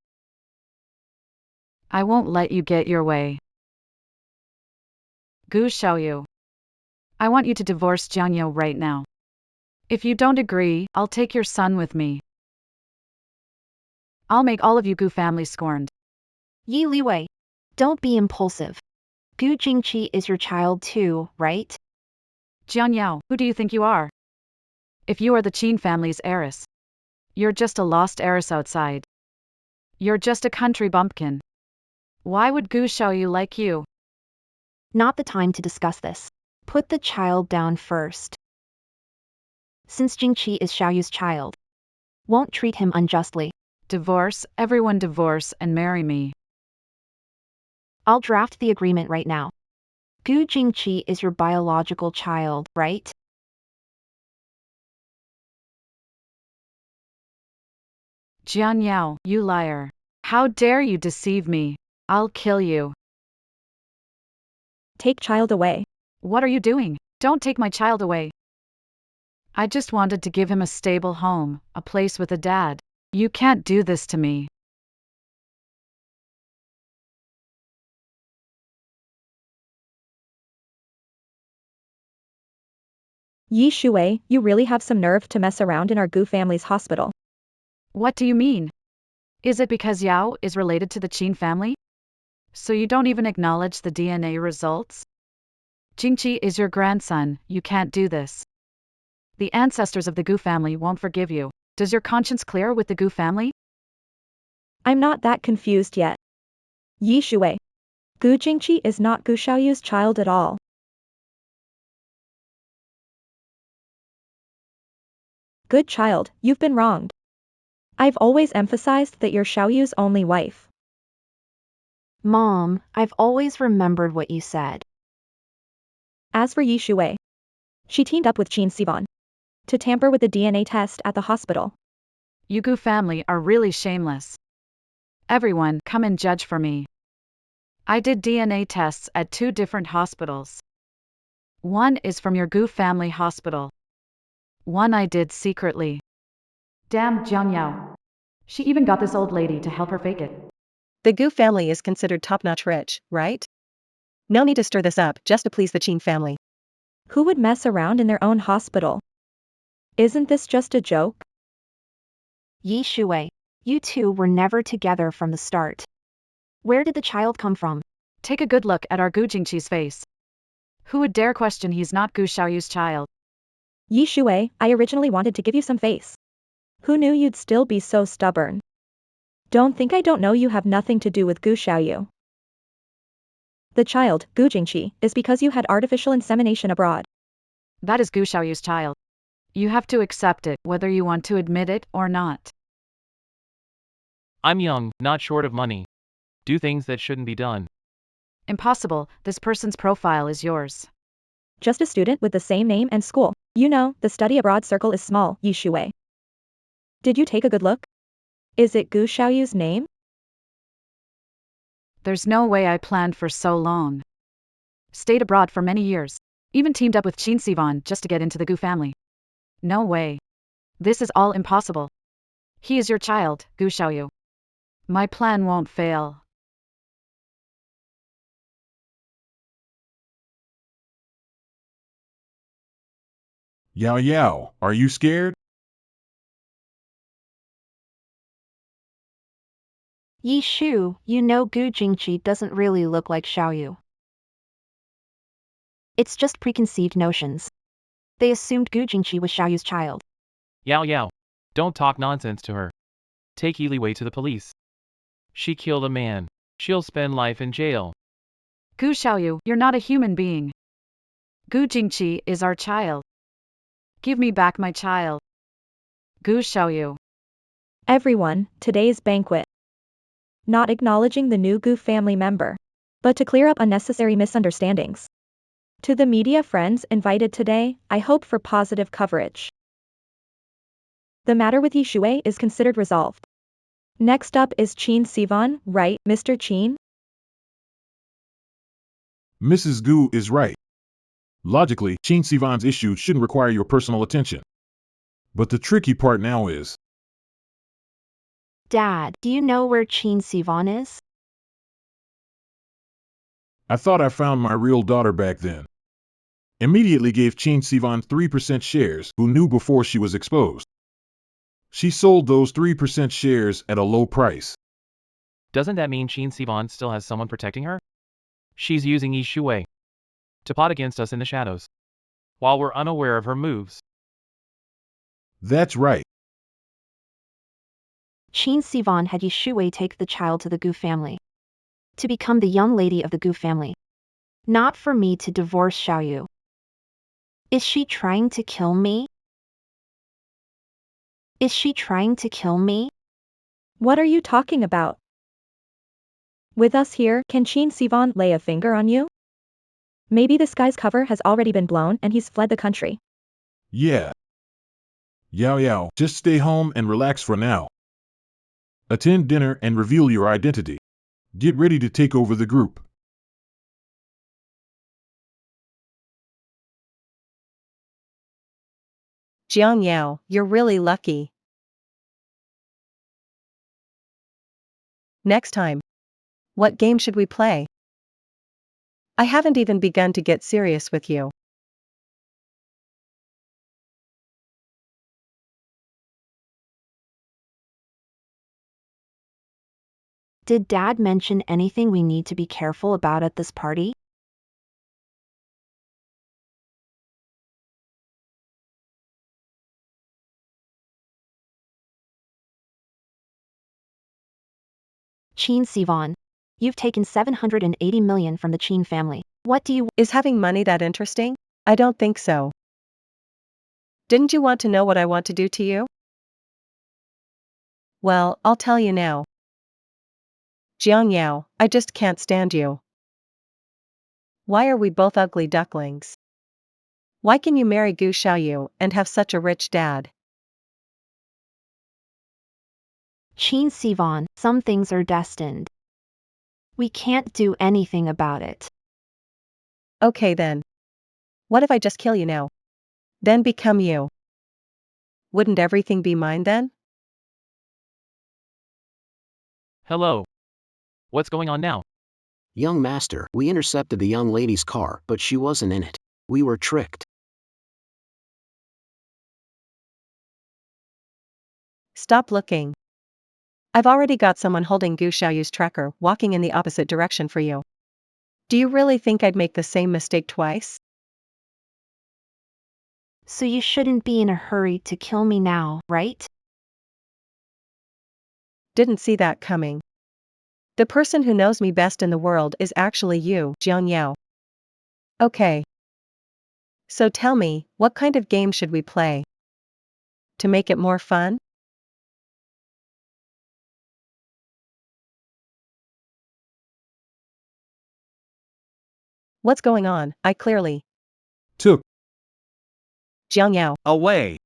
Speaker 4: I won't let you get your way. Gu Xiaoyu. I want you to divorce Jian Yao right now. If you don't agree, I'll take your son with me. I'll make all of you Gu family scorned.
Speaker 2: Yi Liwei, don't be impulsive. Gu Jingqi is your child too, right?
Speaker 4: Jian Yao, who do you think you are? If you are the Qin family's heiress, you're just a lost heiress outside. You're just a country bumpkin. Why would Gu Xiaoyu like you?
Speaker 2: Not the time to discuss this. Put the child down first. Since Jingqi is Xiaoyu's child, won't treat him unjustly.
Speaker 4: Divorce, everyone divorce and marry me.
Speaker 2: I'll draft the agreement right now. Gu Jingqi is your biological child, right?
Speaker 4: Jian Yao, you liar. How dare you deceive me? I'll kill you.
Speaker 5: Take child away.
Speaker 4: What are you doing? Don't take my child away. I just wanted to give him a stable home, a place with a dad. You can't do this to me.
Speaker 5: Yi Shuwei, you really have some nerve to mess around in our Gu family's hospital.
Speaker 4: What do you mean? Is it because Yao is related to the Qin family? So you don't even acknowledge the DNA results? Jingqi is your grandson, you can't do this. The ancestors of the Gu family won't forgive you. Does your conscience clear with the Gu family?
Speaker 5: I'm not that confused yet. Yi Shuwei. Gu Jingqi is not Gu Xiaoyu's child at all. Good child, you've been wronged. I've always emphasized that you're Xiaoyu's only wife.
Speaker 2: Mom, I've always remembered what you said.
Speaker 5: As for Yi Shuwei, she teamed up with Qin Sivan to tamper with the DNA test at the hospital.
Speaker 4: You Gu family are really shameless. Everyone, come and judge for me. I did DNA tests at 2 different hospitals. One is from your Gu family hospital. One I did secretly. Damn Jian Yao. She even got this old lady to help her fake it.
Speaker 6: The Gu family is considered top-notch rich, right? No need to stir this up just to please the Qin family.
Speaker 5: Who would mess around in their own hospital? Isn't this just a joke?
Speaker 2: Yi Shuwei, you two were never together from the start. Where did the child come from?
Speaker 4: Take a good look at our Gu Jingqi's face. Who would dare question he's not Gu Xiaoyu's child?
Speaker 5: Yi Shuwei, I originally wanted to give you some face. Who knew you'd still be so stubborn? Don't think I don't know you have nothing to do with Gu Xiaoyu. The child, Gu Jingqi, is because you had artificial insemination abroad.
Speaker 4: That is Gu Xiaoyu's child. You have to accept it, whether you want to admit it or not.
Speaker 3: I'm young, not short of money. Do things that shouldn't be done.
Speaker 4: Impossible, this person's profile is yours.
Speaker 5: Just a student with the same name and school. You know, the study abroad circle is small, Yi Shuwei. Did you take a good look? Is it Gu Xiaoyu's name?
Speaker 4: There's no way I planned for so long. Stayed abroad for many years. Even teamed up with Qin Sivan just to get into the Gu family. No way. This is all impossible. He is your child, Gu Xiaoyu. My plan won't fail.
Speaker 8: Yao Yao, are you scared?
Speaker 2: Yi Shu, you know Gu Jingqi doesn't really look like Xiaoyu. It's just preconceived notions. They assumed Gu Jingqi was Xiaoyu's child.
Speaker 3: Yao Yao. Don't talk nonsense to her. Take Yi Wei to the police. She killed a man. She'll spend life in jail.
Speaker 4: Gu Xiaoyu, you're not a human being. Gu Jingqi is our child. Give me back my child. Gu Xiaoyu.
Speaker 5: Everyone, today's banquet. Not acknowledging the new Gu family member. But to clear up unnecessary misunderstandings. To the media friends invited today, I hope for positive coverage. The matter with Yi Shuwei is considered resolved. Next up is Qin Sivan, right, Mr. Qin?
Speaker 8: Mrs. Gu is right. Logically, Qin Sivan's issue shouldn't require your personal attention. But the tricky part now is,
Speaker 2: Dad, do you know where Qin Sivan is?
Speaker 8: I thought I found my real daughter back then. Immediately gave Qin Sivan 3% shares, who knew before she was exposed. She sold those 3% shares at a low price.
Speaker 3: Doesn't that mean Qin Sivan still has someone protecting her? She's using Yi Shuwei to plot against us in the shadows, while we're unaware of her moves.
Speaker 8: That's right.
Speaker 2: Qin Sivan had Yi Shuwei take the child to the Gu family. To become the young lady of the Gu family. Not for me to divorce Xiaoyu. Is she trying to kill me? Is she trying to kill me?
Speaker 5: What are you talking about? With us here, can Qin Sivan lay a finger on you? Maybe this guy's cover has already been blown and he's fled the country.
Speaker 8: Yeah. Yao Yao, just stay home and relax for now. Attend dinner and reveal your identity. Get ready to take over the group.
Speaker 6: Jiang Yao, you're really lucky. Next time. What game should we play? I haven't even begun to get serious with you.
Speaker 2: Did Dad mention anything we need to be careful about at this party? Qin Sivan. You've taken 780 million from the Qin family. What do you...
Speaker 6: Is having money that interesting? I don't think so. Didn't you want to know what I want to do to you? Well, I'll tell you now. Jiang Yao, I just can't stand you. Why are we both ugly ducklings? Why can you marry Gu Xiaoyu and have such a rich dad?
Speaker 2: Qin Sivan, some things are destined. We can't do anything about it.
Speaker 6: Okay then. What if I just kill you now? Then become you. Wouldn't everything be mine then?
Speaker 3: Hello. What's going on now?
Speaker 9: Young master, we intercepted the young lady's car, but she wasn't in it. We were tricked.
Speaker 6: Stop looking. I've already got someone holding Gu Xiaoyu's tracker walking in the opposite direction for you. Do you really think I'd make the same mistake twice?
Speaker 2: So you shouldn't be in a hurry to kill me now, right?
Speaker 6: Didn't see that coming. The person who knows me best in the world is actually you, Jiang Yao. Okay. So tell me, what kind of game should we play? To make it more fun? What's going on? I clearly.
Speaker 8: Took.
Speaker 6: Jiang Yao.
Speaker 1: Away.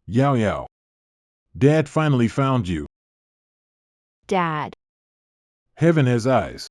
Speaker 8: Yao Yao. Dad finally found you.
Speaker 2: Dad.
Speaker 8: Heaven has eyes.